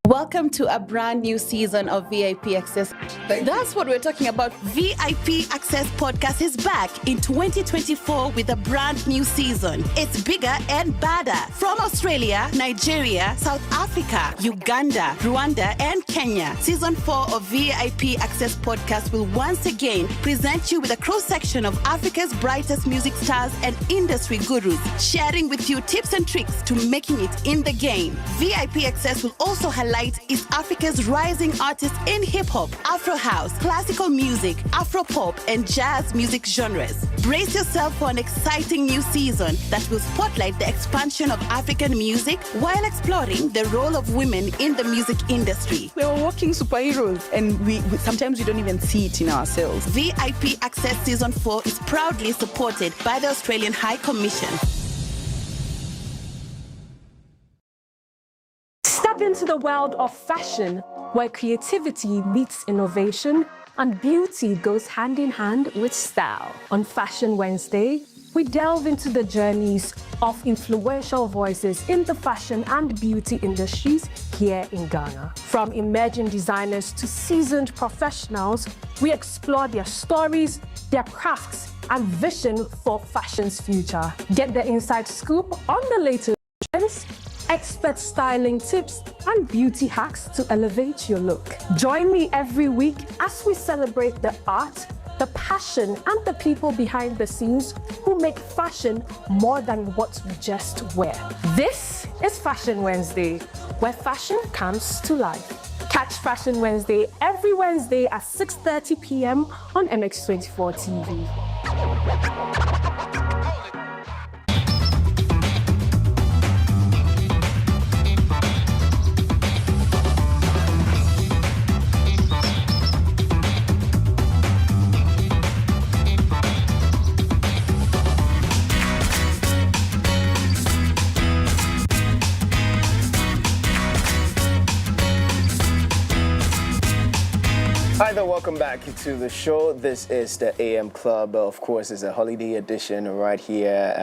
Welcome to a brand new season of VIP Access. That's what we're talking about. VIP Access Podcast is back in 2024 with a brand new season. It's bigger and badder. From Australia, Nigeria, South Africa, Uganda, Rwanda, and Kenya, Season 4 of VIP Access Podcast will once again present you with a cross-section of Africa's brightest music stars and industry gurus, sharing with you tips and tricks to making it in the game. VIP Access will also highlight East Africa's rising artists in hip-hop, Afro house, classical music, Afro pop, and jazz music genres. Brace yourself for an exciting new season that will spotlight the expansion of African music while exploring the role of women in the music industry. We are walking superheroes, and we sometimes we don't even see it in ourselves. VIP Access Season 4 is proudly supported by the Australian High Commission. Step into the world of fashion, where creativity meets innovation and beauty goes hand in hand with style. On Fashion Wednesday, we delve into the journeys of influential voices in the fashion and beauty industries here in Ghana. From emerging designers to seasoned professionals, we explore their stories, their crafts, and vision for fashion's future. Get the inside scoop on the latest trends, expert styling tips, and beauty hacks to elevate your look. Join me every week as we celebrate the art, the passion, and the people behind the scenes who make fashion more than what we just wear. This is Fashion Wednesday, where fashion comes to life. Catch Fashion Wednesday every Wednesday at 6:30 p.m. on MX24 TV. Hi there, welcome back to the show. This is the AM Club. Of course, it's a holiday edition right here.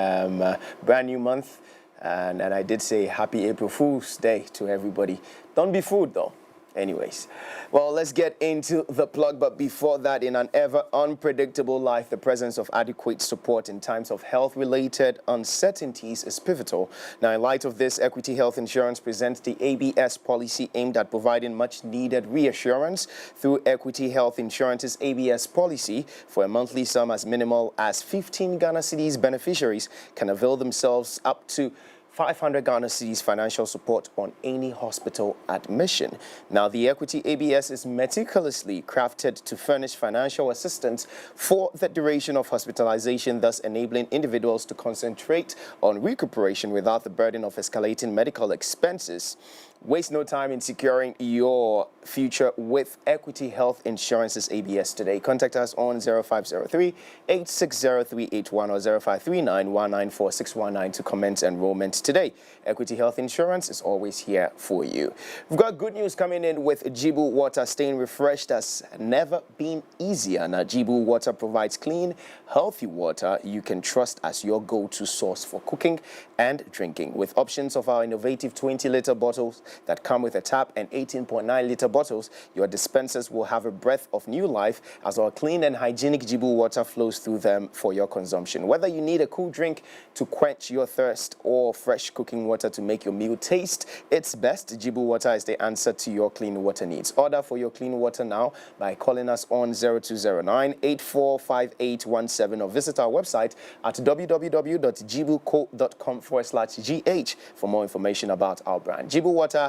Brand new month. And I did say happy April Fool's Day to everybody. Don't be fooled though. Anyways, well, let's get into the plug. But before that, in an ever unpredictable life, the presence of adequate support in times of health-related uncertainties is pivotal. Now, in light of this, Equity Health Insurance presents the ABS policy aimed at providing much-needed reassurance through Equity Health Insurance's ABS policy. For a monthly sum as minimal as 15 Ghana cedis, beneficiaries can avail themselves up to 500 Ghana cedis financial support on any hospital admission. Now, the Equity ABS is meticulously crafted to furnish financial assistance for the duration of hospitalization, thus enabling individuals to concentrate on recuperation without the burden of escalating medical expenses. Waste no time in securing your future with Equity Health Insurance's ABS today. Contact us on 0503-860-381 or 0539-194-619 to commence enrollment today. Equity Health Insurance is always here for you. We've got good news coming in with Jibu Water. Staying refreshed has never been easier. Now, Jibu Water provides clean, healthy water you can trust as your go-to source for cooking and drinking. With options of our innovative 20-liter bottles that come with a tap and 18.9-liter bottles, your dispensers will have a breath of new life as our clean and hygienic Jibu water flows through them for your consumption. Whether you need a cool drink to quench your thirst or fresh cooking water to make your meal taste its best, Jibu water is the answer to your clean water needs. Order for your clean water now by calling us on 0209-845817 or visit our website at www.jibuco.com/GH for more information about our brand. Jibu Water,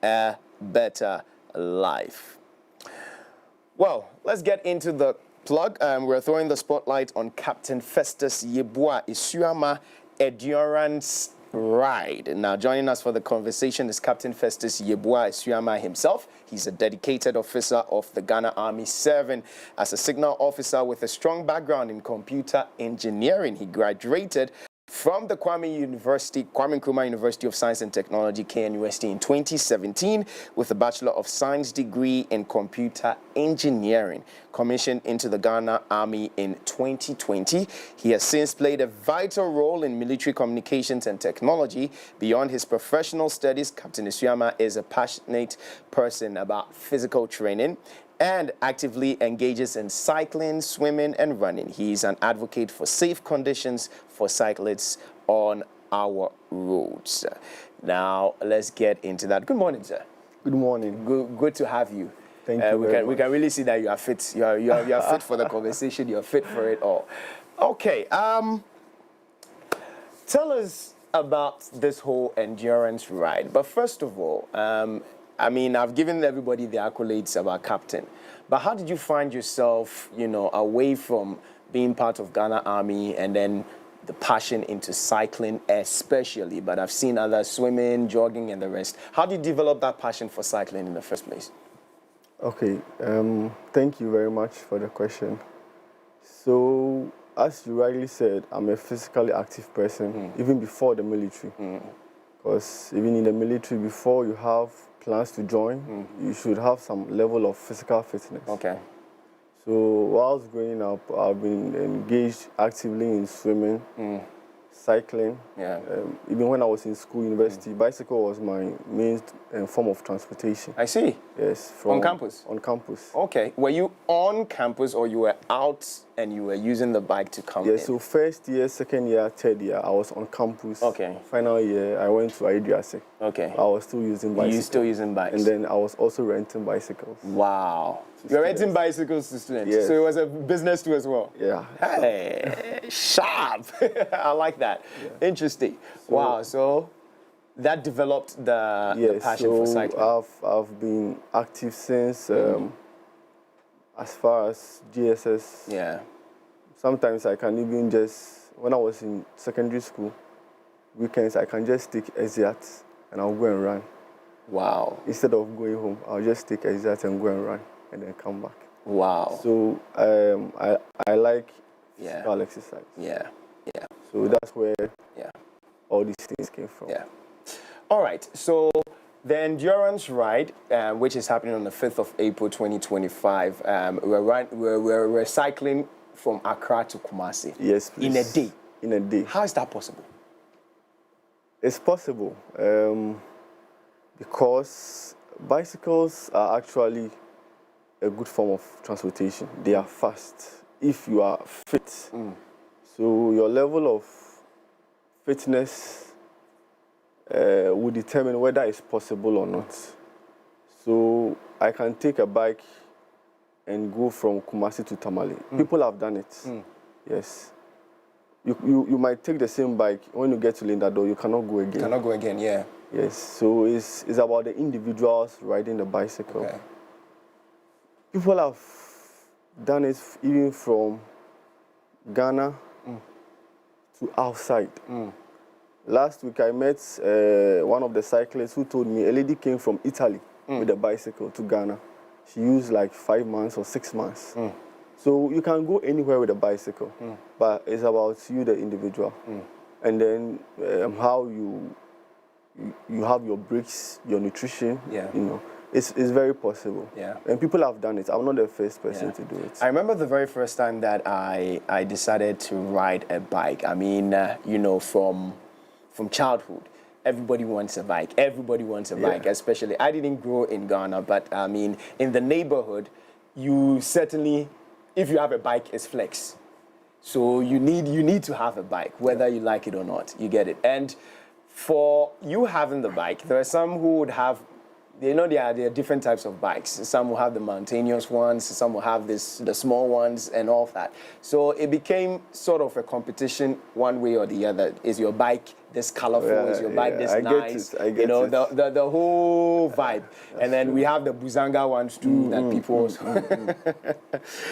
a better life. Well, let's get into the plug. We're throwing the spotlight on Captain Festus Yeboah Asuamah Endurance Ride. Now, joining us for the conversation is Captain Festus Yeboah Asuamah himself. He's a dedicated officer of the Ghana Army, serving as a signal officer with a strong background in computer engineering. He graduated from the Kwame Nkrumah University of Science and Technology, KNUST, in 2017 with a Bachelor of Science degree in Computer Engineering, commissioned into the Ghana Army in 2020. He has since played a vital role in military communications and technology. Beyond his professional studies, Captain Asuamah is a passionate person about physical training and actively engages in cycling, swimming, and running. He is an advocate for safe conditions for cyclists on our roads. Now, let's get into that. Good morning, sir. Good morning. Good to have you. Thank you. We can really see that you are fit. You are fit for the conversation. You are fit for it all. Okay. Tell us about this whole endurance ride. But first of all, I mean, I've given everybody the accolades about Captain, but how did you find yourself, away from being part of Ghana Army and then the passion into cycling especially, but I've seen others swimming, jogging, and the rest. How did you develop that passion for cycling in the first place? Okay, thank you very much for the question. So, as you rightly said, I'm a physically active person, even before the military. Because even in the military, before you have plans to join, you should have some level of physical fitness. Okay. So while I was growing up, I've been engaged actively in swimming, cycling. Yeah. Even when I was in school, university, bicycle was my main form of transportation. I see. Yes. On campus? On campus. Okay. Were you on campus or you were out and you were using the bike to come in? Yeah, so first year, second year, third year, I was on campus. Okay. Final year, I went to IDRC. Okay. I was still using bicycles. You still using bikes? And then I was also renting bicycles. Wow. You're renting bicycles to students? Yes. So it was a business too as well? Yeah. Hey, sharp. I like that. Yeah. Interesting. So, wow, so that developed the passion for cycling. I've been active since as far as GSS. Yeah. Sometimes I can even just, when I was in secondary school, weekends I can just take exit and I'll go and run. Wow. Instead of going home, I'll just take exit and go and run and then come back. Wow. So I like physical exercise. Yeah. Yeah. So that's where all these things came from. Yeah. All right. So the endurance ride, which is happening on the 5th of April 2025, we're cycling from Accra to Kumasi. Yes, please. In a day. In a day. How is that possible? It's possible because bicycles are actually a good form of transportation. They are fast if you are fit. So your level of fitness will determine whether it's possible or not. So I can take a bike and go from Kumasi to Tamale. People have done it. Yes. You might take the same bike. When you get to Lindado, you cannot go again. Cannot go again, yeah. Yes. So it's about the individuals riding the bicycle. Okay. People have done it even from Ghana to outside. Last week I met one of the cyclists who told me a lady came from Italy with a bicycle to Ghana. She used like 5 months or 6 months. So you can go anywhere with a bicycle, but it's about you, the individual. And then how you have your breaks, your nutrition, It's very possible. Yeah. And people have done it. I'm not the first person to do it. I remember the very first time that I decided to ride a bike. I mean, from childhood, everybody wants a bike. Everybody wants a bike, especially. I didn't grow in Ghana, but I mean, in the neighborhood, you certainly, if you have a bike, it's flex. So you need to have a bike, whether you like it or not. You get it. And for you having the bike, there are some who would have, there are different types of bikes. Some will have the mountainous ones, some will have the small ones and all of that. So it became sort of a competition one way or the other. Is your bike this colorful? Is your bike this nice? I get it. The whole vibe. And then we have the Buzanga ones too that people also.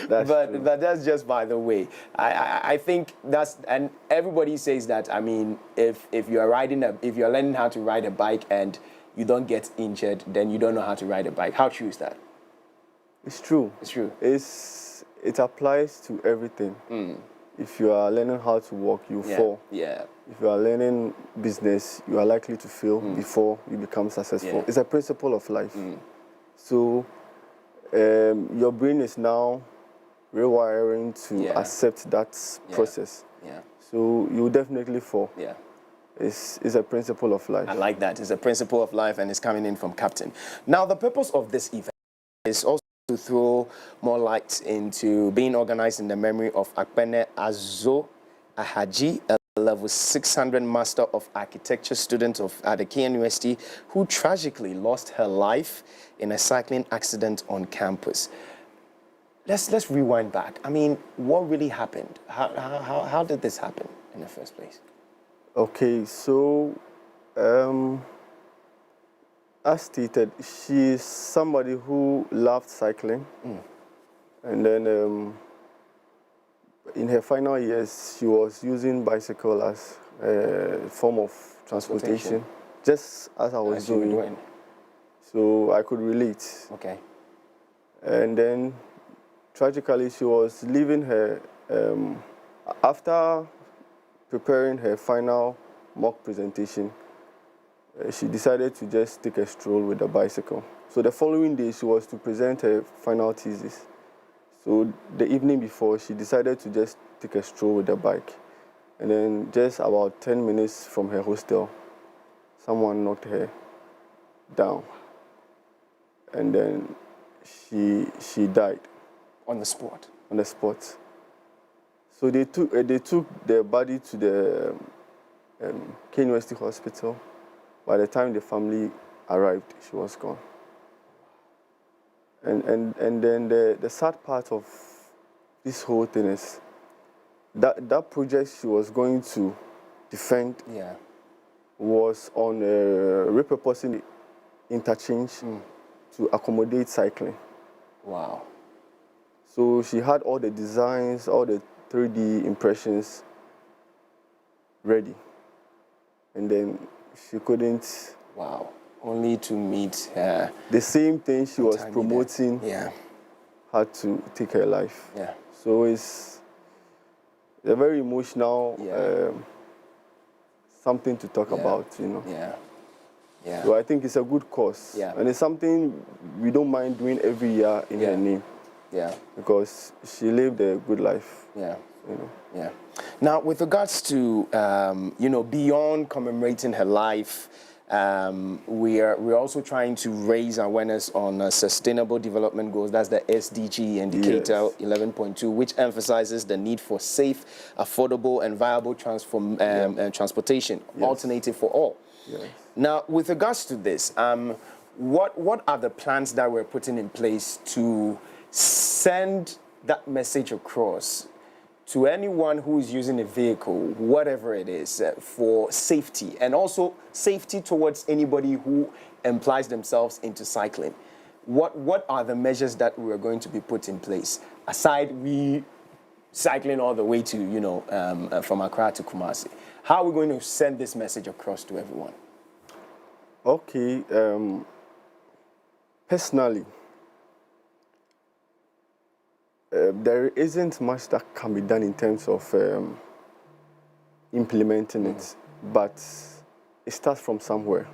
But that's just by the way. I think that's, and everybody says that. I mean, if you're learning how to ride a bike and you don't get injured, then you don't know how to ride a bike. How true is that? It's true. It's true. It applies to everything. If you are learning how to walk, you fall. Yeah. If you are learning business, you are likely to fail before you become successful. It's a principle of life. So your brain is now rewiring to accept that process. So you will definitely fall. It's a principle of life. I like that. It's a principle of life, and it's coming in from Captain. Now, the purpose of this event is also to throw more light into being organized in the memory of Akpene Azo Ahaji, a level 600 Master of Architecture student at the KNUST, who tragically lost her life in a cycling accident on campus. Let's rewind back. I mean, what really happened? How did this happen in the first place? Okay, so as stated, she is somebody who loved cycling. And then in her final years, she was using bicycle as a form of transportation, just as I was doing. So I could relate. Okay. And then tragically, she was leaving her, after preparing her final mock presentation, she decided to just take a stroll with the bicycle. So the following day, she was to present her final thesis. So the evening before, she decided to just take a stroll with the bike. And then just about 10 minutes from her hostel, someone knocked her down. And then she died. On the spot? On the spot. So they took the body to the KNUST hospital. By the time the family arrived, she was gone. And then the sad part of this whole thing is that project she was going to defend was on repurposing interchange to accommodate cycling. Wow. So she had all the designs, all the 3D impressions ready. And then she couldn't. Wow. Only to meet her. The same thing she was promoting had to take her life. Yeah. So it's a very emotional something to talk about, you know. Yeah. So I think it's a good cause. Yeah. And it's something we don't mind doing every year in her name. Yeah. Because she lived a good life. Yeah. You know. Yeah. Now, with regards to, beyond commemorating her life, we're also trying to raise awareness on sustainable development goals. That's the SDG indicator 11.2, which emphasizes the need for safe, affordable, and viable transportation alternative for all. Yes. Now, with regards to this, what are the plans that we're putting in place to send that message across to anyone who is using a vehicle, whatever it is, for safety, and also safety towards anybody who employs themselves into cycling? What are the measures that we are going to be put in place, aside we cycling all the way to, from Accra to Kumasi? How are we going to send this message across to everyone? Okay, personally, there isn't much that can be done in terms of implementing it, but it starts from somewhere,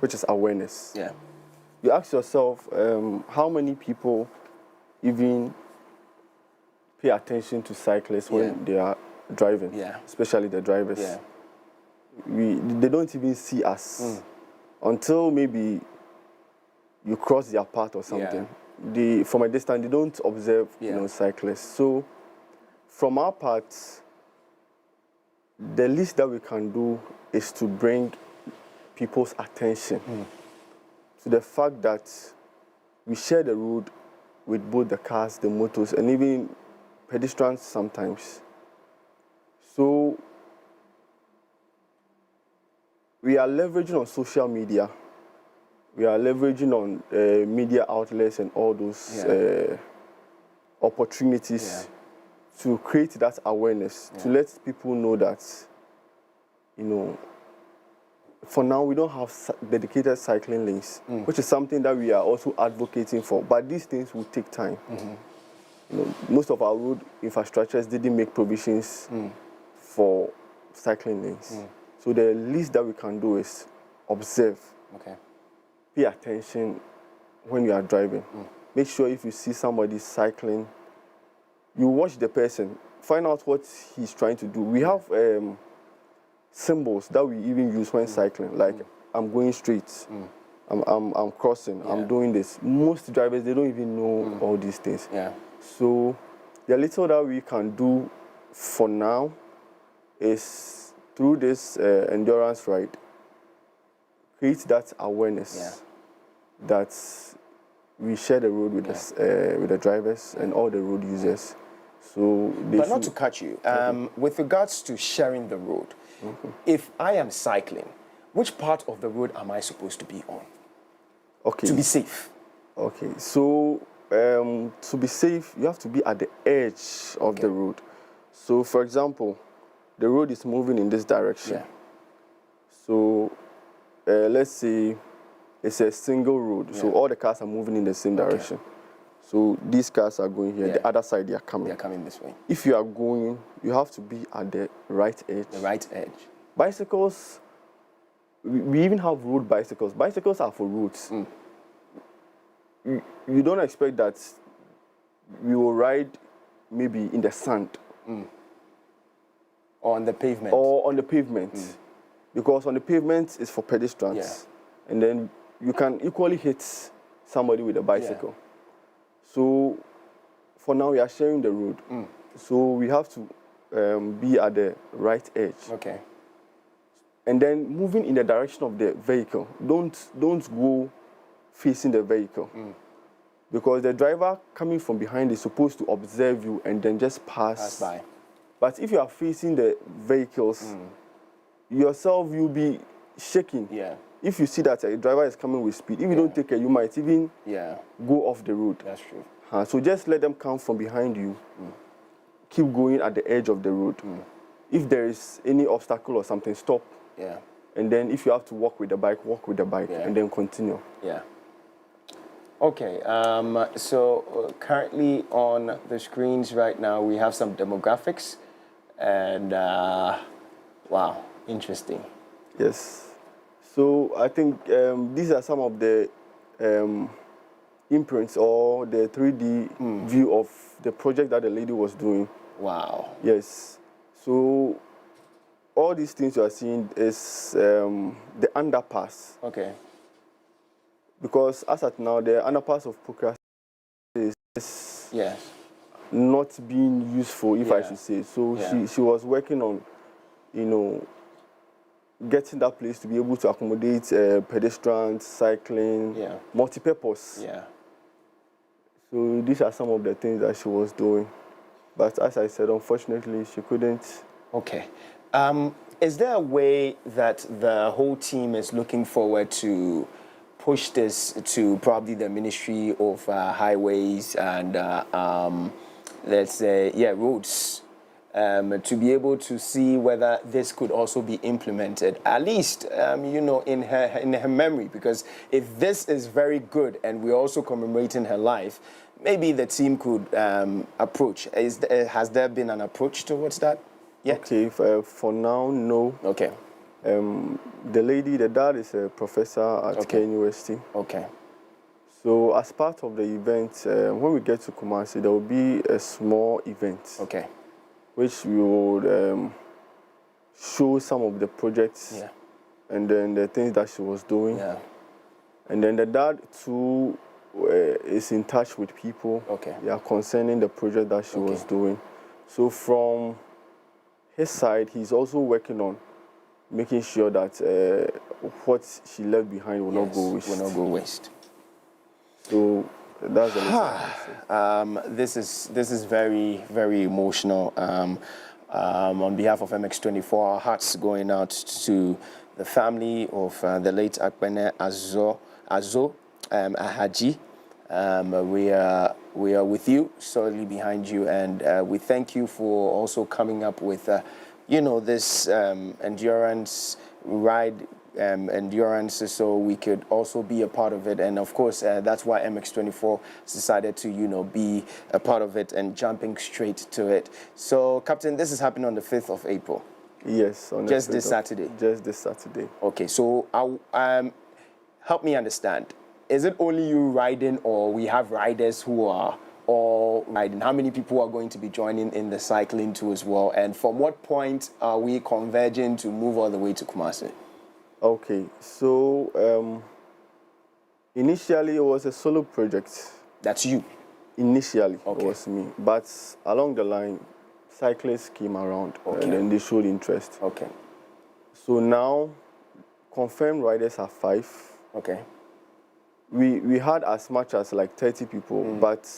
which is awareness. Yeah. You ask yourself, how many people even pay attention to cyclists when they are driving, especially the drivers? Yeah. They don't even see us until maybe you cross their path or something. From a distance, they don't observe cyclists. So from our part, the least that we can do is to bring people's attention to the fact that we share the road with both the cars, the motors, and even pedestrians sometimes. So we are leveraging on social media. We are leveraging on media outlets and all those opportunities to create that awareness, to let people know that, for now we don't have dedicated cycling lanes, which is something that we are also advocating for. But these things will take time. most of our road infrastructures didn't make provisions for cycling lanes. So the least that we can do is observe. Okay. Pay attention when you are driving. Make sure if you see somebody cycling, you watch the person, find out what he's trying to do. We have symbols that we even use when cycling, like I'm going straight, I'm crossing, I'm doing this. Most drivers, they don't even know all these things. Yeah. So the little that we can do for now is through this endurance ride, create that awareness that we share the road with with the drivers and all the road users. So but not to cut you, with regards to sharing the road, if I am cycling, which part of the road am I supposed to be on? Okay. To be safe. Okay, so to be safe, you have to be at the edge of the road. So for example, the road is moving in this direction. So let's say it's a single road, so all the cars are moving in the same direction. So these cars are going here, the other side they are coming. They're coming this way. If you are going, you have to be at the right edge. The right edge. Bicycles, we even have road bicycles. Bicycles are for roads. You don't expect that we will ride maybe in the sand. Or on the pavement. Or on the pavement. Because on the pavement is for pedestrians. And then you can equally hit somebody with a bicycle. So for now we are sharing the road. So we have to be at the right edge. Okay. And then moving in the direction of the vehicle. Don't go facing the vehicle. Because the driver coming from behind is supposed to observe you and then just pass by. But if you are facing the vehicles, yourself, you'll be shaking. If you see that a driver is coming with speed, if you don't take care, you might even go off the road. That's true. So just let them come from behind you. Keep going at the edge of the road. If there is any obstacle or something, stop. And then if you have to walk with the bike, and then continue. Okay, so currently on the screens right now, we have some demographics. And wow, interesting. Yes. So I think these are some of the imprints or the 3D view of the project that the lady was doing. Wow. Yes. So all these things you are seeing is the underpass. Okay. Because as at now, the underpass of Pukra is not being useful, if I should say. So she was working on, getting that place to be able to accommodate pedestrians, cycling, multi-purpose. So these are some of the things that she was doing. But as I said, unfortunately, she couldn't. Okay. Is there a way that the whole team is looking forward to push this to probably the Ministry of Highways and, let's say, roads, to be able to see whether this could also be implemented, at least, in her memory? Because if this is very good and we're also commemorating her life, maybe the team could approach. Has there been an approach towards that yet? Okay, for now, no. Okay. The dad is a professor at Cape University. Okay. So as part of the event, when we get to Kumasi, there will be a small event. Okay. Which we would show some of the projects and then the things that she was doing. And then the dad too is in touch with people concerning the project that she was doing. So from his side, he's also working on making sure that what she left behind will not go waste. Will not go waste. So that's the this is very, very emotional. On behalf of MX24, our hearts going out to the family of the late Akpene Azo Ahaji. We are with you, solidly behind you, and we thank you for also coming up with this endurance ride endurance, so we could also be a part of it. And of course, that's why MX24 decided to, be a part of it and jumping straight to it. So, Captain, this is happening on the 5th of April. Yes, on just this Saturday. Just this Saturday. Okay, so help me understand. Is it only you riding, or we have riders who are all riding? How many people are going to be joining in the cycling too as well? And from what point are we converging to move all the way to Kumasi? Okay, so initially it was a solo project. That's you? Initially, it was me. But along the line, cyclists came around and then they showed interest. Okay. So now, confirmed riders are 5. Okay. We had as much as like 30 people, but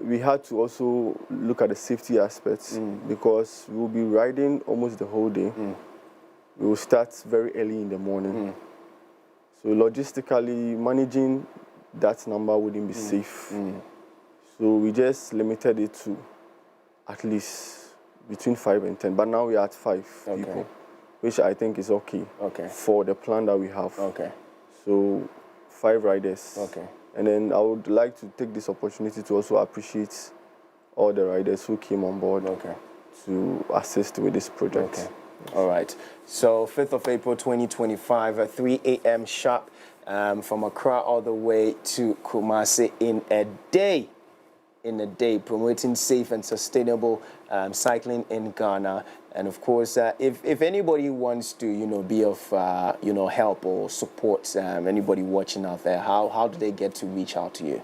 we had to also look at the safety aspects because we will be riding almost the whole day. We will start very early in the morning. So logistically, managing that number wouldn't be safe. So we just limited it to at least between 5 and 10. But now we are at 5 people, which I think is okay for the plan that we have. Okay. So 5 riders. Okay. And then I would like to take this opportunity to also appreciate all the riders who came on board to assist with this project. Okay. All right. So 5th of April 2025 at 3 a.m. sharp from Accra all the way to Kumasi in a day. Promoting safe and sustainable cycling in Ghana. And of course, if anybody wants to, be of, help or support anybody watching out there, how do they get to reach out to you?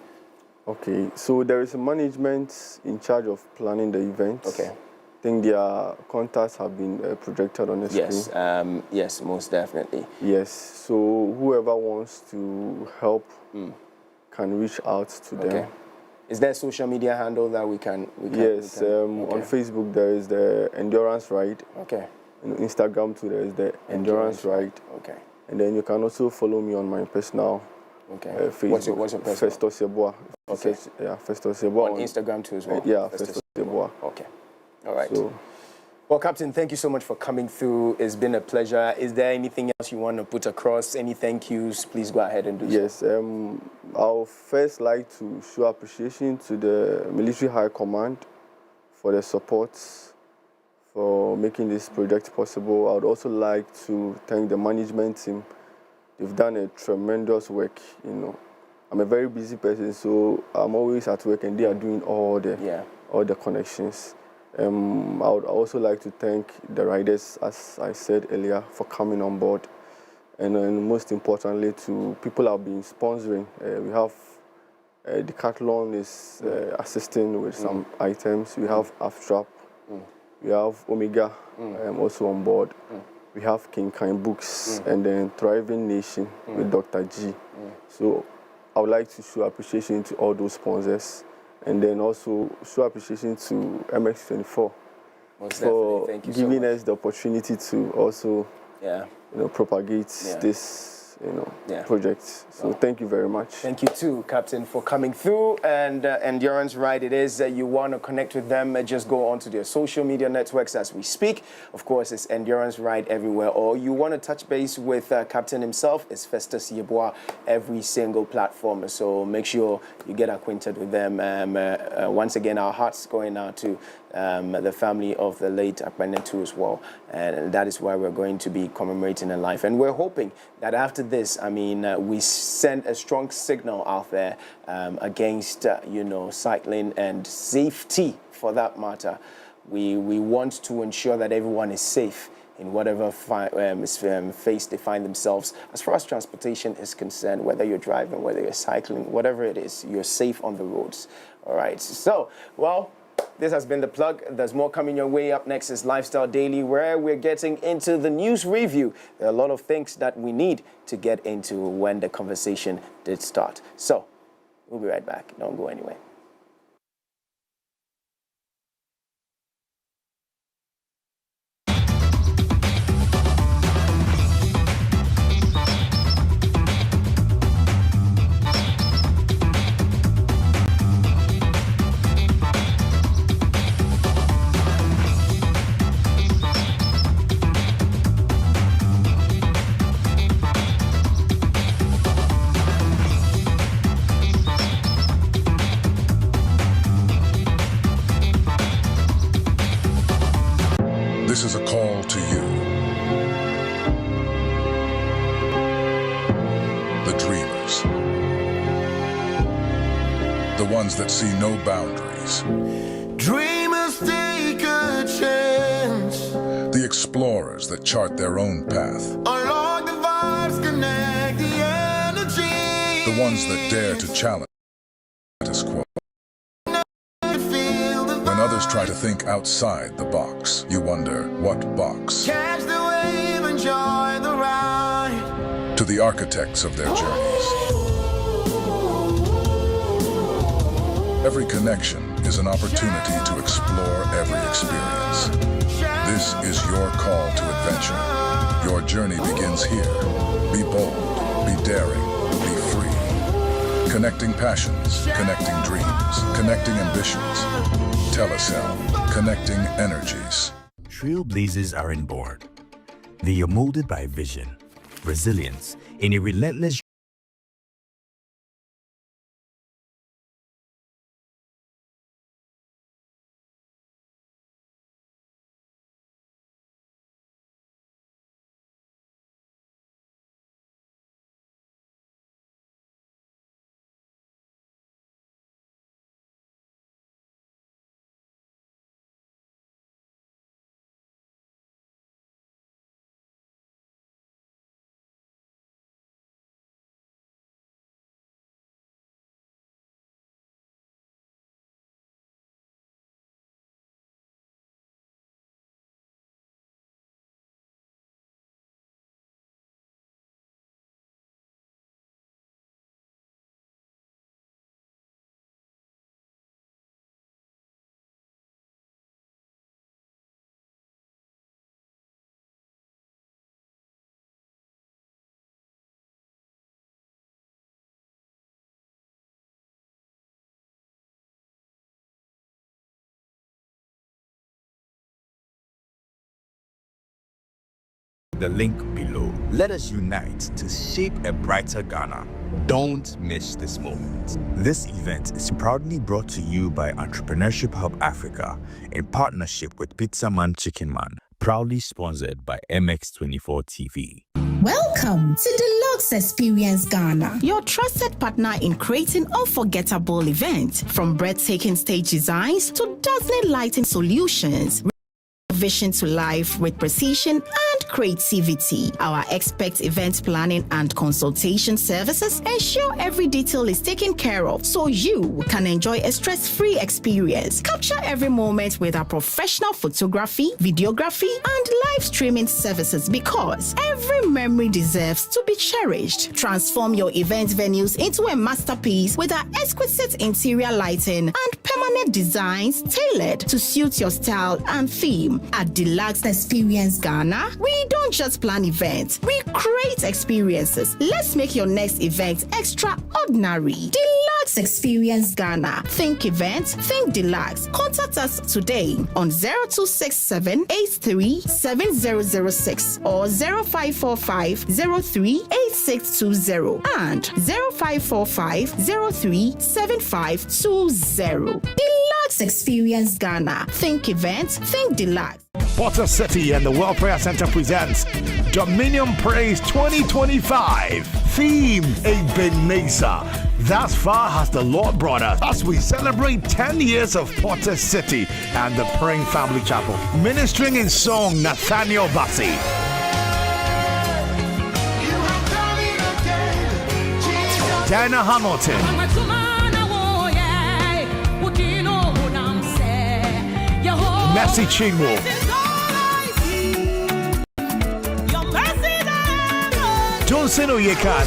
Okay, so there is a management in charge of planning the event. Okay. I think their contacts have been projected on the screen. Yes, most definitely. Yes, so whoever wants to help can reach out to them. Is there a social media handle that we can? Yes, on Facebook there is the Endurance Ride. Okay. On Instagram too there is the Endurance Ride. Okay. And then you can also follow me on my personal Facebook. What's your personal? Festus Yeboah. Okay. Festus Yeboah. On Instagram too as well? Yeah, Festus Yeboah. Okay. All right. So, well, Captain, thank you so much for coming through. It's been a pleasure. Is there anything else you want to put across? Any thank yous? Please go ahead and do so. Yes. I'll first like to show appreciation to the Military High Command for their support for making this project possible. I would also like to thank the management team. They've done a tremendous work. I'm a very busy person, so I'm always at work, and they are doing all the connections. I would also like to thank the riders, as I said earlier, for coming on board. And then most importantly, to people who have been sponsoring. We have Decathlon is assisting with some items. We have Aftrap. We have Omega also on board. We have King Kind Books and then Thriving Nation with Dr. G. So I would like to show appreciation to all those sponsors. And then also show appreciation to MX24 for giving us the opportunity to also propagate this project. So thank you very much. Thank you too, Captain, for coming through. And Endurance Ride, it is you want to connect with them, just go onto their social media networks as we speak. Of course, it's Endurance Ride everywhere. Or you want to touch base with Captain himself, it's Festus Yeboah, every single platform. So make sure you get acquainted with them. Once again, our hearts going out to the family of the late Akpene too as well. And that is why we're going to be commemorating a life. And we're hoping that after this, we send a strong signal out there against, cycling and safety for that matter. We want to ensure that everyone is safe in whatever phase they find themselves. As far as transportation is concerned, whether you're driving, whether you're cycling, whatever it is, you're safe on the roads. All right. So, well, this has been The Plug. There's more coming your way. Up next is Lifestyle Daily, where we're getting into the news review. There are a lot of things that we need to get into when the conversation did start. So, we'll be right back. Don't go anywhere. This is a call to you. The dreamers. The ones that see no boundaries. Dreamers take a chance. The explorers that chart their own path. Unlock the vibes, connect the energy. The ones that dare to challenge the status quo. When others try to think outside the box, you wonder, what box? Catch the wave, enjoy the ride. To the architects of their journeys. Every connection is an opportunity to explore every experience. This is your call to adventure. Your journey begins here. Be bold, be daring, be free. Connecting passions, connecting dreams, connecting ambitions. Telecel, connecting energies. Trailblazers aren't born. They are molded by vision, resilience, in a relentless the link below. Let us unite to shape a brighter Ghana. Don't miss this moment. This event is proudly brought to you by Entrepreneurship Hub Africa in partnership with Pizza Man Chicken Man, proudly sponsored by MX24 TV. Welcome to Deluxe Experience Ghana, your trusted partner in creating unforgettable events, from breathtaking stage designs to dazzling lighting solutions. Vision to life with precision and creativity. Our expert event planning and consultation services ensure every detail is taken care of so you can enjoy a stress-free experience. Capture every moment with our professional photography, videography, and live streaming services, because every memory deserves to be cherished. Transform your event venues into a masterpiece with our exquisite interior lighting and permanent designs tailored to suit your style and theme. At Deluxe Experience Ghana, we don't just plan events, we create experiences. Let's make your next event extraordinary. Deluxe Experience Ghana. Think events, think Deluxe. Contact us today on 0267 83 7006 or 0545 03 8620 and 0545 03 7520. Deluxe Experience Ghana. Think events, think Deluxe. Potter City and the Welfare Center presents Dominion Praise 2025. Theme Ebenezer. Thus far has the Lord brought us as we celebrate 10 years of Potter City and the Praying Family Chapel. Ministering in song, Nathaniel Bassi. Dana Hamilton. Mercy Chinwo. Johnson Oyekan.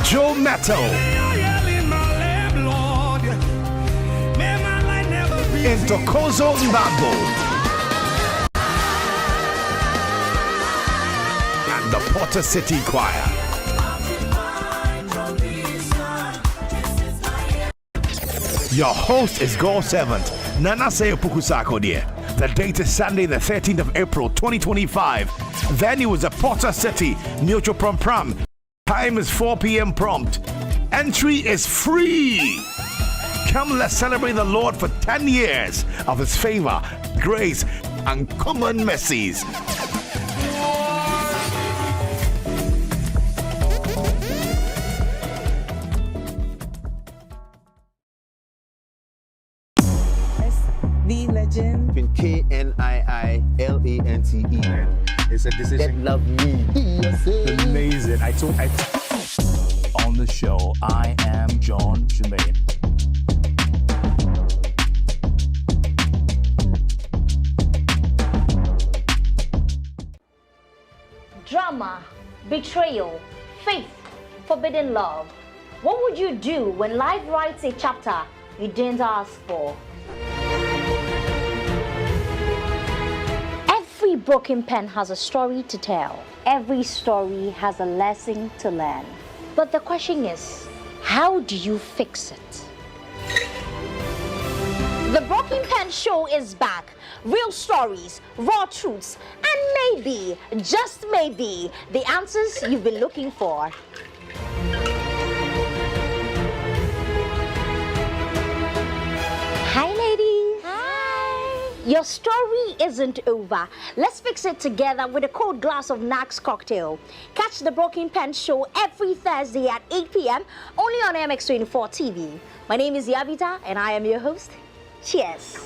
Joe Metal. Intokozo Mbabo. And the Potter City Choir. Your host is God Servant Nana Seyo Pukusako dear. The date is Sunday, the 13th of April, 2025. Venue is a Potter City, Neutral Prom Pram. Time is 4 p.m. prompt. Entry is free. Come, let's celebrate the Lord for 10 years of his favor, grace, and common mercies. The legend. KNIILANTE. It's a decision. That love me. Amazing. On the show, I am John Shumain. Drama, betrayal, faith, forbidden love. What would you do when life writes a chapter you didn't ask for? Every broken pen has a story to tell. Every story has a lesson to learn. But the question is, how do you fix it? The Broken Pen Show is back. Real stories, raw truths, and maybe, just maybe, the answers you've been looking for. Hi, ladies. Hi. Your story isn't over. Let's fix it together with a cold glass of Nax cocktail. Catch the Broken Pen Show every Thursday at 8 p.m. only on MX24 TV. My name is Yabita, and I am your host. Cheers.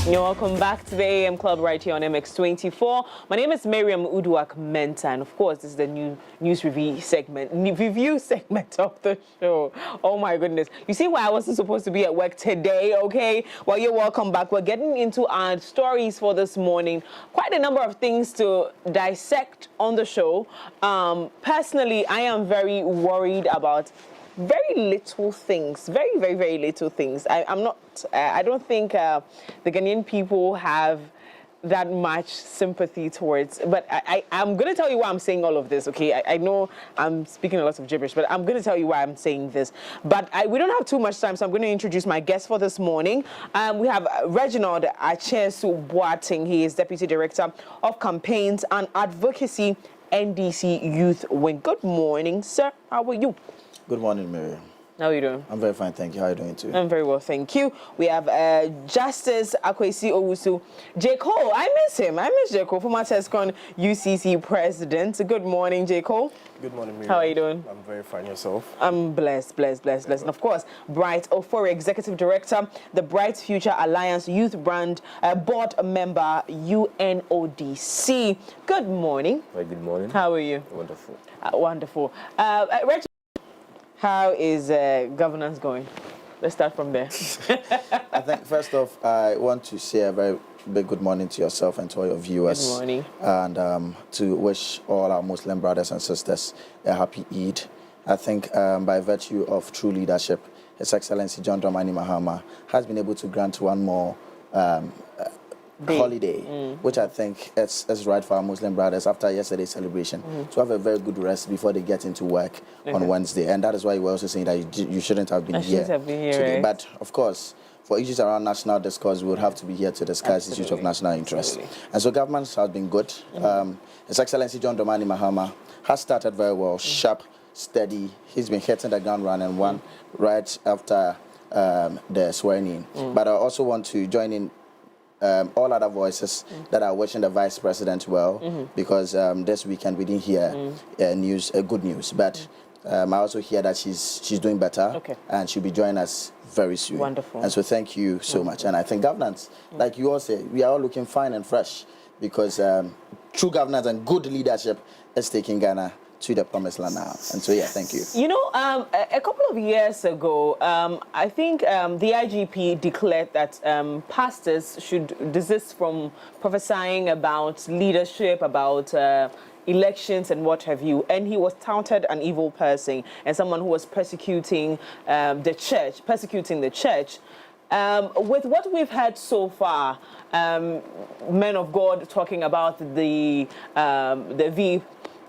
You're welcome back to the AM Club right here on MX24. My name is Miriam Uduak-Menta, and of course, this is the new news review segment of the show. Oh my goodness. You see why I wasn't supposed to be at work today, okay? Well, you're welcome back. We're getting into our stories for this morning. Quite a number of things to dissect on the show. Personally, I am very worried about very little things, very, very, very little things. I don't think the Ghanaian people have that much sympathy towards, but I'm going to tell you why I'm saying all of this, okay? I know I'm speaking a lot of gibberish, but I'm going to tell you why I'm saying this. But we don't have too much time, so I'm going to introduce my guest for this morning. We have Reginald Acheisu Boateng. He is Deputy Director of Campaigns and Advocacy, NDC Youth Wing. Good morning, sir. How are you? Good morning, Miriam. How are you doing? I'm very fine, thank you. How are you doing too? I'm very well, thank you. We have Justice Akwesi Owusu. J. Cole, I miss him. I miss J. Cole, former TESCON UCC President. Good morning, J. Cole. Good morning, Miriam. How are you doing? I'm very fine. Yourself? I'm blessed. And of course, Bright Ofori, Executive Director, the Bright Future Alliance Youth Brand Board Member, UNODC. Good morning. Very good morning. How are you? Wonderful. Wonderful. Reggie, how is governance going? Let's start from there. I think, first off, I want to say a very big good morning to yourself and to all your viewers. Good morning. And to wish all our Muslim brothers and sisters a happy Eid. I think by virtue of true leadership, His Excellency John Dramani Mahama has been able to grant one more holiday, which I think is right for our Muslim brothers after yesterday's celebration to have a very good rest before they get into work on Wednesday. And that is why we're also saying that you shouldn't have been here today. Right? But of course, for issues around national discourse, we would have to be here to discuss issues of national interest. And so government has been good. His Excellency John Dramani Mahama has started very well, sharp, steady. He's been hitting the ground running one right after the swearing in. But I also want to join in all other voices that are wishing the Vice President well, because this weekend we didn't hear good news. But I also hear that she's doing better, and she'll be joining us very soon. Wonderful. And so thank you so much. And I think governance, like you all say, we are all looking fine and fresh, because true governance and good leadership is taking Ghana to the promised land now. And so, yeah, thank you. You know, a couple of years ago, I think the IGP declared that pastors should desist from prophesying about leadership, about elections and what have you. And he was touted an evil person and someone who was persecuting the church. With what we've heard so far, men of God talking about the V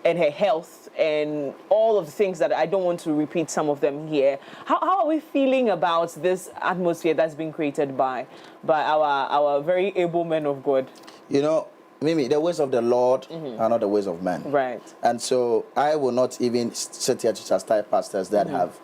and her health and all of the things that I don't want to repeat some of them here. How are we feeling about this atmosphere that's been created by our very able men of God? You know, Mimi, the ways of the Lord are not the ways of men. Right. And so I will not even sit here to chastise pastors that have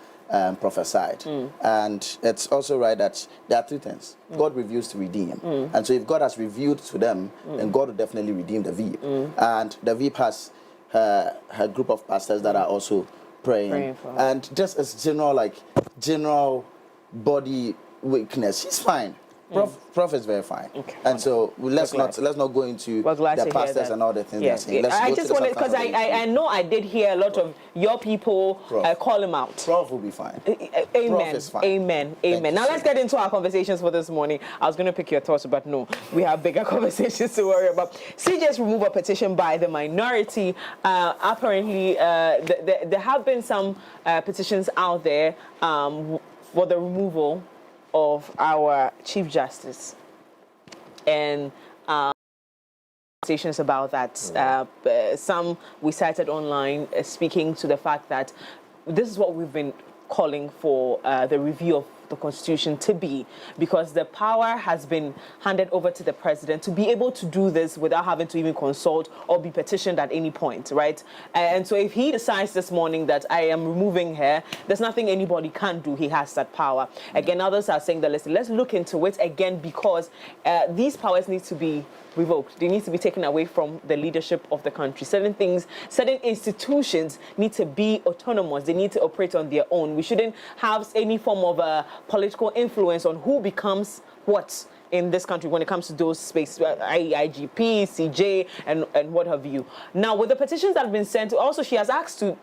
prophesied. And it's also right that there are two things. God reveals to redeem. And so if God has revealed to them, then God will definitely redeem the VIP. And the VIP has her group of pastors that are also praying for her. And just as general body weakness, she's fine. Prof is very fine. Okay. And so let's not go into the pastors and all the things they're saying. I just wanted, because I know I did hear a lot of your people call him out. Prof will be fine. Amen. Prof is fine. Amen. Amen. Now let's get into our conversations for this morning. I was going to pick your thoughts, but no, we have bigger conversations to worry about. CJ's removal petition by the minority. Apparently, there have been some petitions out there for the removal of our Chief Justice, and conversations about that. Some we cited online speaking to the fact that this is what we've been calling for the review of the Constitution to be, because the power has been handed over to the president to be able to do this without having to even consult or be petitioned at any point, right? And so if he decides this morning that I am removing her, there's nothing anybody can do. He has that power. Again, others are saying that let's look into it again, because these powers need to be revoked. They need to be taken away from the leadership of the country. Certain things, certain institutions need to be autonomous. They need to operate on their own. We shouldn't have any form of political influence on who becomes what in this country when it comes to those spaces, IGP, CJ, and what have you. Now, with the petitions that have been sent, also she has asked to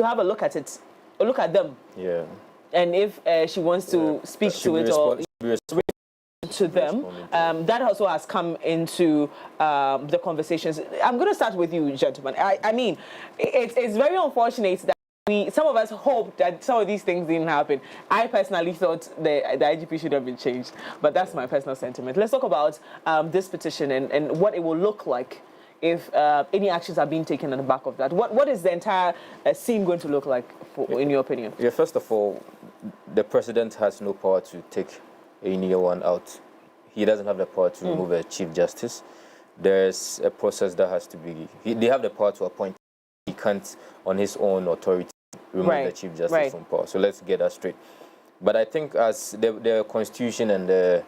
have a look at it, or look at them. Yeah. And if she wants to speak to it or to them, that also has come into the conversations. I'm going to start with you, gentlemen. I mean, it's very unfortunate that some of us hope that some of these things didn't happen. I personally thought the IGP should have been changed, but that's my personal sentiment. Let's talk about this petition and what it will look like if any actions are being taken on the back of that. What is the entire scene going to look like, in your opinion? Yeah, first of all, the president has no power to take anyone out. He doesn't have the power to remove a chief justice. There's a process that has to be... They have the power to appoint. He can't, on his own authority, remove the chief justice from power. So let's get that straight. But I think as the constitution and the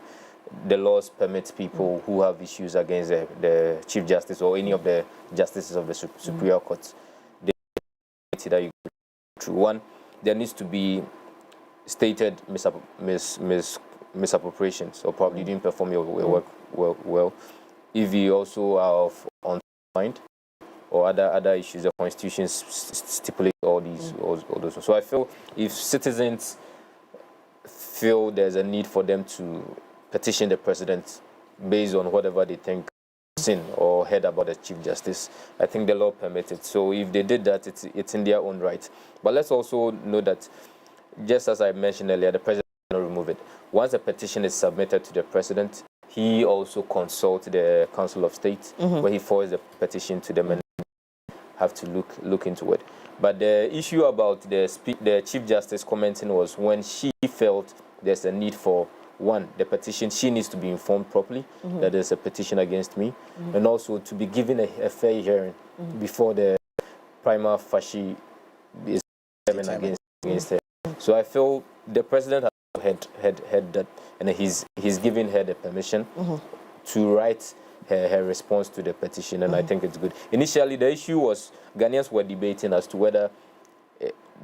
laws permit people who have issues against the chief justice or any of the justices of the superior courts, that you go through. One, there needs to be stated misappropriations, or probably didn't perform your work well. If you also are on mind, or other issues, the Constitution stipulate all these, all those. So I feel if citizens feel there's a need for them to petition the president based on whatever they think seen or heard about the Chief Justice, I think the law permits it. So if they did that, it's in their own right. But let's also know that, just as I mentioned earlier, the president cannot remove it. Once a petition is submitted to the president, he also consults the Council of State, where he forwards the petition to them and have to look into it. But the issue about the Chief Justice commenting was when she felt there's a need for, one, the petition, she needs to be informed properly that there's a petition against me, and also to be given a fair hearing before the prima facie is determined against her. So I feel the president has had that, and he's given her the permission to write her response to the petition, and I think it's good. Initially, the issue was Ghanaians were debating as to whether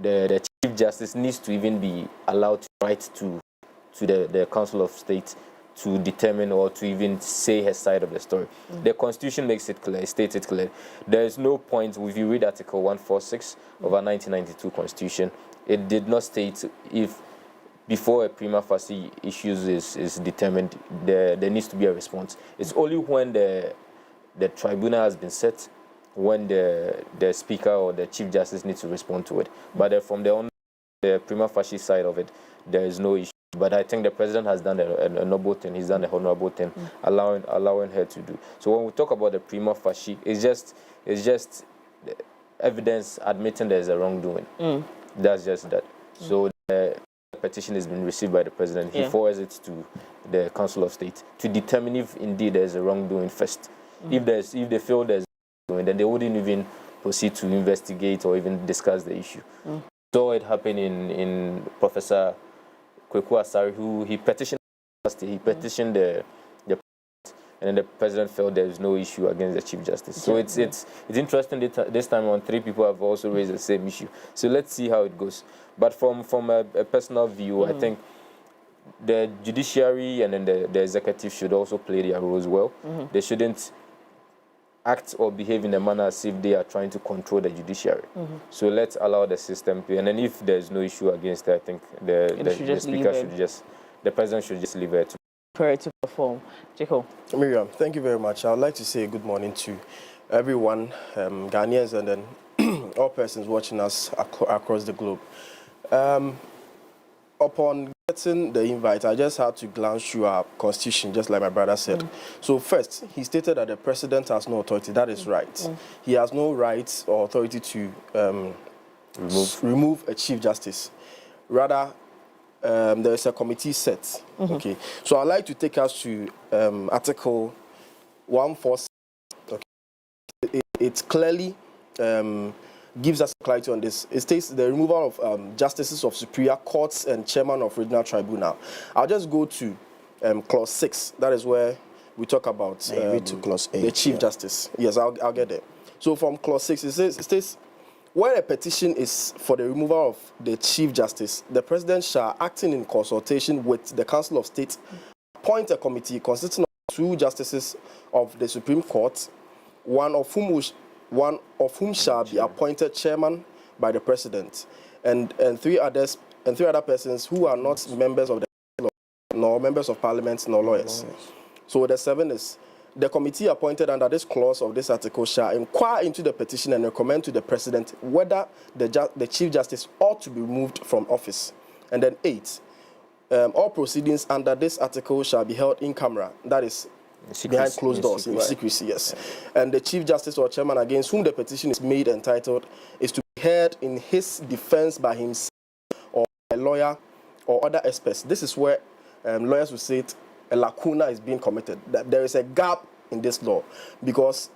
the Chief Justice needs to even be allowed to write to the Council of State to determine or to even say her side of the story. The Constitution makes it clear, states it clear. There is no point, if you read Article 146 of our 1992 Constitution, it did not state if before a prima facie issue is determined, there needs to be a response. It's only when the tribunal has been set, when the Speaker or the Chief Justice needs to respond to it. But from the prima facie side of it, there is no issue. But I think the president has done a noble thing. He's done a honorable thing, allowing her to do. So when we talk about the prima facie, it's just evidence admitting there's a wrongdoing. That's just that. So the petition has been received by the president. He forwards it to the Council of State to determine if indeed there's a wrongdoing first. If they feel there's wrongdoing, then they wouldn't even proceed to investigate or even discuss the issue. So it happened in Professor Kweku Asari, who he petitioned the and then the president felt there is no issue against the Chief Justice. So it's interesting that this time on 3 people have also raised the same issue. So let's see how it goes. But from a personal view, I think the judiciary and then the executive should also play their roles well. They shouldn't act or behave in a manner as if they are trying to control the judiciary. So let's allow the system to, and then if there's no issue against it, I think the president should just leave it to perform. Jacob. Miriam, thank you very much. I would like to say good morning to everyone, Ghanaians, and then all persons watching us across the globe. Upon getting the invite, I just had to glance through our constitution, just like my brother said. So first, he stated that the president has no authority. That is right. He has no right or authority to remove a chief justice. Rather, there is a committee set. Okay. So I'd like to take us to Article 146. Okay. It clearly gives us clarity on this. It states the removal of justices of superior courts and chairman of regional tribunal. I'll just go to clause 6. That is where we talk about read to clause 8, the chief justice. Yes, I'll get there. So from clause 6, it states where a petition is for the removal of the chief justice, the president shall, acting in consultation with the Council of State, appoint a committee consisting of 2 justices of the Supreme Court, one of whom shall be appointed chairman by the president, and 3 other persons who are not members of the Council, nor members of Parliament, nor lawyers. So the 7 is the committee appointed under this clause of this article shall inquire into the petition and recommend to the president whether the chief justice ought to be removed from office. And then 8, all proceedings under this article shall be held in camera. That is behind closed doors, in secrecy, yes. And the chief justice or chairman against whom the petition is made entitled is to be heard in his defense by himself or a lawyer or other experts. This is where lawyers will say a lacuna is being committed, that there is a gap in this law, because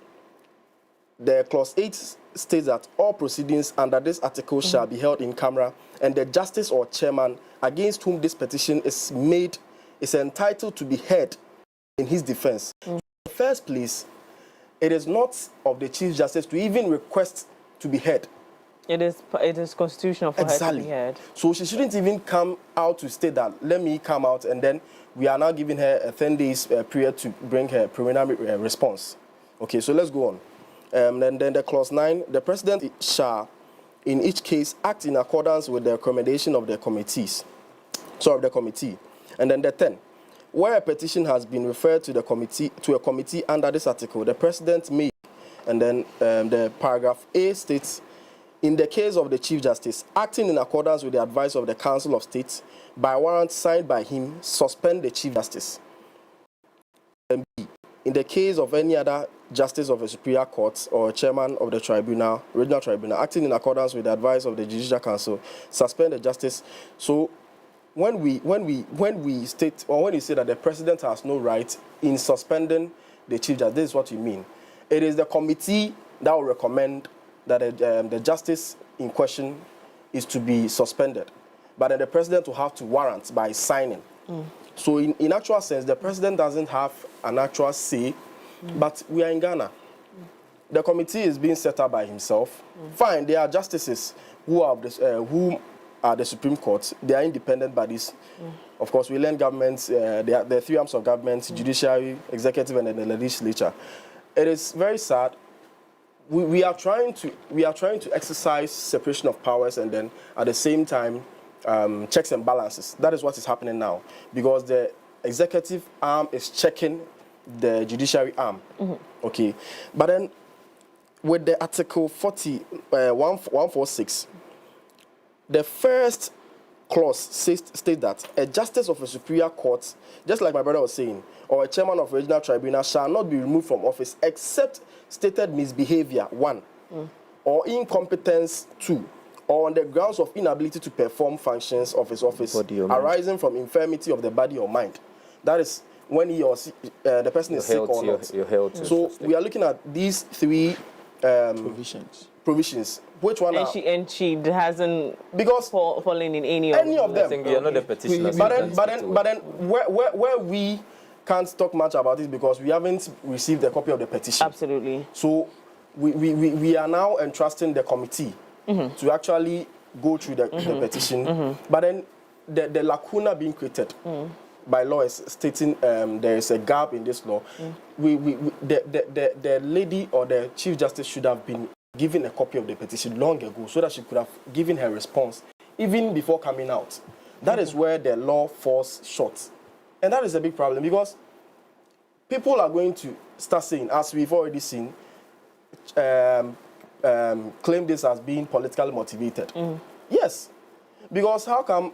the clause 8 states that all proceedings under this article shall be held in camera, and the justice or chairman against whom this petition is made is entitled to be heard in his defense. In the first place, it is not of the chief justice to even request to be heard. It is constitutional for her to be heard. So she shouldn't even come out to state that, let me come out, and then we are now giving her a 10 days period to bring her preliminary response. Okay, so let's go on. Then the clause 9, the president shall, in each case, act in accordance with the recommendation of the committee. And then the 10, where a petition has been referred to a committee under this article, the president may, and then the paragraph A states, in the case of the Chief Justice, acting in accordance with the advice of the Council of State, by warrant signed by him, suspend the Chief Justice. And B, in the case of any other justice of a superior court or chairman of the tribunal, regional tribunal, acting in accordance with the advice of the Judicial Council, suspend the justice. So when we state, or when you say that the president has no right in suspending the Chief Justice, this is what you mean. It is the committee that will recommend that the justice in question is to be suspended, but then the president will have to warrant by signing. So in actual sense, the president doesn't have an actual say, but we are in Ghana. The committee is being set up by himself. Fine, there are justices who are the Supreme Court. They are independent bodies. Of course, we learn governments, there are 3 arms of government, judiciary, executive, and then the legislature. It is very sad. We are trying to exercise separation of powers, and then at the same time checks and balances. That is what is happening now, because the executive arm is checking the judiciary arm. Okay, but then with the Article 146, the first clause states that a justice of a superior court, just like my brother was saying, or a chairman of a regional tribunal shall not be removed from office except stated misbehavior, 1, or incompetence, 2, or on the grounds of inability to perform functions of his office arising from infirmity of the body or mind. That is when he or she, the person is sick or not. So we are looking at these 3 provisions. Which one? And she hasn't fallen in any of them. I think we are not the petitioners. But then where we can't talk much about it because we haven't received a copy of the petition. Absolutely. So we are now entrusting the committee to actually go through the petition. But then the lacuna being created by law is stating there is a gap in this law. The lady or the Chief Justice should have been given a copy of the petition long ago so that she could have given her response even before coming out. That is where the law falls short. And that is a big problem because people are going to start saying, as we've already seen, claim this as being politically motivated. Yes, because how come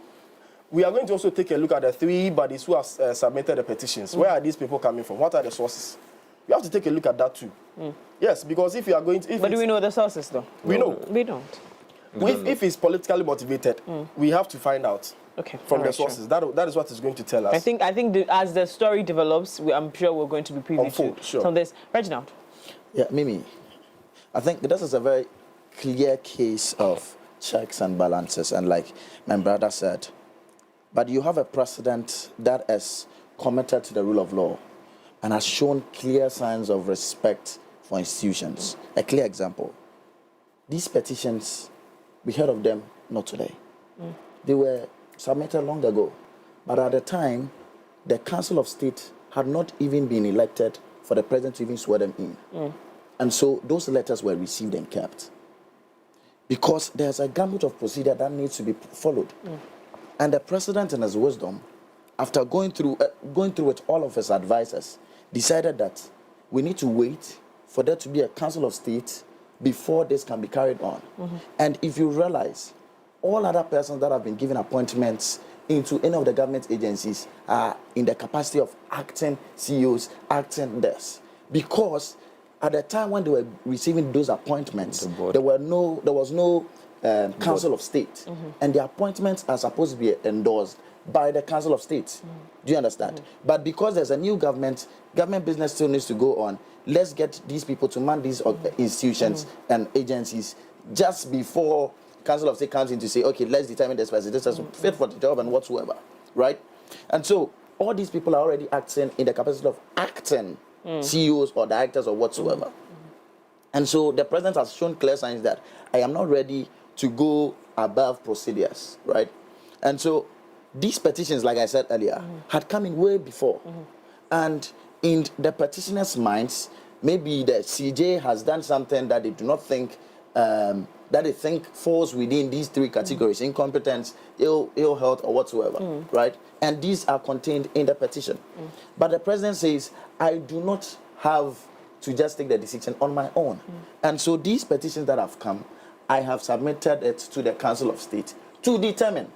we are going to also take a look at the 3 bodies who have submitted the petitions. Where are these people coming from? What are the sources? You have to take a look at that too. Yes, because if you are going to... But do we know the sources though? We know. We don't. If it's politically motivated, we have to find out from the sources. That is what is going to tell us. I think as the story develops, I'm sure we're going to be privy to some of this. Reginald? Yeah, Mimi, I think this is a very clear case of checks and balances. And like my brother said, but you have a president that is committed to the rule of law and has shown clear signs of respect for institutions. A clear example. These petitions, we heard of them not today. They were submitted long ago. But at the time, the Council of State had not even been elected for the president to even swear them in. And so those letters were received and kept. Because there's a gamut of procedure that needs to be followed. And the president, in his wisdom, after going through with all of his advisors, decided that we need to wait for there to be a Council of State before this can be carried on. And if you realize, all other persons that have been given appointments into any of the government agencies are in the capacity of acting CEOs, acting this. Because at the time when they were receiving those appointments, there was no Council of State. And the appointments are supposed to be endorsed by the Council of State. Do you understand? But because there's a new government business still needs to go on. Let's get these people to man these institutions and agencies just before Council of State comes in to say, okay, let's determine this person. This is fit for the job and whatsoever, right? And so all these people are already acting in the capacity of acting CEOs or directors or whatsoever. And so the president has shown clear signs that I am not ready to go above procedures, right? And so these petitions, like I said earlier, had come in way before. And in the petitioners' minds, maybe the CJ has done something that they do not think, that they think falls within these 3 categories, incompetence, ill health, or whatsoever, right? And these are contained in the petition. But the president says, I do not have to just take the decision on my own. And so these petitions that have come, I have submitted it to the Council of State to determine.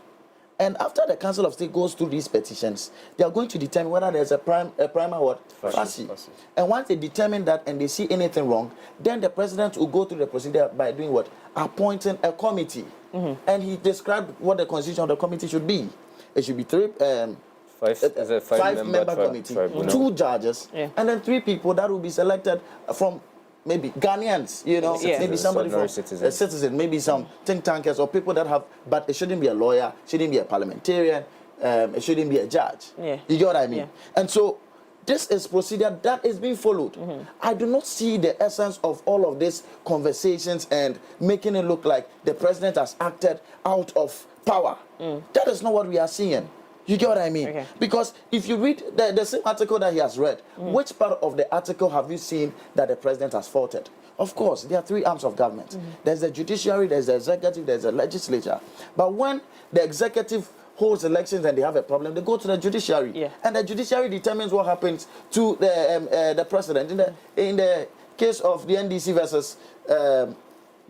And after the Council of State goes through these petitions, they are going to determine whether there's a primer what? Facie. And once they determine that and they see anything wrong, then the president will go through the procedure by doing what? Appointing a committee. And he described what the constitution of the committee should be. It should be 5-member committee, 2 judges, and then 3 people that will be selected from maybe Ghanaians, maybe somebody from a citizen, maybe some think tankers or people that have, but it shouldn't be a lawyer, shouldn't be a parliamentarian, it shouldn't be a judge. You get what I mean? And so this is procedure that is being followed. I do not see the essence of all of these conversations and making it look like the president has acted out of power. That is not what we are seeing. You get what I mean? Because if you read the same article that he has read, which part of the article have you seen that the president has faulted? Of course, there are 3 arms of government. There's the judiciary, there's the executive, there's the legislature. But when the executive holds elections and they have a problem, they go to the judiciary. And the judiciary determines what happens to the president. In the case of the NDC versus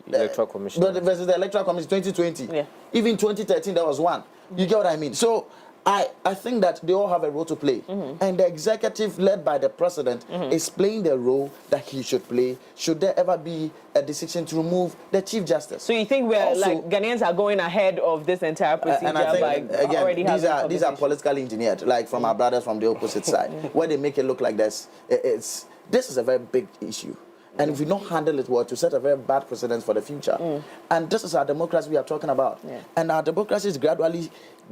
Electoral Commission. Versus the Electoral Commission 2020. Even 2013, there was one. You get what I mean? So I think that they all have a role to play. And the executive led by the president is playing the role that he should play. Should there ever be a decision to remove the Chief Justice? So you think we're also, like Ghanaians are going ahead of this entire procedure and I think, by again, already these are politically engineered, like from our brothers from the opposite side, where they make it look like this. This is a very big issue. And if we don't handle it well, to set a very bad precedent for the future. And this is our democracy we are talking about. And our democracy is gradually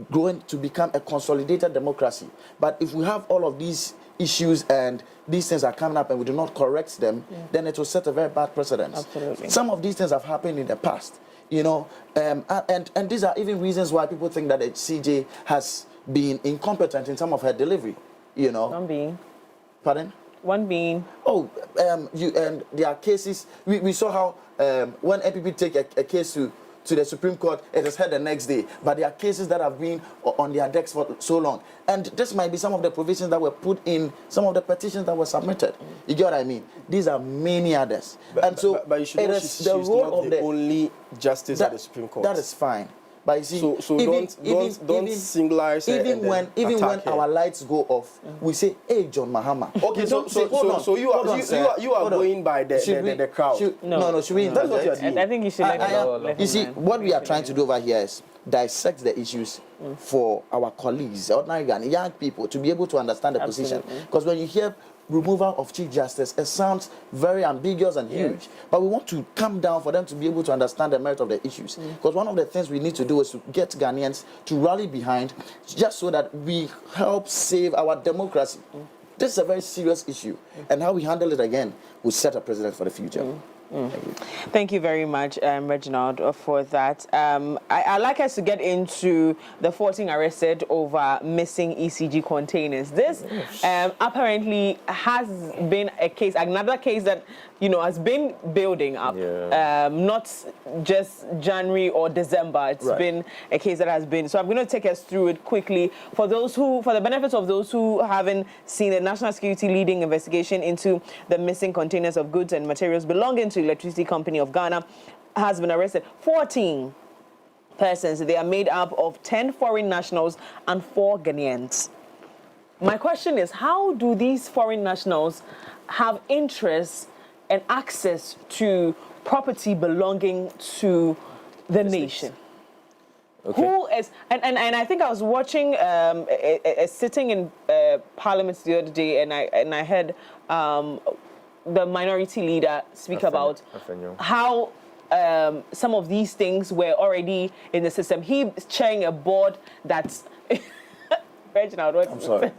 going to become a consolidated democracy. But if we have all of these issues and these things are coming up and we do not correct them, then it will set a very bad precedent. Absolutely. Some of these things have happened in the past, you know, and these are even reasons why people think that the CJ has been incompetent in some of her delivery, you know. One being. Pardon? One being. Oh, there are cases. We saw how when NPP take a case to the Supreme Court, it is heard the next day. But there are cases that have been on their decks for so long. And this might be some of the provisions that were put in some of the petitions that were submitted. You get what I mean? These are many others. But you should know she's not the only justice at the Supreme Court. That is fine. But you see, so don't singularize her. Even when our lights go off, we say, "Hey, John Mahama." Okay, so you are going by the crowd. No, should we? That's what you are doing. I think you should let you see, what we are trying to do over here is dissect the issues for our colleagues, ordinary Ghanaian young people, to be able to understand the position. Because when you hear removal of Chief Justice, it sounds very ambiguous and huge. But we want to come down for them to be able to understand the merit of the issues. Because one of the things we need to do is to get Ghanaians to rally behind, just so that we help save our democracy. This is a very serious issue. And how we handle it again will set a precedent for the future. Thank you very much, Reginald, for that. I'd like us to get into the 14 arrested over missing ECG containers. This apparently has been a case, another case that has been building up. Not just January or December. It's been a case that has been. So I'm going to take us through it quickly for the benefit of those who haven't seen the National Security leading investigation into the missing containers of goods and materials belonging to Electricity Company of Ghana has been arrested. 14 persons. They are made up of 10 foreign nationals and 4 Ghanaians. My question is, how do these foreign nationals have interest and access to property belonging to the nation? Okay. Who is, and I think I was watching a sitting in Parliament the other day, and I heard the minority leader speak about how some of these things were already in the system. He's chairing a board that's Reginald, I'm sorry.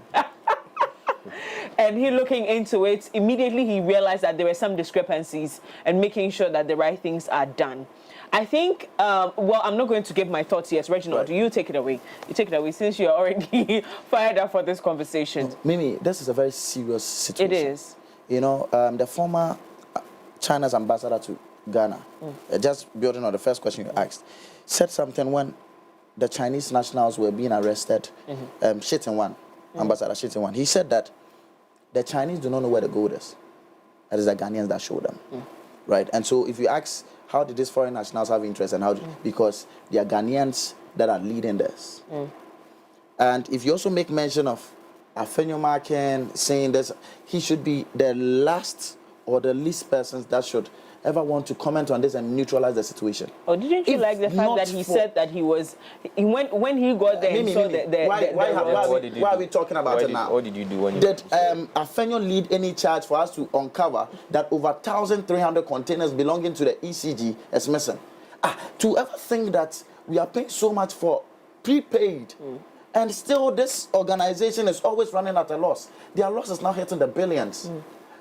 And he looking into it, immediately he realized that there were some discrepancies and making sure that the right things are done. I think, I'm not going to give my thoughts yet. Reginald, you take it away. You take it away since you're already fired up for this conversation. Mimi, this is a very serious situation. It is. The former China's ambassador to Ghana, just building on the first question you asked, said something when the Chinese nationals were being arrested, Ambassador Shitin-Wan. He said that the Chinese do not know where the gold is. That is the Ghanaians that show them. Right? And so if you ask, how did these foreign nationals have interest and how because they are Ghanaians that are leading this. And if you also make mention of Afenyo saying this, he should be the last or the least persons that should ever want to comment on this and neutralize the situation. Oh, didn't you like the fact that he said that he was, when he got there and saw why are we talking about it now? What did you do when you did Afenyo lead any charge for us to uncover that over 1,300 containers belonging to the ECG is missing? To ever think that we are paying so much for prepaid and still this organization is always running at a loss. Their loss is now hitting the billions.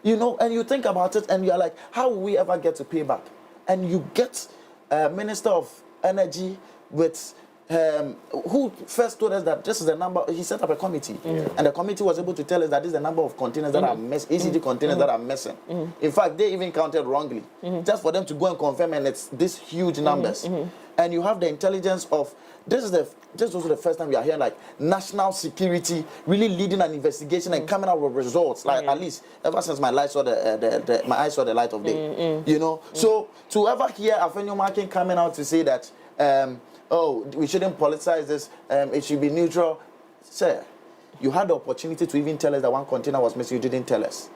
And you think about it and you're like, how will we ever get to pay back? And you get Minister of Energy with who first told us that this is the number. He set up a committee, and the committee was able to tell us that this is the number of containers that are missing, ECG containers that are missing. In fact, they even counted wrongly, just for them to go and confirm, and it's these huge numbers. And you have the intelligence of this is also the first time we are hearing like national security really leading an investigation and coming out with results. Like at least ever since my eyes saw the light of day. So to ever hear Afenyo coming out to say that oh, we shouldn't politicize this, it should be neutral. Sir, you had the opportunity to even tell us that one container was missing, you didn't tell us.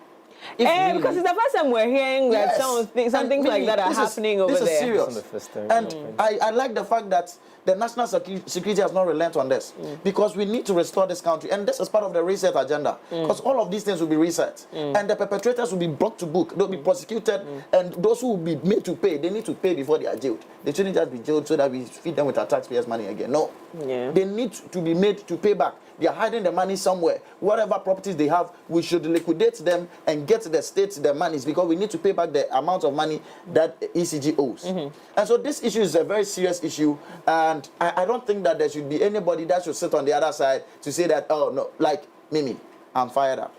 Really, because it's the first time we're hearing that some things like that are happening over there. This is serious. And I like the fact that the national security has not relented on this, because we need to restore this country, and this is part of the reset agenda, because all of these things will be reset, and the perpetrators will be brought to book, they'll be prosecuted, and those who will be made to pay, they need to pay before they are jailed. They shouldn't just be jailed so that we feed them with our taxpayers' money again. No, they need to be made to pay back. They are hiding the money somewhere. Whatever properties they have, we should liquidate them and get the state their monies, because we need to pay back the amount of money that ECG owes. And so this issue is a very serious issue, and I don't think that there should be anybody that should sit on the other side to say that, oh no, like Mimi, I'm fired up.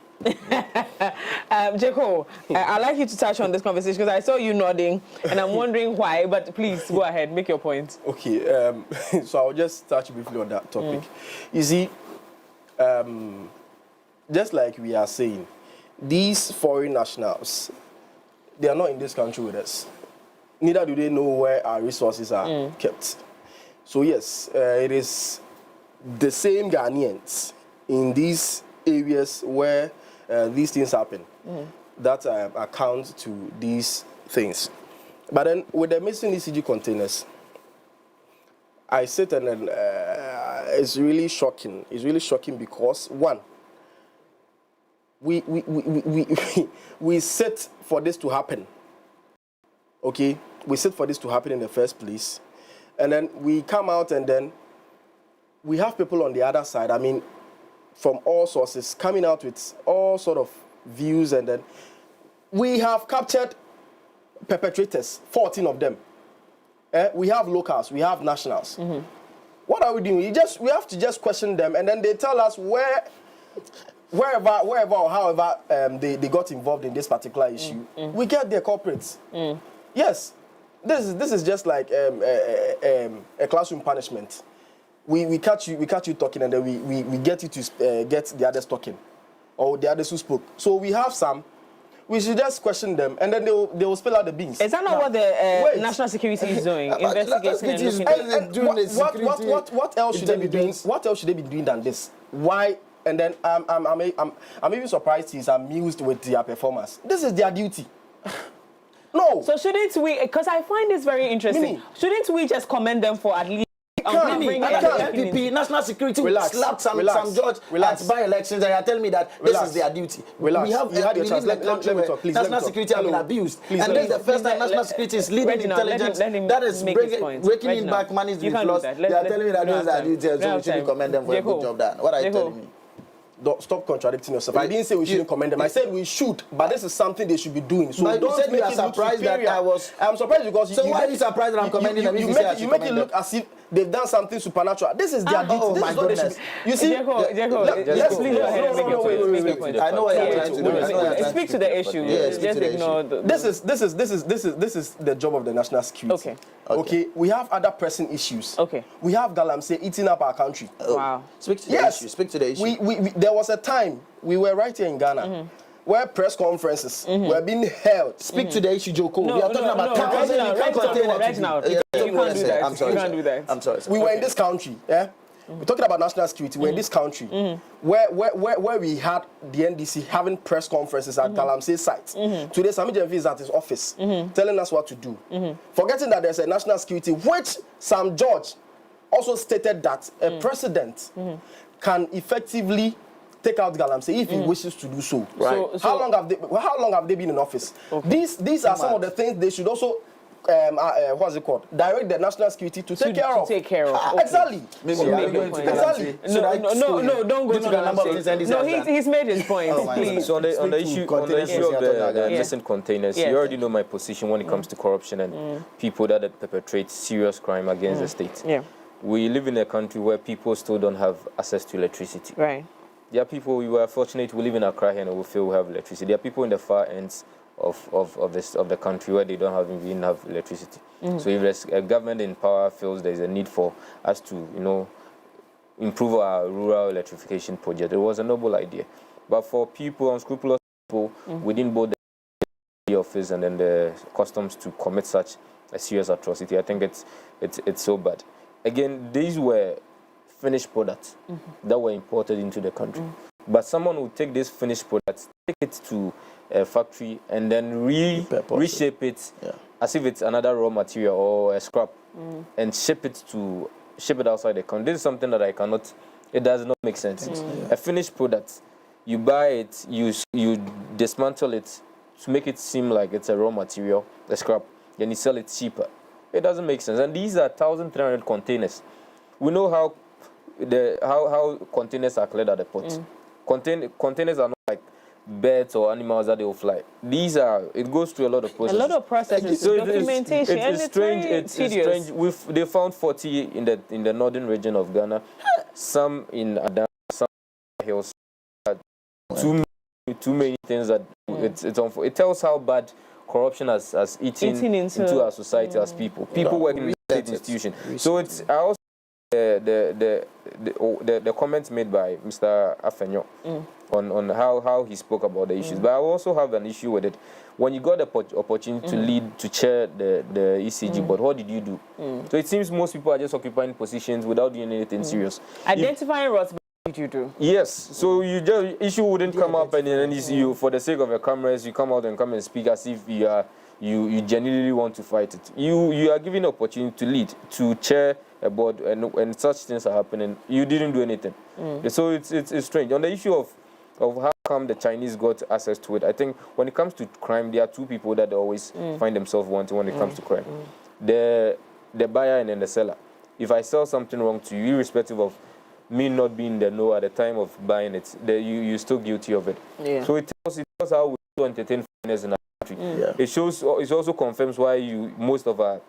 Jacob, I'd like you to touch on this conversation because I saw you nodding and I'm wondering why, but please go ahead, make your point. Okay, so I'll just touch briefly on that topic. You see, just like we are saying, these foreign nationals, they are not in this country with us. Neither do they know where our resources are kept. So yes, it is the same Ghanaians in these areas where these things happen that account to these things. But then with the missing ECG containers, I sit and then it's really shocking. It's really shocking because one, we sit for this to happen. Okay, we sit for this to happen in the first place, and then we come out and then we have people on the other side. I mean, from all sources coming out with all sort of views, and then we have captured perpetrators, 14 of them. We have locals, we have nationals. What are we doing? We have to just question them, and then they tell us wherever or however they got involved in this particular issue. We get their culprits. Yes, this is just like a classroom punishment. We catch you talking, and then we get you to get the others talking, or the others who spoke. So we have some. We should just question them, and then they will spill out the beans. Is that not what the national security is doing? Investigating and looking at what else should they be doing? What else should they be doing than this? Why? And then I'm even surprised he's amused with their performance. This is their duty. No. So shouldn't we? Because I find this very interesting. Shouldn't we just commend them for at least? NPP, national security, slapped some judge at by-elections, and you are telling me that this is their duty. We have national security have been abused. And this is the first time national security is leading intelligence that is breaking in back money to be lost. They are telling me that this is their duty, and so we shouldn't commend them for a good job done. What are you telling me? Stop contradicting yourself. I didn't say we shouldn't commend them. I said we should, but this is something they should be doing. So but don't make it surprised that I was. I'm surprised because so why are you surprised that I'm commending them? You make it look as if they've done something supernatural. This is their duty. Oh my goodness! You see, let's please go ahead and make your point. I know what you're trying to do. Speak to the issue. Just ignore. This is the job of the national security. Okay. We have other pressing issues. Okay. We have Galamsey eating up our country. Wow. Speak to the issue. Speak to the issue. There was a time we were right here in Ghana where press conferences were being held. Speak to the issue, Joko. We are talking about Reginald. You can't do that. I'm sorry. You can't do that. I'm sorry. We were in this country, we're talking about national security. We're in this country where we had the NDC having press conferences at Galamsey site. Today, Sami Jemfi is at his office telling us what to do. Forgetting that there's a national security, which Sam George also stated that a president can effectively take out Galamsey if he wishes to do so. Right. How long have they been in office? Okay. These are some of the things they should also what's it called? Direct the national security to take care of. Okay. Exactly. Exactly. No, don't go to the number of things. No, he's made his point. Please. So on the issue of the missing containers, you already know my position when it comes to corruption and people that perpetrate serious crime against the state. Yeah. We live in a country where people still don't have access to electricity. Right. There are people, we were fortunate, we live in Accra here and we feel we have electricity. There are people in the far ends of the country where they don't even have electricity. So if there's a government in power feels there's a need for us to, improve our rural electrification project, it was a noble idea. But for people, unscrupulous people within both the office and then the customs to commit such a serious atrocity, I think it's so bad. again, these were finished products that were imported into the country. But someone will take this finished products, take it to a factory, and then reshape it as if it's another raw material or a scrap, and ship it outside the country. This is something that it does not make sense. A finished product, you buy it, you dismantle it to make it seem like it's a raw material, a scrap, then you sell it cheaper. It doesn't make sense. And these are 1,300 containers. We know how containers are cleared at the port. Containers are not like birds or animals that they will fly. It goes through a lot of processes. A lot of processes, so documentation, it's strange. It's strange. They found 40 in the northern region of Ghana, some in Adama, some hills. Too many things that it tells how bad corruption has eaten into our society as people. People working in the state institution. So it's also the comments made by Mr. Afenyo on how he spoke about the issues. But I also have an issue with it. When you got the opportunity to chair the ECG board, what did you do? So it seems most people are just occupying positions without doing anything serious. Identifying what did you do? Yes. So issue wouldn't come up, and then you, for the sake of the cameras, you come out and speak as if you genuinely want to fight it. You are given the opportunity to lead, to chair a board, and such things are happening. You didn't do anything. So it's strange. On the issue of how come the Chinese got access to it, I think when it comes to crime, there are two people that always find themselves wanting when it comes to crime. The buyer and then the seller. If I sell something wrong to you, irrespective of me not being the know at the time of buying it, you're still guilty of it. So it tells how we entertain foreigners in our country. It also confirms why most of our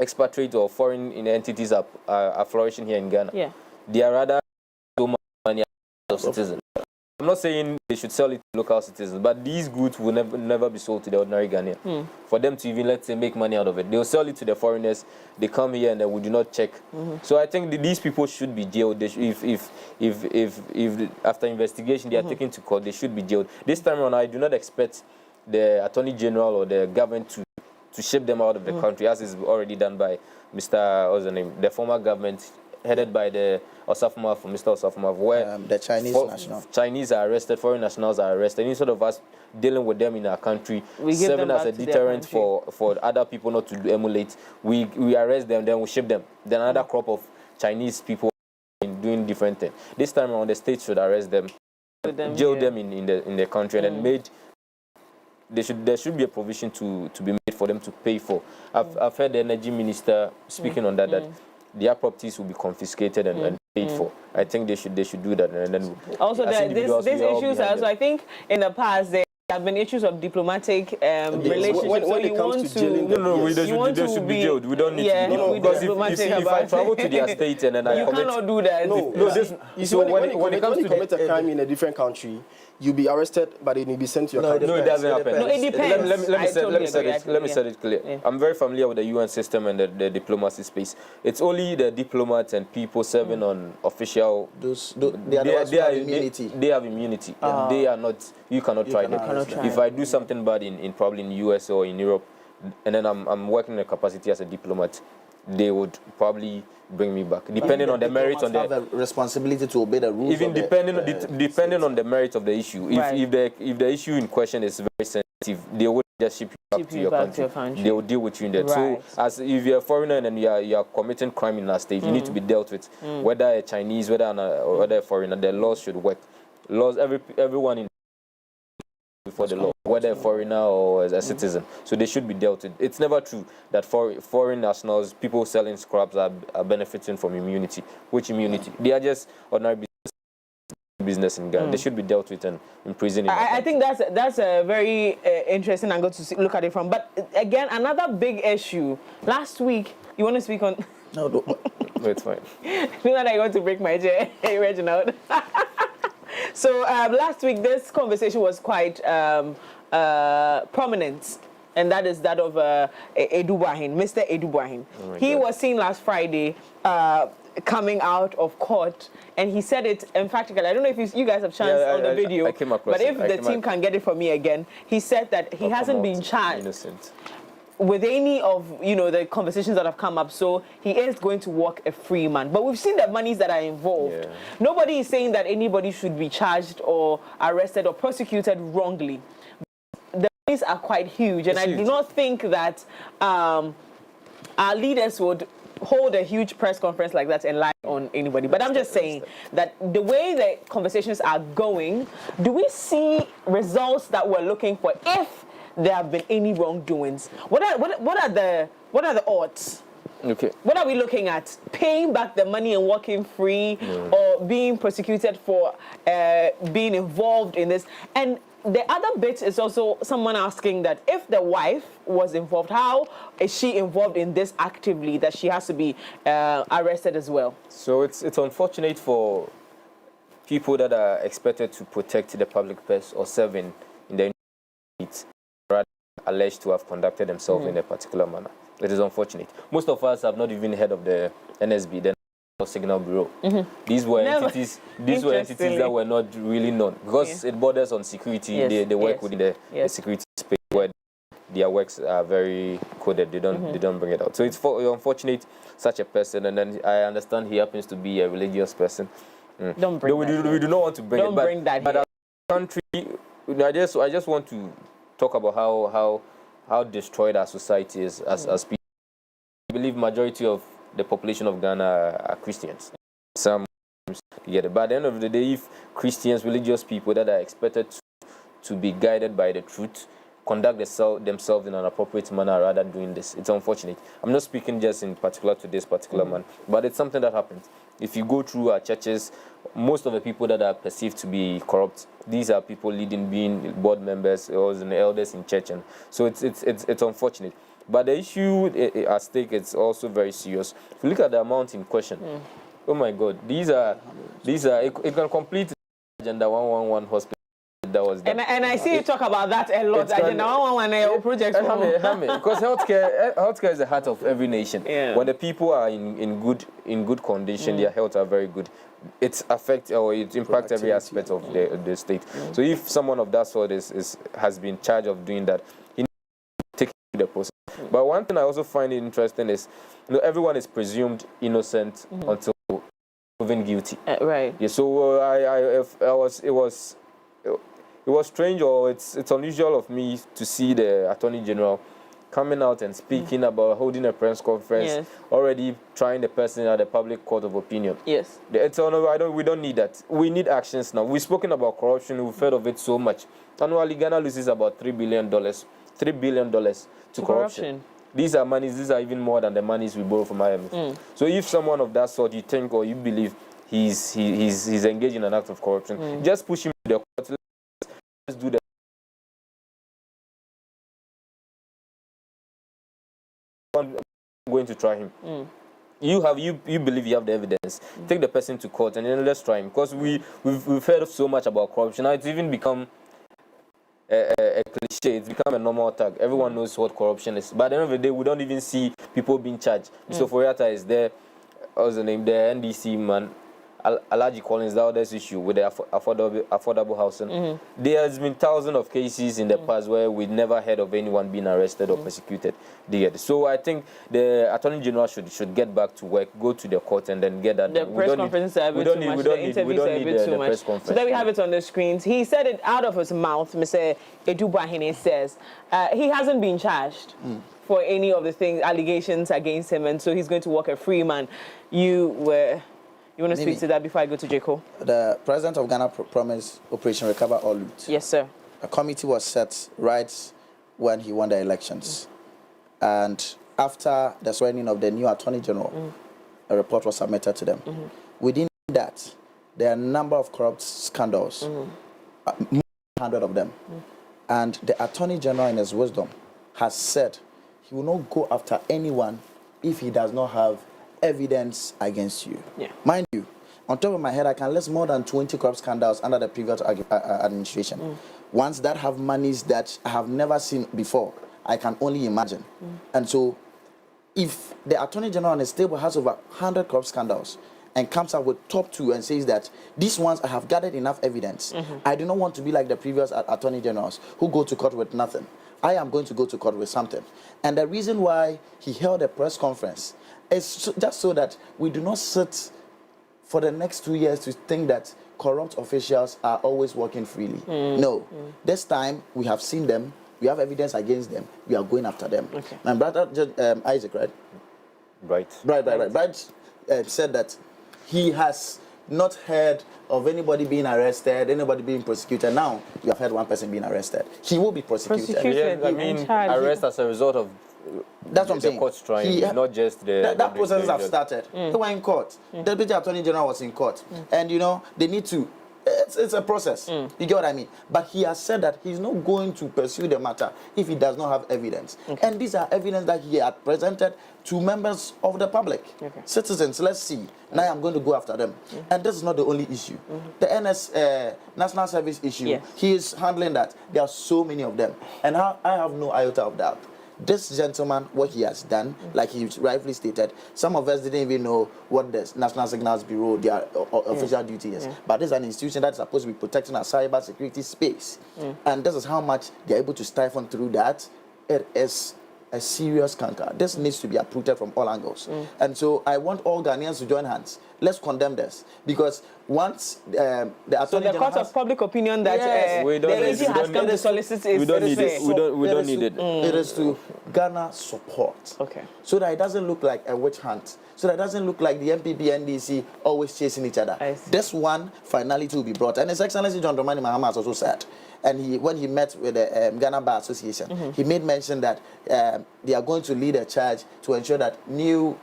expatriate or foreign entities are flourishing here in Ghana. They are rather so much money of citizens. I'm not saying they should sell it to local citizens, but these goods will never be sold to the ordinary Ghanaian. For them to even, let's say, make money out of it, they'll sell it to the foreigners. They come here and we do not check. So I think these people should be jailed. If after investigation they are taken to court, they should be jailed. This time around, I do not expect the Attorney General or the government to ship them out of the country, as is already done by the former government, headed by the Asuamah, Mr. Asuamah, where the Chinese are arrested, foreign nationals are arrested. Instead of us dealing with them in our country, serving as a deterrent for other people not to emulate, we arrest them, then we ship them. Then another crop of Chinese people doing different things. This time around, the state should arrest them, jail them in the country, and then there should be a provision to be made for them to pay for. I've heard the energy minister speaking on that their properties will be confiscated and paid for. I think they should do that. And then also these issues also, I think in the past there have been issues of diplomatic relationships. When it comes to jailing, they should be jailed. We don't need to be because if I travel to their state and then I commit, cannot do that. When it comes to commit a crime in a different country, you'll be arrested, but it will be sent to your country. No, it doesn't happen. No, it depends. Let me set it clear. I'm very familiar with the UN system and the diplomacy space. It's only the diplomats and people serving on official. They have immunity. They have immunity. They are not. You cannot try them. If I do something bad probably in the US or in Europe, and then I'm working in a capacity as a diplomat, they would probably bring me back, depending on the merits on the responsibility to obey the rules. Even depending on the merit of the issue. If the issue in question is very sensitive, they would just ship you back to your country. They will deal with you in that. So, as if you're a foreigner and you are committing crime in our state, you need to be dealt with. Whether a Chinese, whether a foreigner, the laws should work. Laws, everyone in before the law, whether a foreigner or as a citizen. So they should be dealt with. It's never true that foreign nationals, people selling scraps are benefiting from immunity. Which immunity? They are just ordinary business in Ghana. They should be dealt with and imprisoned. I think that's a very interesting angle to look at it from. But again, another big issue. Last week, you want to speak on... No, it's fine. I feel like I want to break my chair, Reginald. So last week, this conversation was quite prominent, and that is that of Mr. Yeboah. He was seen last Friday coming out of court, and he said it emphatically. I don't know if you guys have chance on the video, I came across but if the team can get it for me again, he said that he hasn't been charged. Innocent. with any of the conversations that have come up, so he is going to walk a free man. But we've seen the monies that are involved. Yeah. Nobody is saying that anybody should be charged or arrested or prosecuted wrongly. The monies are quite huge, and I do not think that our leaders would hold a huge press conference like that and lie on anybody. But I'm just saying that the way the conversations are going, do we see results that we're looking for if there have been any wrongdoings? What are the odds? Okay. What are we looking at? Paying back the money and walking free, or being prosecuted for being involved in this? And the other bit is also someone asking that if the wife was involved, how is she involved in this actively that she has to be arrested as well? So it's unfortunate for people that are expected to protect the public purse or serving in the needs, rather alleged to have conducted themselves in a particular manner. It is unfortunate. Most of us have not even heard of the NSB, the Signal Bureau. These were entities that were not really known because it borders on security. They work within the security space where their works are very coded. They don't bring it out. So it's unfortunate such a person, and then I understand he happens to be a religious person. Don't bring that. We do not want to bring don't it. Bring that but as a country, I just want to talk about how destroyed our society is as people. I believe majority of the population of Ghana are Christians. Some get it. But at the end of the day, if Christians, religious people that are expected to be guided by the truth, conduct themselves in an appropriate manner rather than doing this, it's unfortunate. I'm not speaking just in particular to this particular man, but it's something that happens. If you go through our churches, most of the people that are perceived to be corrupt, these are people being board members or the elders in church, and so it's unfortunate. But the issue at stake is also very serious. If you look at the amount in question, oh my God, these are it can complete Agenda 111 hospital that was done. And I see you talk about that a lot. Agenda 111 project. Because healthcare is the heart of every nation. Yeah. When the people are in good condition, their health are very good. It affects or it impacts every aspect of the state. So if someone of that sort has been charged of doing that, he needs to take the process. But one thing I also find interesting is, everyone is presumed innocent until proven guilty. Right. Yeah. So it was strange, or it's unusual of me to see the Attorney General coming out and speaking about holding a press conference, already trying the person at the public court of opinion. Yes. We don't need that. We need actions now. We've spoken about corruption. We've heard of it so much. Annually, Ghana loses about $3 billion to corruption. These are even more than the monies we borrow from IMF. So if someone of that sort you think or you believe he's engaged in an act of corruption, just push him to the court. Let's do that. I'm going to try him. You believe you have the evidence. Take the person to court and then let's try him. Because we've heard so much about corruption. Now it's even become a cliche. It's become a normal tag. Everyone knows what corruption is. But at the end of the day, we don't even see people being charged. Mr. Foriata is there. What's the name? The NDC man. Alaji Collins, that was issue with the affordable housing. There has been thousands of cases in the past where we never heard of anyone being arrested or persecuted. So I think the Attorney General should get back to work, go to the court, and then get that. The press conferences are a bit too much. The interviews are a bit too much. So there we have it on the screens. He said it out of his mouth. Mr. Yeboah Asuamah says he hasn't been charged for any of the allegations against him, and so he's going to walk a free man. You want to speak to that before I go to Jacob? The President of Ghana promised Operation Recover All Loot. Yes, sir. A committee was set right when he won the elections. And after the swearing of the new Attorney General, a report was submitted to them. Within that, there are a number of corrupt scandals, more than 100 of them. And the Attorney General, in his wisdom, has said he will not go after anyone if he does not have evidence against you. Mind you, on top of my head, I can list more than 20 corrupt scandals under the previous administration. Ones that have monies that I have never seen before, I can only imagine. And so, if the Attorney General on his table has over 100 corrupt scandals and comes up with top 2 and says that these ones I have gathered enough evidence, I do not want to be like the previous Attorney Generals who go to court with nothing. I am going to go to court with something. And the reason why he held a press conference is just so that we do not sit for the next 2 years to think that corrupt officials are always working freely. No. This time, we have seen them. We have evidence against them. We are going after them. Okay. My brother, Isaac, right? Bright said that he has not heard of anybody being arrested, anybody being prosecuted. Now, we have heard one person being arrested. He will be prosecuted. Yeah, I mean, arrest as a result of that's what I'm saying. The court's trying, not just the... That process have started. They were in court. The Deputy Attorney General was in court. And, you know, they need to... It's a process. You get what I mean? But he has said that he's not going to pursue the matter if he does not have evidence. And these are evidence that he had presented to members of the public. Citizens, let's see. Now I'm going to go after them. And this is not the only issue. The National Service issue, he is handling that. There are so many of them. And I have no iota of doubt. This gentleman, what he has done, like he rightfully stated, some of us didn't even know what the National Signals Bureau, their official duty is. But this is an institution that's supposed to be protecting our cyber security space. And this is how much they're able to stifle through that. It is a serious canker. This needs to be uprooted from all angles. And so I want all Ghanaians to join hands. Let's condemn this. Because once the Attorney General court of public opinion that the agency has come to solicit is... We don't need it. We don't need it. It is to garner support. So that it doesn't look like a witch hunt. So that it doesn't look like the MPP, NDC always chasing each other. This one finality will be brought. And His Excellency John Dramani Mahama has also said, and when he met with the Ghana Bar Association, he made mention that they are going to lead a charge to ensure that new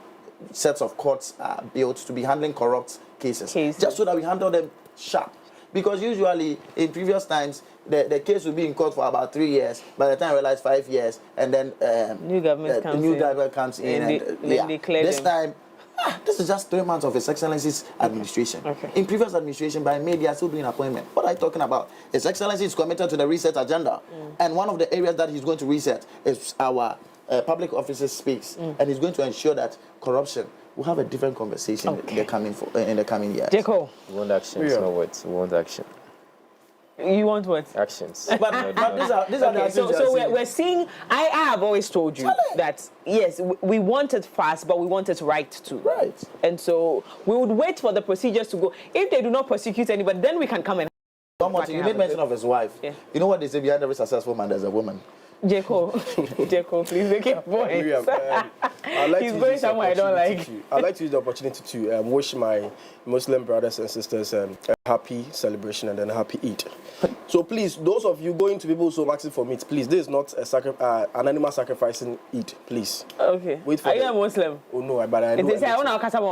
sets of courts are built to be handling corrupt cases. Just so that we handle them sharp. Because usually, in previous times, the case will be in court for about 3 years. By the time I realize 5 years, and then new government comes in. And they clear this time, this is just 3 months of His Excellency's administration. In previous administration, by May, they are still doing appointment. What are you talking about? His Excellency is committed to the reset agenda. And one of the areas that he's going to reset is our public officers space. And he's going to ensure that corruption will have a different conversation in the coming years. Jacob. We want actions, no words. We want action. You want what? Actions. But these are the actions. So we're seeing, I have always told you that, yes, we want it fast, but we want it right too. And so we would wait for the procedures to go. If they do not prosecute anybody, then we can come and... You made mention of his wife. You know what they say, behind every successful man, there's a woman. Jacob, please make your point. He's going somewhere I don't like. I'd like to use the opportunity to wish my Muslim brothers and sisters a happy celebration and then a happy Eid. So please, those of you going to people so maxing for meat, please, this is not an animal sacrificing Eid, please. Okay. Wait for Are you a Muslim? Oh no, but I know.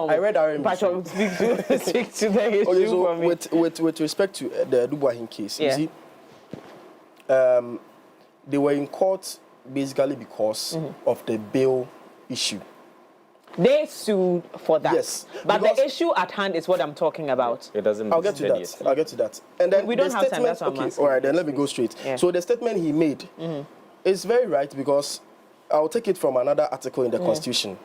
I read RMB. Speak to the issue okay, so for me. with respect to the Dubois case, you see, they were in court basically because of the bail issue. They sued for that. Yes. But the issue at hand is what I'm talking about. It doesn't. I'll get to that. I'll get to that. And then we don't have time. That's what I'm asking. All right, then let me go straight. So the statement he made is very right because I'll take it from another article in the Constitution.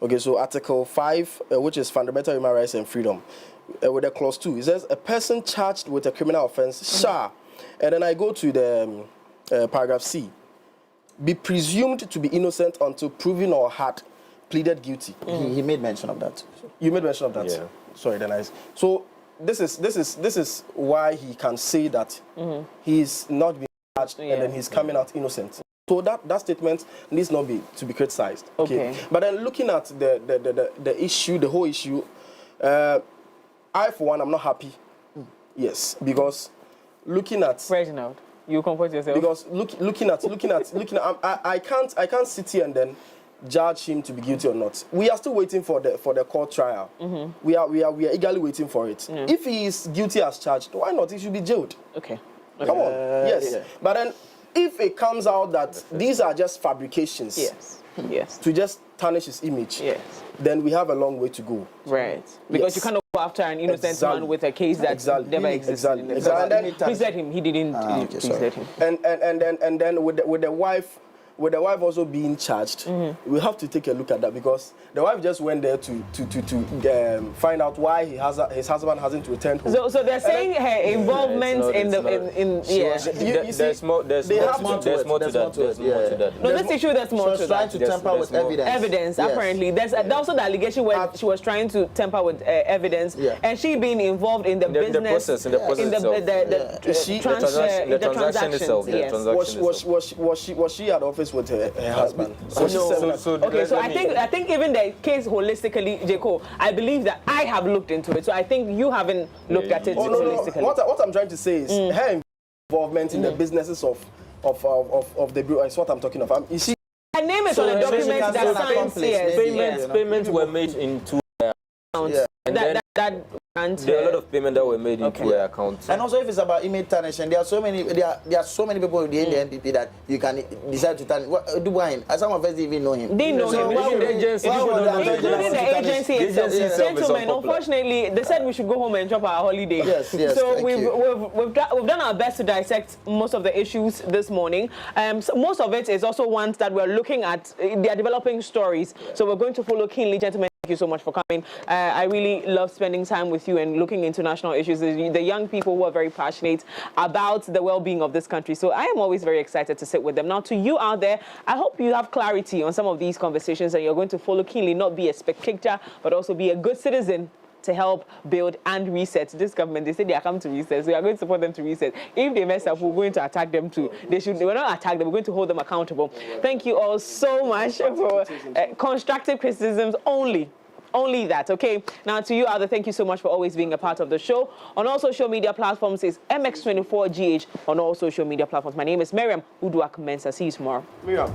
Okay, so Article 5, which is Fundamental Human Rights and Freedom, with the clause 2, it says a person charged with a criminal offense shall, and then I go to the paragraph C, be presumed to be innocent until proven or had pleaded guilty. He made mention of that. You made mention of that. Yeah. Sorry, then so this is why he can say that he's not being charged and then he's coming out innocent. So that statement needs not to be criticized. Okay. But then looking at the issue, the whole issue, I for one, I'm not happy. Yes, because looking at Reginald, you compose yourself. Because looking at I can't sit here and then judge him to be guilty or not. We are still waiting for the court trial. We are eagerly waiting for it. If he is guilty as charged, why not? He should be jailed. Okay. Come on. Yes. But then if it comes out that these are just fabrications, to just tarnish his image, then we have a long way to go. Right. Because you cannot go after an innocent man with a case that never existed. Exactly. Please let him. He didn't. Please let him. And then with the wife with the wife also being charged, we have to take a look at that because the wife just went there to find out why his husband hasn't returned home. So they're saying her involvement there's more to that. No, this issue there's more to that. Trying to tamper with evidence. Evidence, apparently. There's also the allegation where she was trying to tamper with evidence, and she being involved in the business, in the transaction itself. Was she at office with her husband? So I think even the case holistically, Jaco, I believe that I have looked into it. So I think you haven't looked at it holistically. What I'm trying to say is her involvement in the businesses of the bureau is what I'm talking of. Is she? I name it on a document that signs payments were made into accounts. There are a lot of payments that were made into her accounts. And also, if it's about image tarnishing, there are so many people within the NPP that you can decide to tarnish. Some of us didn't even know him. They know him. Including the agency itself. Gentlemen, unfortunately, they said we should go home and enjoy our holiday. Yes, so we've done our best to dissect most of the issues this morning. So most of it is also ones that we're looking at. They are developing stories. So we're going to follow keenly, gentlemen. Thank you so much for coming. I really love spending time with you and looking into national issues. The young people who are very passionate about the well-being of this country. So I am always very excited to sit with them. Now, to you out there, I hope you have clarity on some of these conversations and you're going to follow keenly, not be a spectator, but also be a good citizen to help build and reset this government. They say they are coming to reset, so we are going to support them to reset. If they mess up, we're going to attack them too. We're not attack them, we're going to hold them accountable. Thank you all so much for constructive criticisms only that, okay? Now, to you, Ada, thank you so much for always being a part of the show. On all social media platforms is MX24GH on all social media platforms. My name is Miriam Uduak Mensa. See you tomorrow. Miriam.